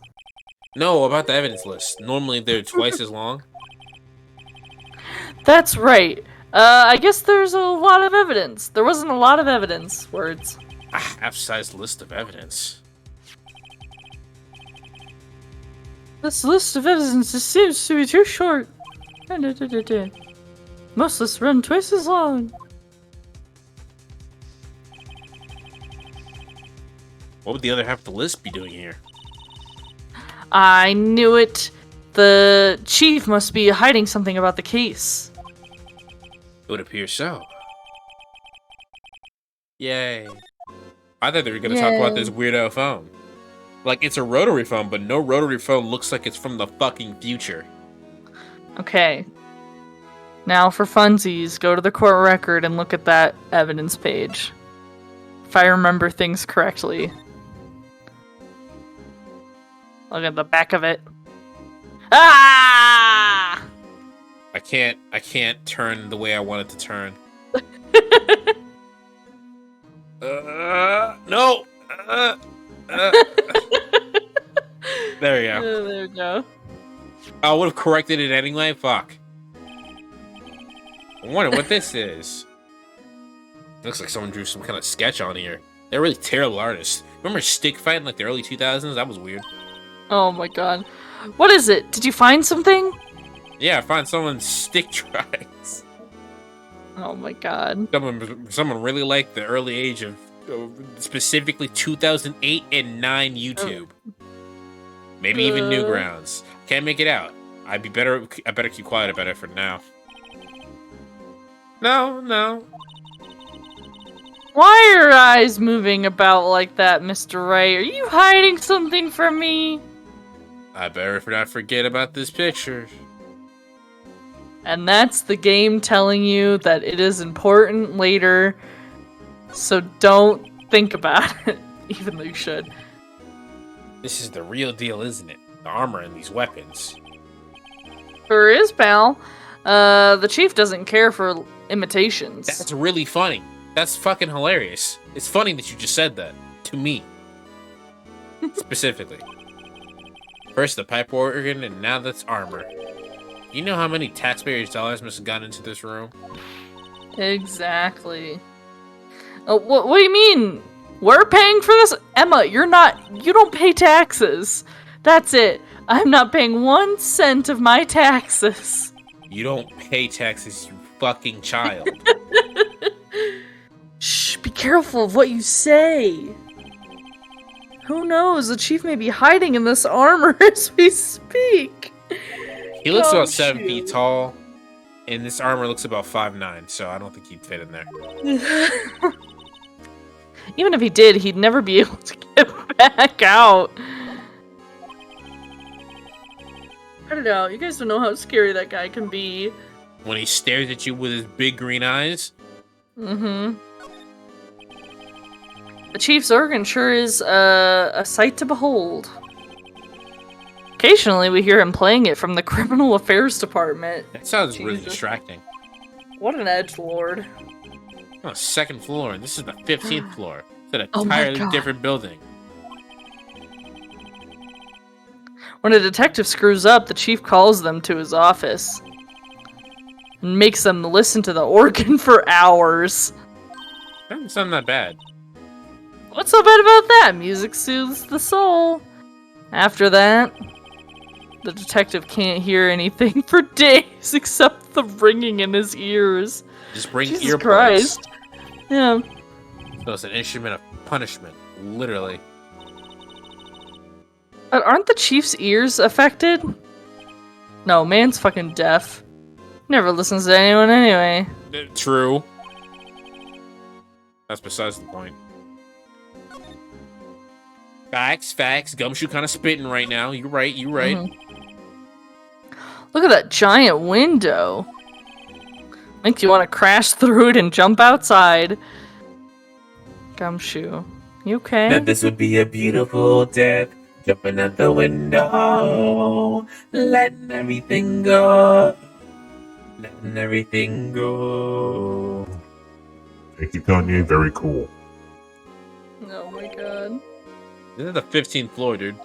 No, about the evidence list. Normally they're twice as long. That's right. I guess there's a lot of evidence. There wasn't a lot of evidence. Words. Half-sized list of evidence. This list of evidence seems to be too short. Most lists run twice as long. What would the other half of the list be doing here? I knew it. The chief must be hiding something about the case. It would appear so. Yay. I thought they were going to talk about this weirdo phone. Like, it's a rotary phone, but no rotary phone looks like it's from the fucking future. Okay. Now for funsies, go to the court record and look at that evidence page. If I remember things correctly. Look at the back of it. Ah! I can't turn the way I want it to turn. No! There you go. There we go. I would have corrected it anyway. Fuck. I wonder what this is. Looks like someone drew some kind of sketch on here. They're really terrible artists. Remember Stick Fight in like the early 2000s? That was weird. Oh my god. What is it? Did you find something? Yeah, I found someone's stick drawings. Oh my god. Someone really liked the early age of specifically 2008 and 9 YouTube. Maybe even Newgrounds. Can't make it out. I better keep quiet about it for now. No. Why are your eyes moving about like that, Mr. Wright? Are you hiding something from me? I better not forget about this picture. And that's the game telling you that it is important later, so don't think about it, even though you should. This is the real deal, isn't it? The armor and these weapons. Sure is, pal. The chief doesn't care for imitations. That's really funny. That's fucking hilarious. It's funny that you just said that. To me. Specifically. First the pipe organ, and now that's armor. You know how many taxpayers' dollars must have gone into this room? Exactly. What do you mean? We're paying for this? Emma, you don't pay taxes. That's it. I'm not paying 1 cent of my taxes. You don't pay taxes, you fucking child. Shh, be careful of what you say. Who knows? The chief may be hiding in this armor as we speak. He looks about 7 feet tall, and this armor looks about 5'9", so I don't think he'd fit in there. Even if he did, he'd never be able to get back out. I don't know. You guys don't know how scary that guy can be. When he stares at you with his big green eyes. Mm-hmm. The chief's organ sure is a sight to behold. Occasionally, we hear him playing it from the criminal affairs department. That sounds really Jesus. distracting. What an edgelord. Oh, second floor, and this is the 15th floor. It's an Oh my entirely God. different building. When a detective screws up, the chief calls them to his office and makes them listen to the organ for hours. Doesn't sound that bad. What's so bad about that? Music soothes the soul. After that, the detective can't hear anything for days except the ringing in his ears. Just bring Jesus earplugs. Christ. Yeah. So it's an instrument of punishment, literally. But aren't the chief's ears affected? No, man's fucking deaf. Never listens to anyone anyway. True. That's besides the point. Facts. Gumshoe kind of spitting right now. You're right. Mhm. Look at that giant window. Makes you want to crash through it and jump outside. Gumshoe. You okay? That this would be a beautiful death. Jumping out the window, letting everything go. Letting everything go. Thank you, Kanye. Very cool. Oh my god. This is the 15th floor, dude.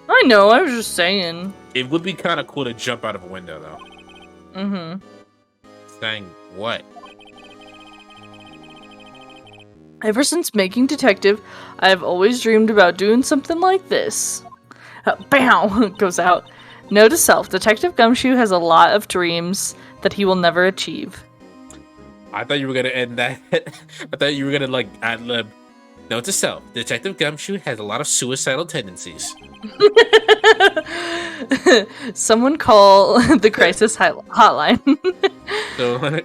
I know, I was just saying. It would be kind of cool to jump out of a window, though. Mm-hmm. Saying what? Ever since making Detective, I have always dreamed about doing something like this. Bam! Goes out. Note to self, Detective Gumshoe has a lot of dreams that he will never achieve. I thought you were gonna end that. I thought you were gonna like ad-lib. Note to self: Detective Gumshoe has a lot of suicidal tendencies. Someone call the crisis hotline. So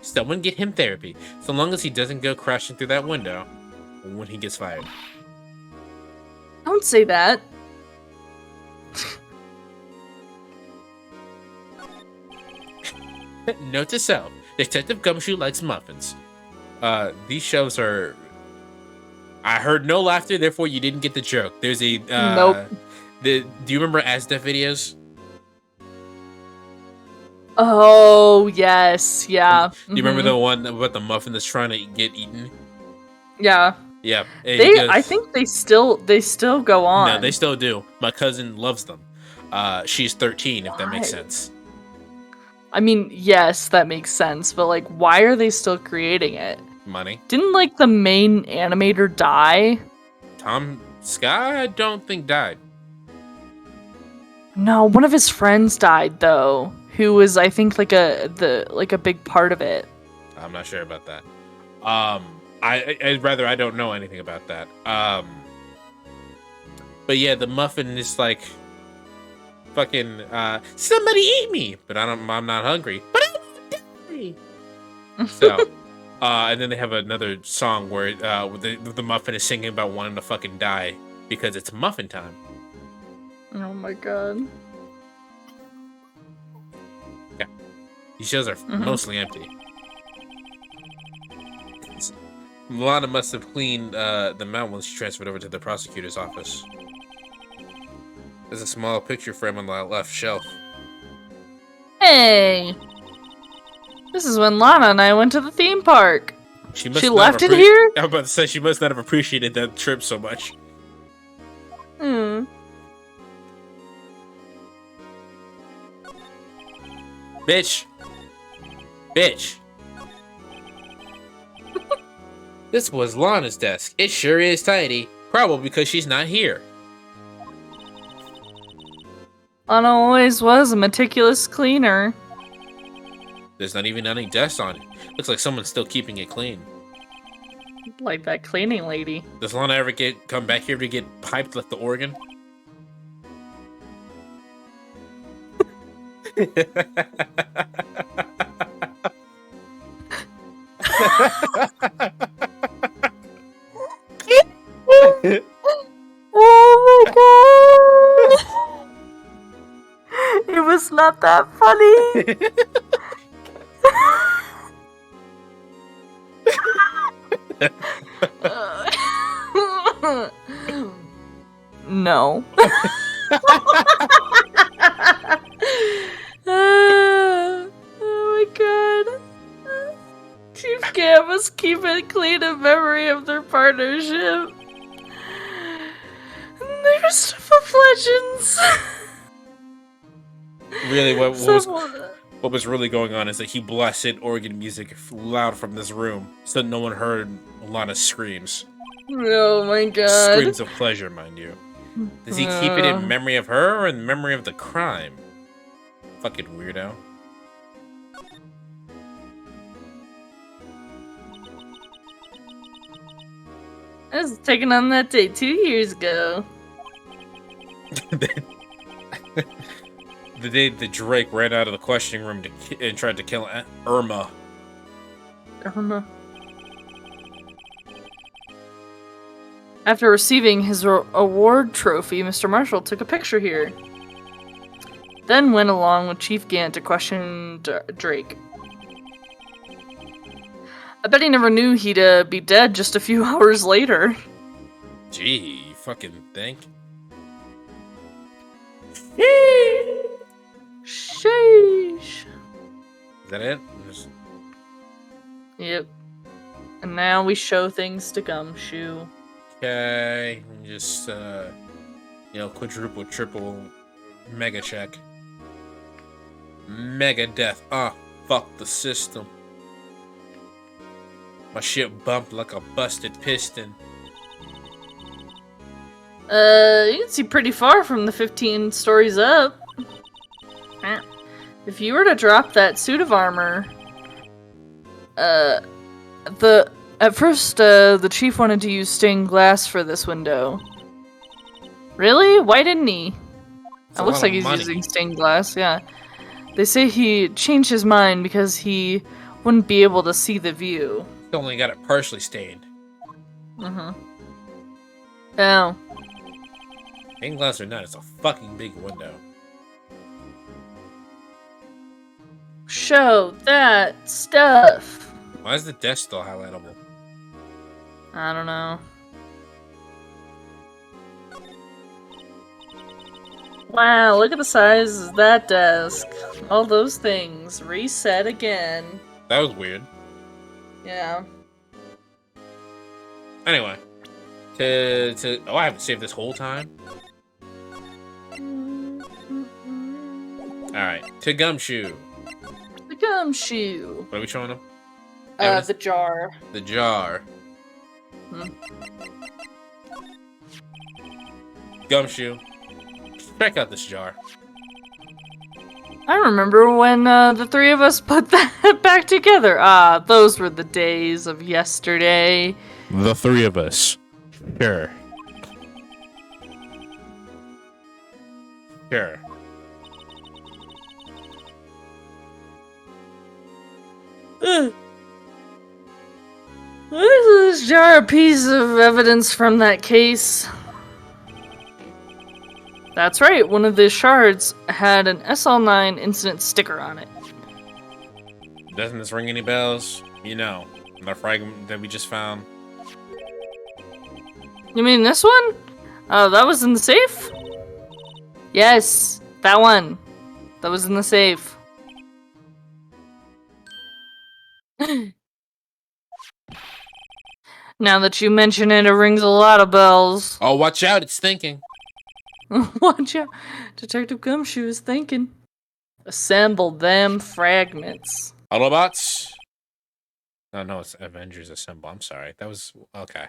someone get him therapy. So long as he doesn't go crashing through that window when he gets fired. Don't say that. Note to self: Detective Gumshoe likes muffins. These shelves are. I heard no laughter, therefore you didn't get the joke. There's a Nope. Do you remember Asdef videos? Oh, yes. Yeah. Do you remember the one about the muffin that's trying to get eaten? Yeah. Yeah. I think they still go on. No, they still do. My cousin loves them. She's 13, if that makes Why? sense. I mean, yes, that makes sense, but like, why are they still creating it? Money. Didn't like the main animator die? Tom Scott, I don't think died. No, one of his friends died though, who was I think like a big part of it. I'm not sure about that. I don't know anything about that. But yeah, the muffin is like fucking somebody eat me, but I'm not hungry. But I won't die. So and then they have another song where the muffin is singing about wanting to fucking die because it's muffin time. Oh my god. Yeah. These shelves are mostly empty. Milana must have cleaned them out when she transferred over to the prosecutor's office. There's a small picture frame on the left shelf. Hey! This is when Lana and I went to the theme park. She She not left have it here? I'm about to say she must not have appreciated that trip so much. Hmm. Bitch! This was Lana's desk. It sure is tidy. Probably because she's not here. Lana always was a meticulous cleaner. There's not even any dust on it. Looks like someone's still keeping it clean. Like that cleaning lady. Does Lana ever come back here to get piped like the organ? Oh my god! It's not that funny. No. Oh my god. Chief Gam must keep it clean in memory of their partnership. There's of legends. Really, what Someone- was really going on is that he blasted organ music loud from this room, so no one heard a lot of screams. Oh my god. Screams of pleasure, mind you. Does he keep it in memory of her or in memory of the crime? Fucking weirdo. I was taken on that date 2 years ago. The day that Drake ran out of the questioning room and tried to kill Irma. Irma. After receiving his award trophy, Mr. Marshall took a picture here. Then went along with Chief Gant to question Drake. I bet he never knew he'd be dead just a few hours later. Gee, you fucking think? Sheesh. Is that it? Yep. And now we show things to Gumshoe. Okay, just quadruple, triple, mega check. Mega death. Fuck the system. My shit bumped like a busted piston. You can see pretty far from the 15 stories up. If you were to drop that suit of armor, at first, the chief wanted to use stained glass for this window. Really? Why didn't he? It looks like he's using stained glass, yeah. They say he changed his mind because he wouldn't be able to see the view. He only got it partially stained. Oh. Stained glass or not, it's a fucking big window. Show that stuff. Why is the desk still highlightable? I don't know. Wow, look at the size of that desk. All those things. Reset again. That was weird. Yeah. Anyway. Oh, I haven't saved this whole time? Alright, to Gumshoe. The Gumshoe. What are we showing them? The jar. The jar. Gumshoe. Check out this jar. I remember when the three of us put that back together. Those were the days of yesterday. The three of us. Sure. Sure. Is this jar a piece of evidence from that case? That's right, one of the shards had an SL9 incident sticker on it. Doesn't this ring any bells? You know, the fragment that we just found. You mean this one? Oh, that was in the safe? Yes, that one. That was in the safe. Now that you mention it, it rings a lot of bells. Oh, watch out, it's thinking. Watch out. Detective Gumshoe is thinking. Assemble them fragments. Autobots? Oh, no, it's Avengers Assemble. I'm sorry. That was... Okay.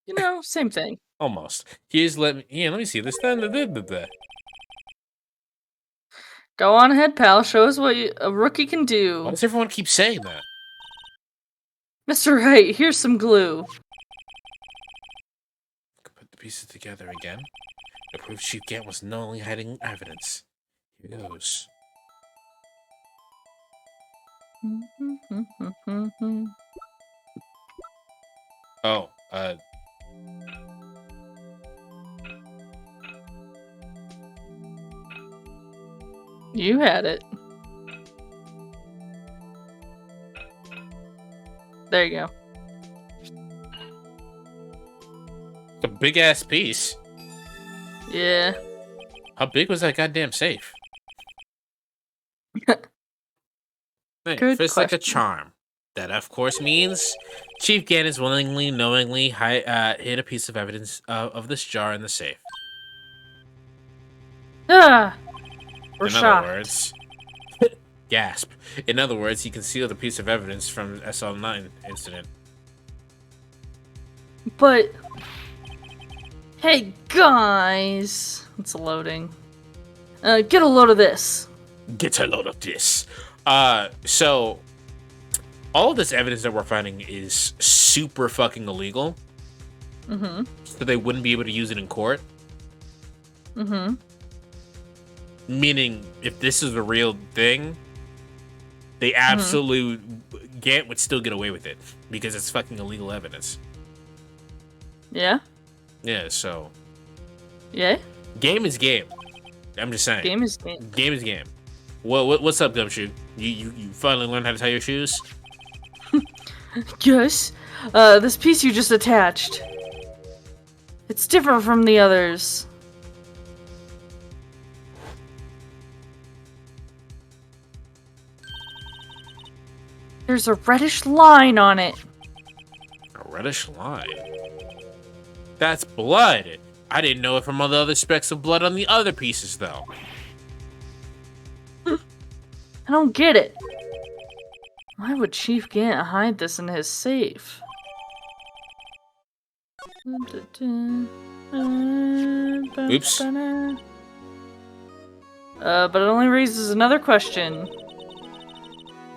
You know, same thing. Almost. Let me see this. Go on ahead, pal. Show us what a rookie can do. Why does everyone keep saying that? Mr. Wright, here's some glue. Put the pieces together again. To prove Chief Gant was not only hiding evidence. Here goes. Oh, You had it. There you go. It's a big ass piece. Yeah. How big was that goddamn safe? Hey, Good fits like a question. charm. That, of course, means Chief Gann is knowingly hid a piece of evidence of this jar in the safe. Ah! We're In shocked. other words, gasp. In other words, he concealed a piece of evidence from SL9 incident. But... Hey, guys! It's loading. Get a load of this. Get a load of this. So all this evidence that we're finding is super fucking illegal. Mm-hmm. So they wouldn't be able to use it in court. Mm-hmm. Meaning, if this is the real thing, they absolutely Gant would still get away with it because it's fucking illegal evidence. Yeah? Yeah. So Yeah? game is game. I'm just saying. Game is game. Game is game. What's up, Gumshoe? You finally learned how to tie your shoes? Yes. This piece you just attached. It's different from the others. There's a reddish line on it. A reddish line. That's blood. I didn't know it from all the other specks of blood on the other pieces, though. I don't get it. Why would Chief Gant hide this in his safe? Oops. But it only raises another question.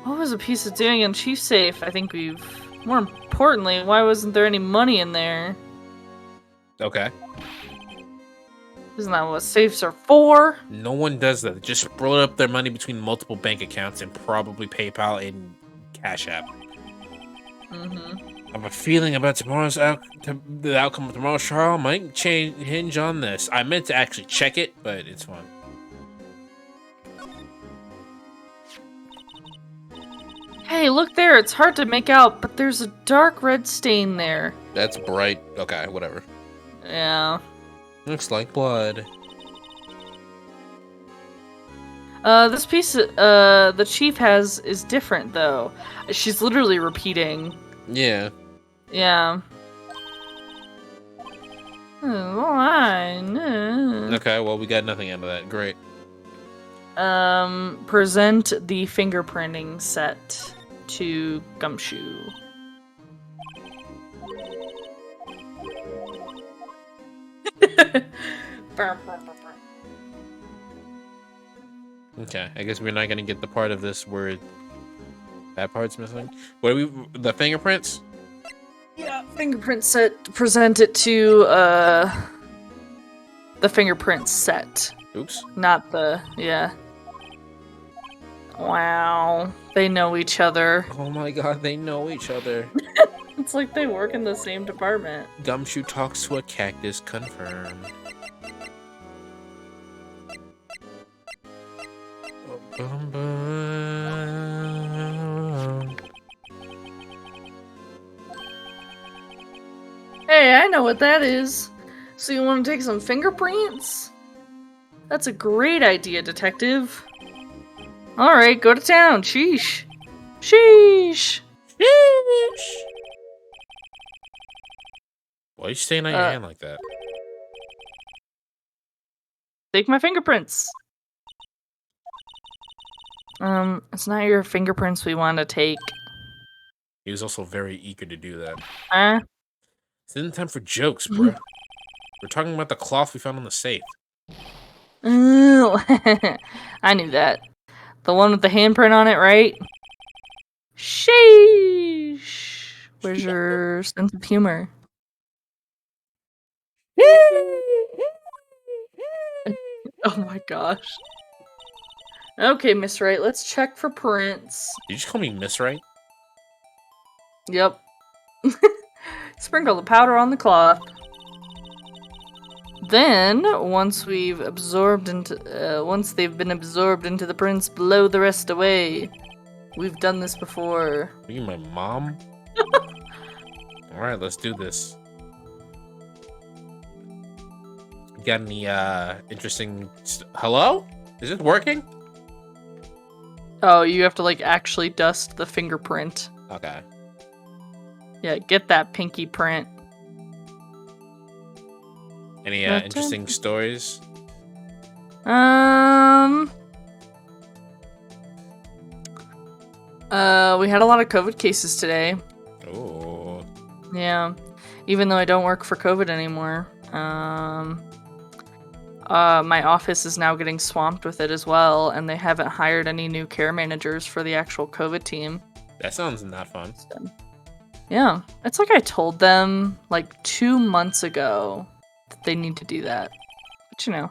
What was a piece of doing in Chief's safe? I think we've... More importantly, why wasn't there any money in there? Okay. Isn't that what safes are for? No one does that. Just split up their money between multiple bank accounts and probably PayPal and Cash App. Mm-hmm. I have a feeling about the outcome of tomorrow's trial might hinge on this. I meant to actually check it, but it's fine. Hey, look there. It's hard to make out, but there's a dark red stain there. That's bright. Okay, whatever. Yeah. Looks like blood. This piece the chief has is different though. She's literally repeating. Yeah. Yeah. Line. Okay, well, we got nothing out of that. Great. Present the fingerprinting set to Gumshoe. Okay, I guess we're not gonna get the part of this where that part's missing. What are we? The fingerprints? Yeah, fingerprint set. Present it to the fingerprint set. Oops. Not the yeah. Wow, they know each other. Oh my god, they know each other. It's like they work in the same department. Gumshoe talks to a cactus, confirmed. Bum, bum. Hey, I know what that is. So you want to take some fingerprints? That's a great idea, detective. Alright, go to town. Sheesh. Sheesh. Sheesh. Why are you staying on your hand like that? Take my fingerprints. It's not your fingerprints we want to take. He was also very eager to do that. Huh? It's in time for jokes, bro. We're talking about the cloth we found on the safe. Ooh. I knew that. The one with the handprint on it, right? Sheesh. Where's your sense of humor? Oh my gosh. Okay, Miss Wright, let's check for prints. Did you just call me Miss Wright? Yep. Sprinkle the powder on the cloth. Then, once they've been absorbed into the prints, blow the rest away. We've done this before. Are you my mom? Alright, let's do this. Got any interesting hello? Is it working? Oh, you have to like actually dust the fingerprint. Okay. Yeah, get that pinky print. Any interesting stories? We had a lot of COVID cases today. Oh. Yeah. Even though I don't work for COVID anymore. My office is now getting swamped with it as well, and they haven't hired any new care managers for the actual COVID team. That sounds not fun. Yeah. It's like I told them like 2 months ago that they need to do that. But you know.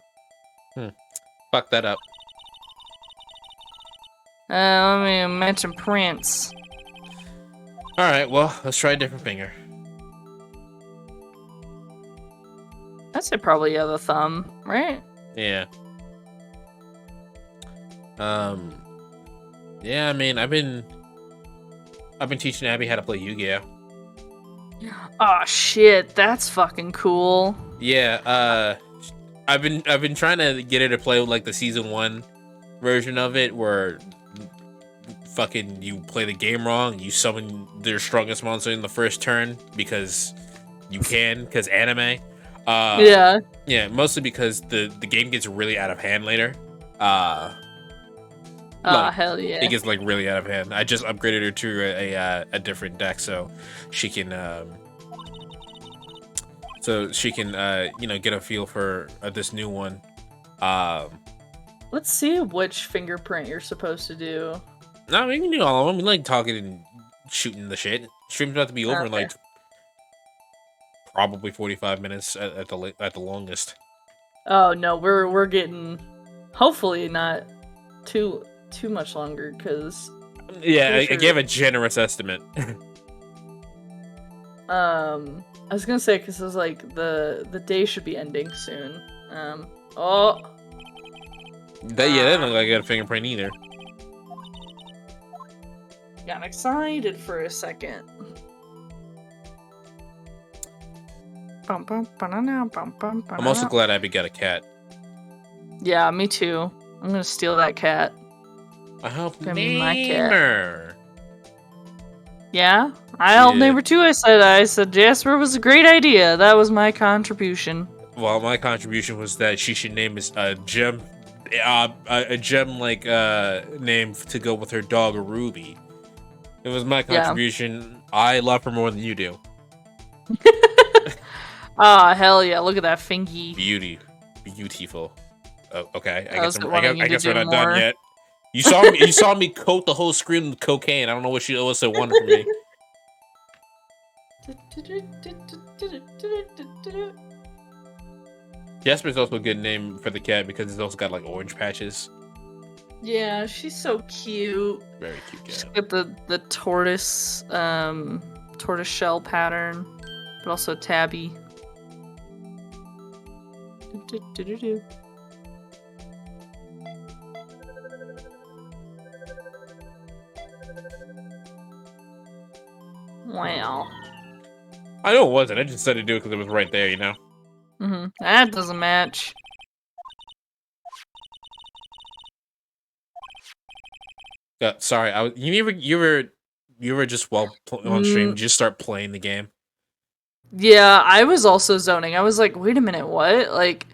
Fuck that up. Let me mention Prince. Alright, well, let's try a different finger. I'd say probably the thumb, right? Yeah. Yeah, I mean, I've been teaching Abby how to play Yu-Gi-Oh. Oh shit, that's fucking cool. Yeah, I've been trying to get her to play with like the season 1 version of it where fucking you play the game wrong, you summon their strongest monster in the first turn because you can, because anime. Yeah. Yeah, mostly because the game gets really out of hand later. Hell yeah. It gets like really out of hand. I just upgraded her to a different deck so she can you know, get a feel for this new one. Let's see which fingerprint you're supposed to do. No, we can do all of them. We like talking and shooting the shit. Stream's about to be over in like probably 45 minutes at the longest. Oh no, we're getting hopefully not too much longer because yeah, I gave a generous estimate. I was gonna say because it was like the day should be ending soon. That doesn't look like I got a fingerprint either. Got excited for a second. I'm also glad Abby got a cat. Yeah, me too. I'm gonna steal that cat. I helped Gonna name be my cat. her. Yeah, I helped Yeah. neighbor too. I said Jasper was a great idea. That was my contribution. Well, my contribution was that she should name a gem like name to go with her dog Ruby. It was my contribution. I love her more than you do. Ah, hell yeah! Look at that fingy. Beautiful. Oh, okay. I guess we're not more. done yet. You saw me coat the whole screen with cocaine. I don't know what she also wanted from me. Jasper's also a good name for the cat because it's also got like orange patches. Yeah, she's so cute. Very cute cat. She's got the tortoise shell pattern, but also tabby. Wow. I know it wasn't. I just said to do it because it was right there, you know? That doesn't match. Sorry, you ever just while on stream just start playing the game? Yeah, I was also zoning. I was like, wait a minute, what? Like,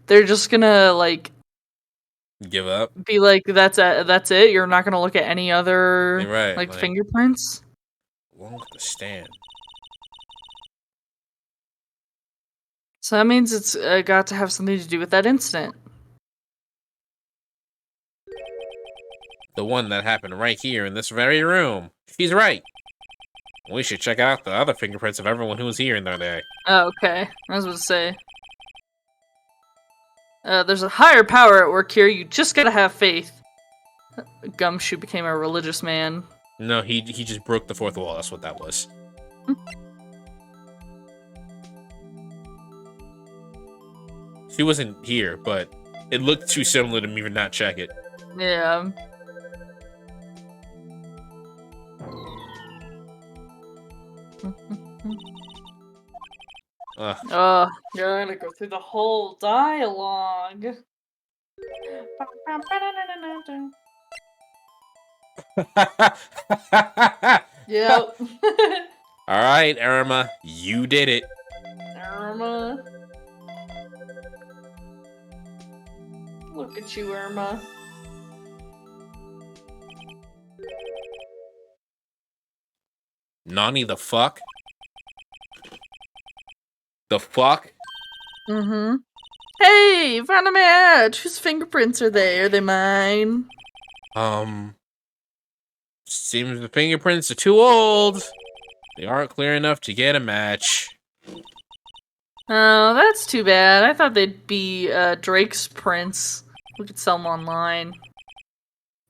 they're just gonna like Give up? be like, that's it. You're not gonna look at any other Right, like like- fingerprints. Wrong with the stand. So that means it's got to have something to do with that incident. The one that happened right here in this very room. She's right. We should check out the other fingerprints of everyone who was here in that day. Oh, okay. I was about to say. There's a higher power at work here. You just gotta have faith. Gumshoe became a religious man. No, he just broke the fourth wall. That's what that was. She wasn't here, but it looked too similar to me to not check it. Yeah. Ugh. You're gonna go through the whole dialogue. Yep. All right, Irma, you did it. Irma. Look at you, Irma. Nani the fuck? The fuck? Mm-hmm. Hey, found a match. Whose fingerprints are they? Are they mine? Seems the fingerprints are too old. They aren't clear enough to get a match. Oh, that's too bad. I thought they'd be Drake's prints. We could sell them online.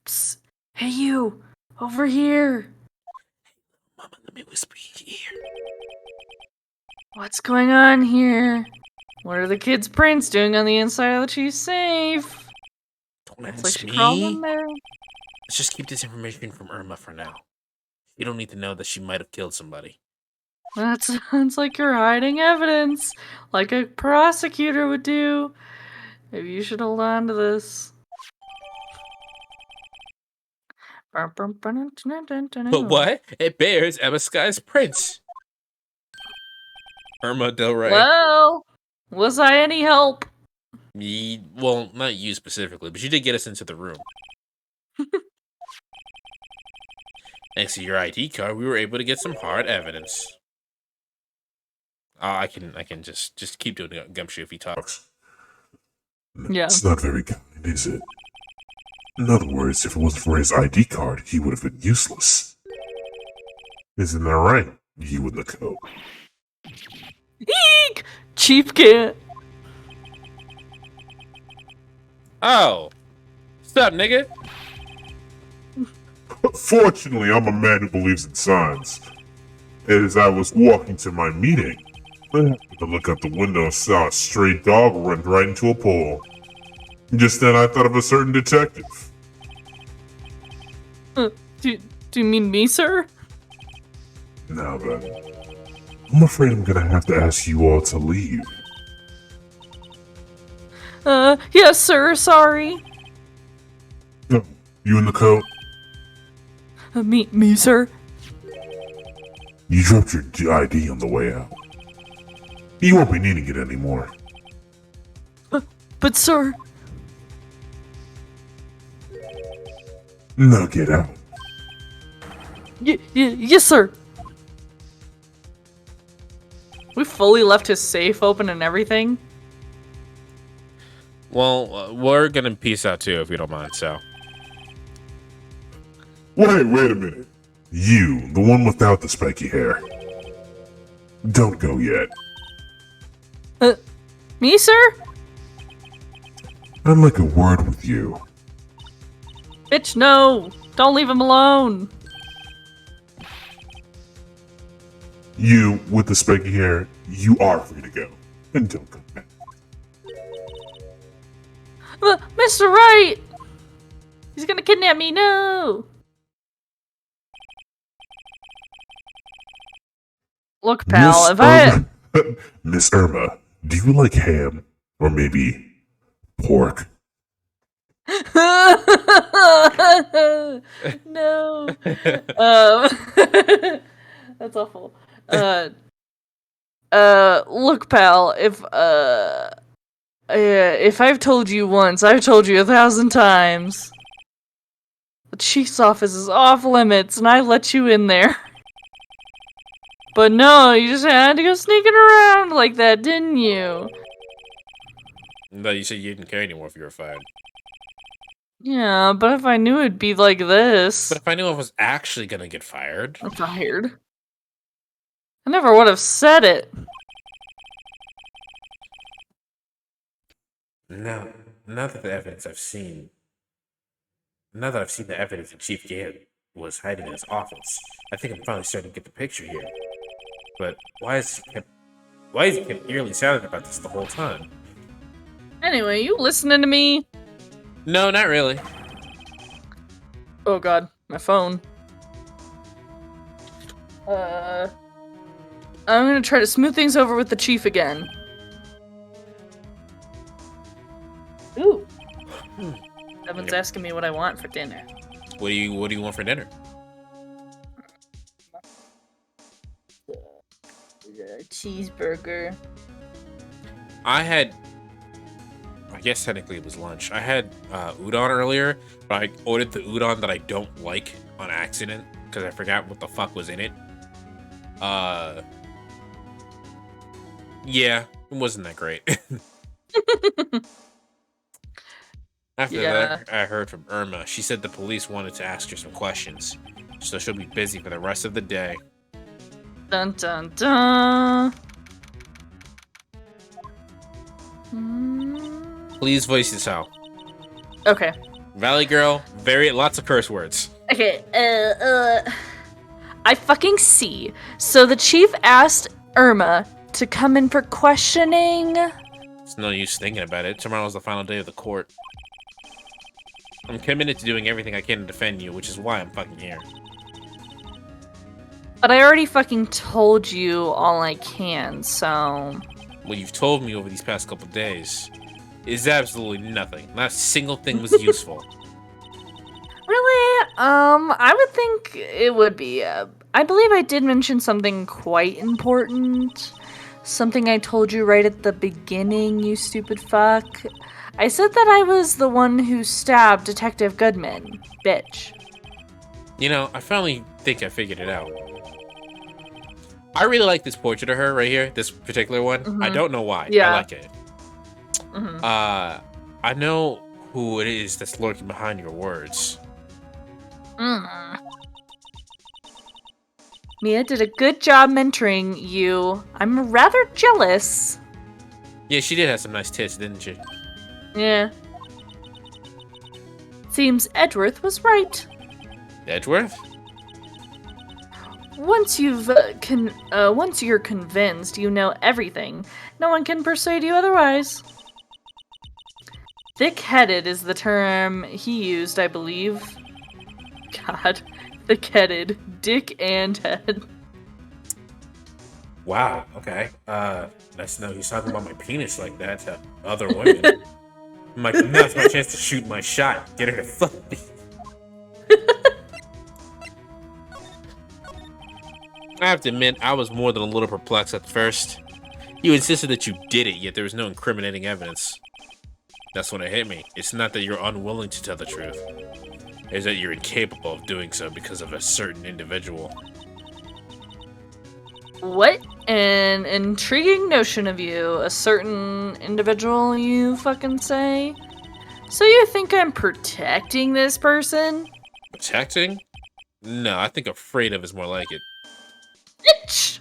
Psst. Hey, you! Over here! Mama, let me whisper in your ear. What's going on here? What are the kids' prints doing on the inside of the chief's safe? Don't It's ask like she crawled me. in there. Let's just keep this information from Irma for now. You don't need to know that she might have killed somebody. That sounds like you're hiding evidence, like a prosecutor would do. Maybe you should hold on to this. But what? It bears Emma Sky's prints. Irma Del Rey. Well, was I any help? Well, not you specifically, but you did get us into the room. Thanks to your ID card, we were able to get some hard evidence. I can just keep doing Gumshoe if he talks. Yeah. It's not very kind, is it? In other words, if it wasn't for his ID card, he would have been useless. Isn't that right? You and the coat. Eek! Chief cat. Oh, what's up, nigga? Fortunately, I'm a man who believes in signs. As I was walking to my meeting, I happened to look out the window and saw a stray dog run right into a pole. Just then, I thought of a certain detective. Do you mean me, sir? Now then, I'm afraid I'm gonna have to ask you all to leave. Yes, sir, sorry. No, you in the coat? Me, sir? You dropped your ID on the way out. You won't be needing it anymore. But, sir... Now get out. Yes, sir. We fully left his safe open and everything. Well, we're gonna peace out too, if you don't mind, so. Wait a minute. You, the one without the spiky hair. Don't go yet. Me, sir? I'd like a word with you. Bitch, no! Don't leave him alone! You, with the spiky hair, you are free to go. And don't come back. Mr. Wright! He's gonna kidnap me, no! Look, pal, if I... Miss Irma, do you like ham? Or maybe pork? No. That's awful. Look, pal, if I've told you once, I've told you 1,000 times. The chief's office is off limits, and I let you in there. But no, you just had to go sneaking around like that, didn't you? No, you said you didn't care anymore if you were fired. Yeah, but if I knew it'd be like this... But if I knew I was actually gonna get fired... I'm fired. I never would have said it. Now that the evidence I've seen... Now that I've seen the evidence that Chief Gant was hiding in his office, I think I'm finally starting to get the picture here. But why is he kept eerily silent about this the whole time? Anyway, you listening to me? No, not really. Oh god, my phone. I'm gonna try to smooth things over with the chief again. Ooh. Evan's asking me what I want for dinner. What do you want for dinner? Cheeseburger. I guess technically it was lunch. I had udon earlier, but I ordered the udon that I don't like on accident because I forgot what the fuck was in it. Yeah, it wasn't that great. After that, I heard from Irma. She said the police wanted to ask her some questions, so she'll be busy for the rest of the day. Dun dun dun. Please voice yourself. Okay. Valley Girl, lots of curse words. Okay, I fucking see. So the chief asked Irma to come in for questioning. It's no use thinking about it. Tomorrow's the final day of the court. I'm committed to doing everything I can to defend you, which is why I'm fucking here. But I already fucking told you all I can, so... What you've told me over these past couple days is absolutely nothing. Not a single thing was useful. Really? I would think it would be. I believe I did mention something quite important. Something I told you right at the beginning, you stupid fuck. I said that I was the one who stabbed Detective Goodman. Bitch. You know, I finally think I figured it out. I really like this portrait of her right here, this particular one. Mm-hmm. I don't know why. Yeah. I like it. Mm-hmm. I know who it is that's lurking behind your words. Mia did a good job mentoring you. I'm rather jealous. Yeah, she did have some nice tits, didn't she? Yeah. Seems Edgeworth was right. Edgeworth? Once you're convinced you know everything, no one can persuade you otherwise. Thick-headed is the term he used, I believe. God, thick-headed, dick and head. Wow, okay. Nice to know he's talking about my penis like that to other women. Now's my chance to shoot my shot. Get her to fuck me. I have to admit, I was more than a little perplexed at first. You insisted that you did it, yet there was no incriminating evidence. That's when it hit me. It's not that you're unwilling to tell the truth. It's that you're incapable of doing so because of a certain individual. What an intriguing notion of you. A certain individual, you fucking say? So you think I'm protecting this person? Protecting? No, I think afraid of is more like it. Bitch!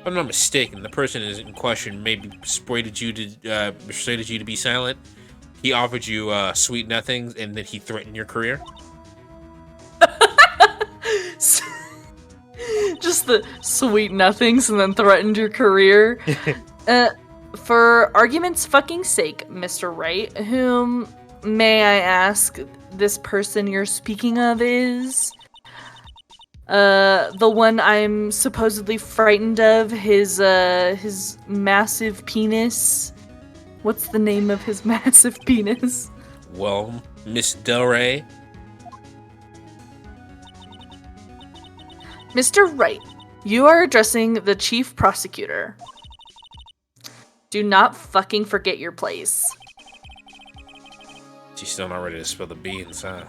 If I'm not mistaken, the person in question maybe persuaded you to be silent. He offered you sweet nothings, and then he threatened your career. Just the sweet nothings and then threatened your career. For argument's fucking sake, Mr. Wright, whom, may I ask, this person you're speaking of is? The one I'm supposedly frightened of, his massive penis. What's the name of his massive penis? Well, Miss Del Rey. Mr. Wright, you are addressing the chief prosecutor. Do not fucking forget your place. She's still not ready to spill the beans, huh?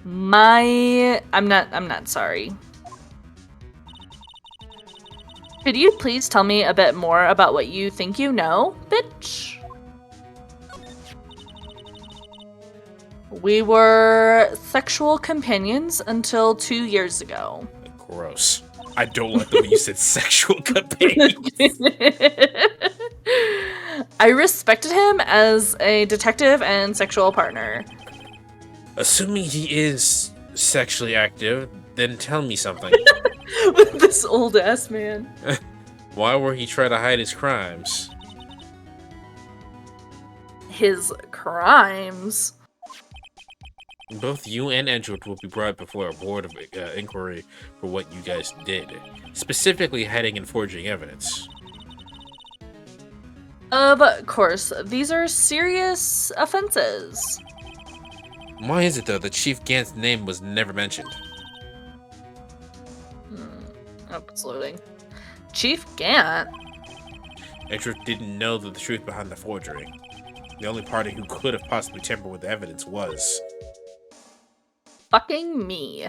I'm not sorry. Could you please tell me a bit more about what you think you know, bitch? We were sexual companions until 2 years ago. Gross. I don't like the way you said sexual companion. I respected him as a detective and sexual partner. Assuming he is sexually active, then tell me something. With this old ass man. Why would he try to hide his crimes? his crimes. Both you and Edgewood will be brought before a board of inquiry for what you guys did, specifically hiding and forging evidence. Of course, these are serious offenses. Why is it, though, that Chief Gant's name was never mentioned? Oh, it's loading. Chief Gant? Edgewood didn't know the truth behind the forgery. The only party who could have possibly tampered with the evidence was... fucking me.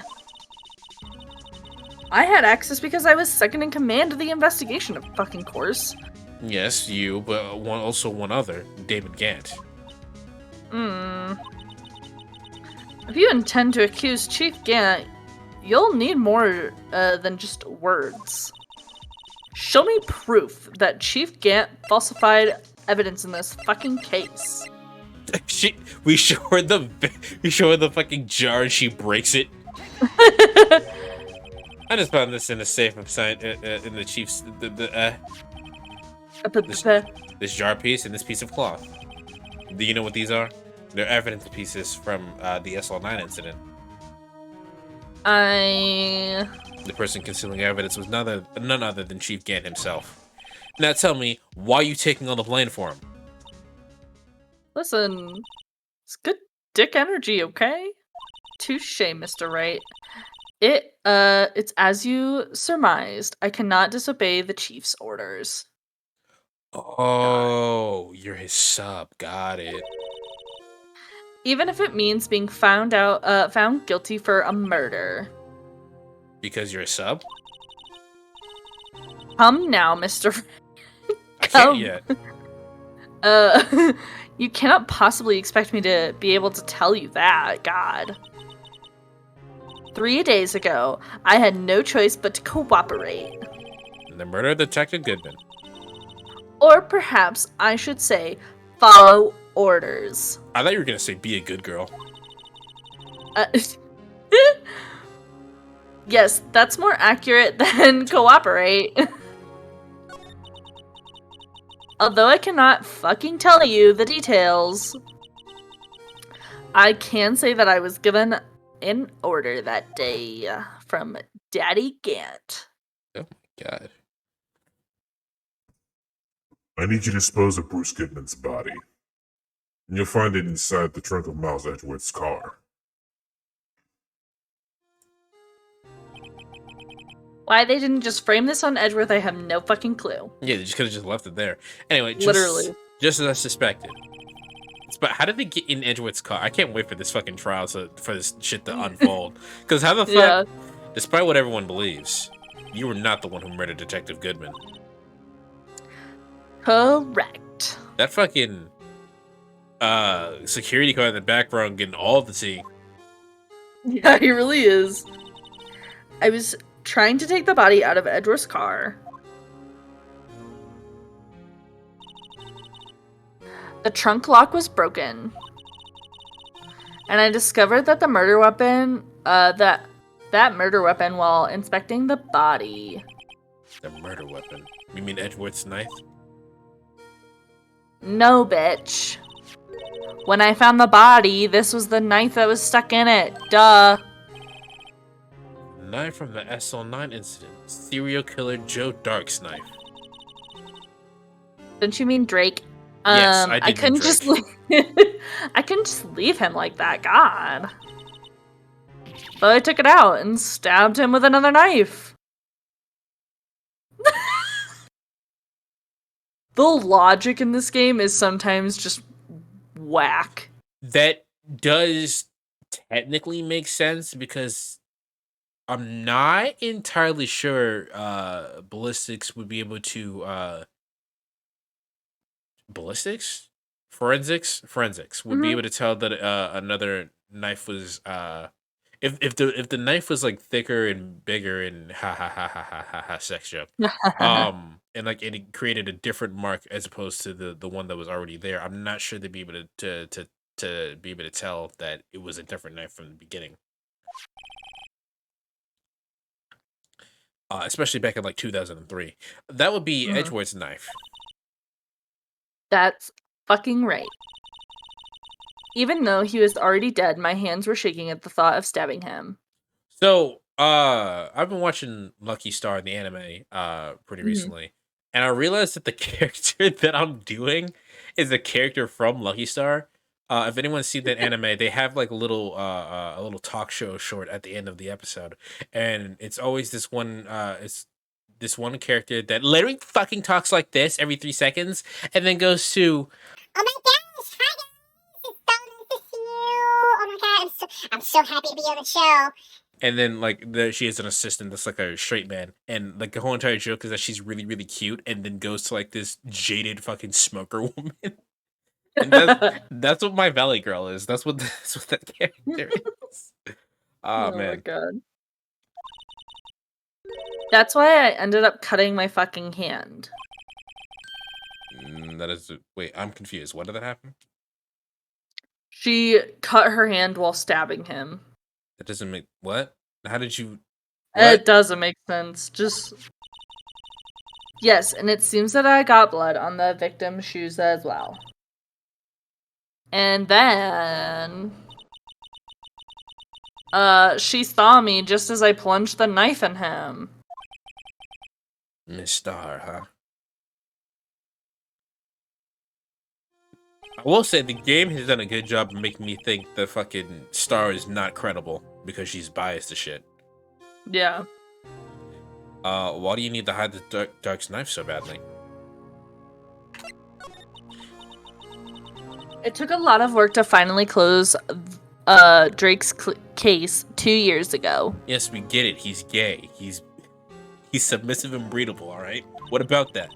I had access because I was second in command of the investigation, of fucking course. Yes, you, but also one other, David Gant. If you intend to accuse Chief Gant, you'll need more than just words. Show me proof that Chief Gant falsified evidence in this fucking case. We show her the fucking jar and she breaks it. I just found this in a safe inside in the chief's this jar piece and this piece of cloth. Do you know what these are? They're evidence pieces from the SL9 incident. The person concealing evidence was none other than Chief Gant himself. Now tell me, why are you taking all the blame for him? Listen, it's good dick energy, okay? Touche, Mr. Wright. It's as you surmised. I cannot disobey the chief's orders. Oh, you're his sub. Got it. Even if it means being found guilty for a murder. Because you're a sub? Come now, Mr. I can't yet. You cannot possibly expect me to be able to tell you that, God. 3 days ago, I had no choice but to cooperate. The murder of Detective Goodman. Or perhaps I should say, follow orders. I thought you were gonna say be a good girl. Yes, that's more accurate than cooperate. Although I cannot fucking tell you the details, I can say that I was given an order that day from Daddy Gant. Oh my god. I need you to dispose of Bruce Goodman's body. And you'll find it inside the trunk of Miles Edgeworth's car. Why they didn't just frame this on Edgeworth, I have no fucking clue. Yeah, they just could have just left it there. Anyway, Literally. Just as I suspected. But how did they get in Edgeworth's car? I can't wait for this fucking trial for this shit to unfold. Because how the fuck, despite what everyone believes, you were not the one who murdered Detective Goodman. Correct. That fucking security guard in the background getting all the tea. Yeah, he really is. I was trying to take the body out of Edgeworth's car. The trunk lock was broken. And I discovered that the murder weapon, that murder weapon while inspecting the body. The murder weapon? You mean Edgeworth's knife? No, bitch. When I found the body, this was the knife that was stuck in it. Duh. Knife from the SL9 incident. Serial killer Joe Dark's knife. Don't you mean Drake? Yes, I did couldn't mean just I couldn't just leave him like that, God. But I took it out and stabbed him with another knife. The logic in this game is sometimes just whack. That does technically make sense because I'm not entirely sure ballistics would be able to forensics would be able to tell that another knife was if the knife was like thicker and bigger and sex joke and like it created a different mark as opposed to the one that was already there. I'm not sure they'd be able to be able to tell that it was a different knife from the beginning. Especially back in like 2003. That would be Edgeworth's knife. That's fucking right. Even though he was already dead, my hands were shaking at the thought of stabbing him. So, I've been watching Lucky Star, the anime, pretty recently, and I realized that the character that I'm doing is a character from Lucky Star. If anyone's seen that anime, they have like a little talk show short at the end of the episode, and it's always it's this one character that literally fucking talks like this every 3 seconds, and then goes to, Oh my gosh! Hi guys! It's so nice to see you! Oh my god, I'm so happy to be on the show. and then like she has an assistant that's like a straight man, and like the whole entire joke is that she's really really cute, and then goes to like this jaded fucking smoker woman, and that's what my Valley Girl is. That's what that character is. Oh my man, god. That's why I ended up cutting my fucking hand. that is wait. I'm confused. What did that happen? She cut her hand while stabbing him. That doesn't make what? How did you? It doesn't make sense. Just yes, and it seems that I got blood on the victim's shoes as well. And then she saw me just as I plunged the knife in him. Miss Star, huh? I will say the game has done a good job of making me think the fucking Star is not credible because she's biased to shit. Yeah. Why do you need to hide the Dark's knife so badly? It took a lot of work to finally close Drake's case 2 years ago. Yes, we get it. He's gay. He's submissive and breedable, all right? What about that?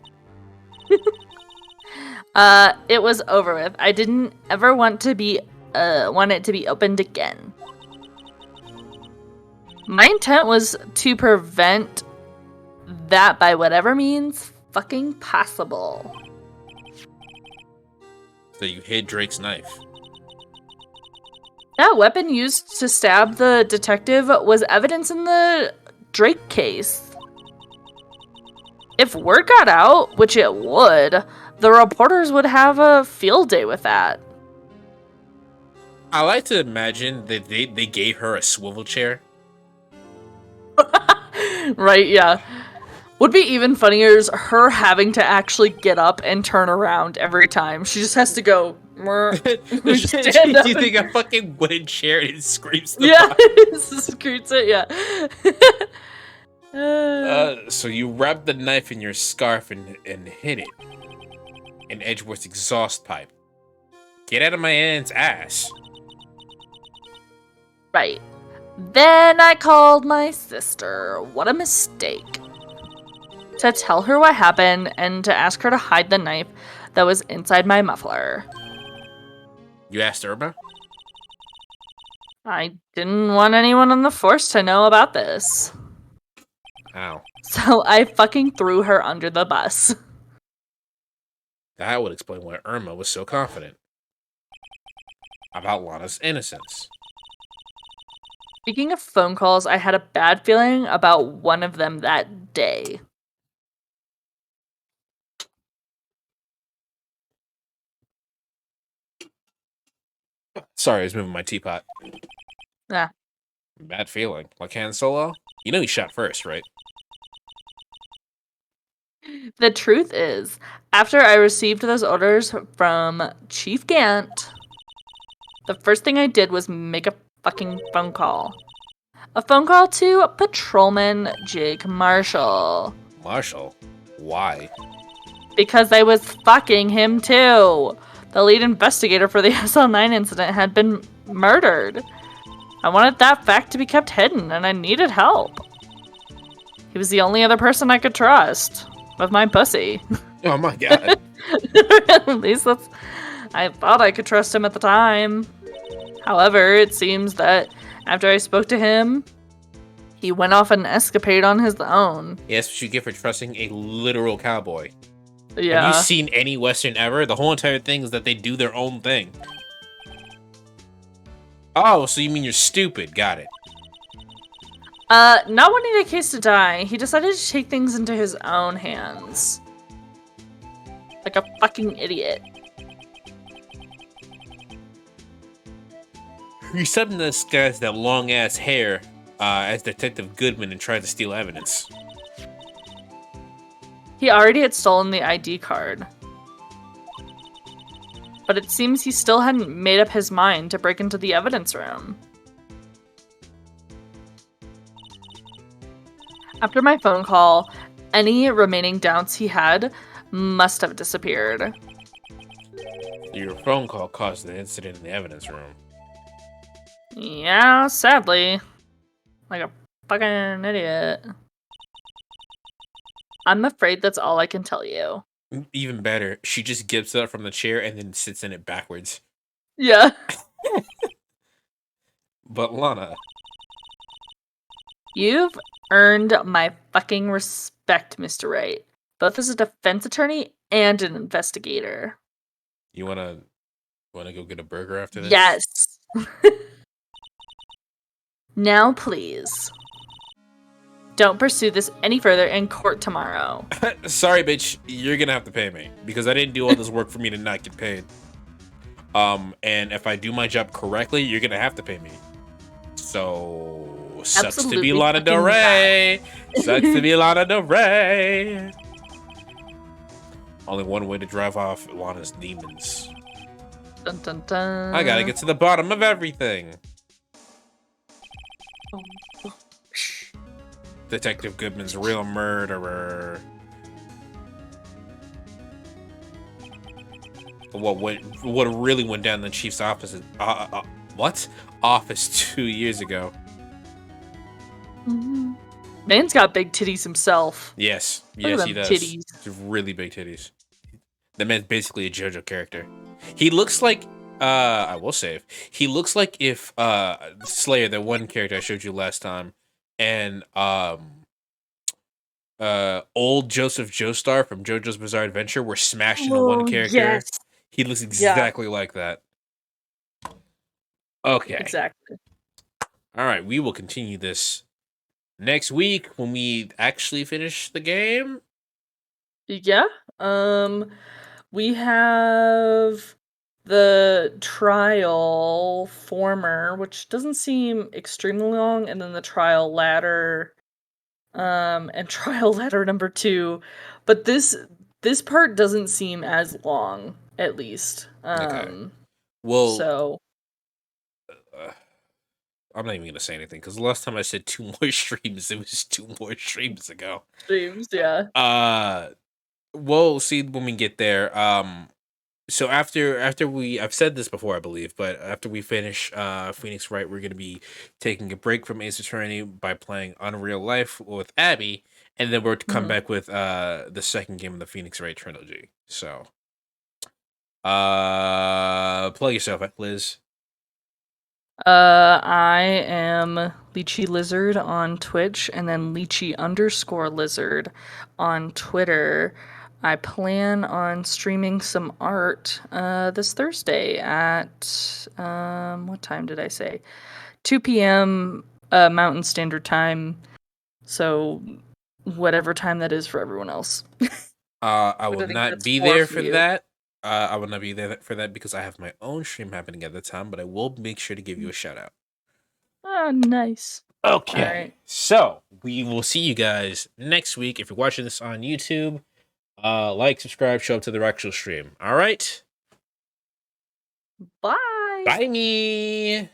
It was over with. I didn't ever want it to be opened again. My intent was to prevent that by whatever means fucking possible. So you hid Drake's knife. That weapon used to stab the detective was evidence in the Drake case. If word got out, which it would, the reporters would have a field day with that. I like to imagine that they gave her a swivel chair. Right, yeah. Would be even funnier is her having to actually get up and turn around every time. She just has to go. She's Stand up using a fucking wooden chair and it scrapes the yeah, bottom. scoots it, yeah. So you wrapped the knife in your scarf and hid it in Edgeworth's exhaust pipe. Get out of my aunt's ass. Right. Then I called my sister. What a mistake. To tell her what happened and to ask her to hide the knife that was inside my muffler. You asked Irma? I didn't want anyone on the force to know about this. How? So I fucking threw her under the bus. That would explain why Irma was so confident about Lana's innocence. Speaking of phone calls, I had a bad feeling about one of them that day. Sorry, I was moving my teapot. Yeah. Bad feeling. Like Han Solo? You know he shot first, right? The truth is, after I received those orders from Chief Gant, the first thing I did was make a fucking phone call. A phone call to Patrolman Jake Marshall. Marshall? Why? Because I was fucking him too. The lead investigator for the SL9 incident had been murdered. I wanted that fact to be kept hidden, and I needed help. He was the only other person I could trust. With my pussy. Oh my god. At least that's... I thought I could trust him at the time. However, it seems that after I spoke to him, he went off an escapade on his own. Yes, what you get for trusting a literal cowboy. Yeah. Have you seen any Western ever? The whole entire thing is that they do their own thing. Oh, so you mean you're stupid. Got it. Not wanting the case to die, he decided to take things into his own hands. Like a fucking idiot. He suddenly disguised that long ass hair as Detective Goodman and tried to steal evidence. He already had stolen the ID card. But it seems he still hadn't made up his mind to break into the evidence room. After my phone call, any remaining doubts he had must have disappeared. Your phone call caused the incident in the evidence room. Yeah, sadly. Like a fucking idiot. I'm afraid that's all I can tell you. Even better, she just gets up from the chair and then sits in it backwards. Yeah. But Lana, You've earned my fucking respect, Mr. Wright. Both as a defense attorney and an investigator. you wanna go get a burger after this? Yes. Now, please. Don't pursue this any further in court tomorrow. Sorry, bitch. You're gonna have to pay me because I didn't do all this work for me to not get paid. And if I do my job correctly, you're gonna have to pay me. So sucks to be Absolutely Lana Del fucking Rey. Sucks to be Lana Del Rey. Only one way to drive off Lana's demons. Dun, dun, dun. I gotta get to the bottom of everything. Detective Goodman's real murderer. What really went down in the chief's office? Office 2 years ago. Mhm. Man's got big titties himself. Yes, Look at yes, he them does. titties. He's really big titties. The man's basically a JoJo character. He looks like I will save. He looks like if Slayer, the one character I showed you last time, and old Joseph Joestar from JoJo's Bizarre Adventure were smashed into one character. Yes. He looks exactly like that. Okay. Exactly. All right, we will continue this next week when we actually finish the game. Yeah. We have the trial former, which doesn't seem extremely long, and then the trial ladder, and trial ladder number 2. But this part doesn't seem as long, at least. Okay. Well, So I'm not even gonna say anything because the last time I said 2 more streams, it was 2 more streams ago. streams, yeah. We'll see when we get there. So after I've said this before, I believe, but after we finish Phoenix Wright, we're gonna be taking a break from Ace Attorney by playing Unreal Life with Abby, and then we're to come Mhm. back with the second game of the Phoenix Wright trilogy. So plug yourself up, Liz. I am Lychee Lizard on Twitch and then Lychee_lizard on Twitter. I plan on streaming some art this Thursday at what time did I say? 2 p.m. Mountain Standard Time. So whatever time that is for everyone else. I will think not that's be 4 there for for you. that. I will not be there for that because I have my own stream happening at the time, but I will make sure to give you a shout out. Ah, nice. Okay. Alright. So we will see you guys next week. If you're watching this on YouTube, like, subscribe, show up to the actual stream. All right. Bye. Bye me.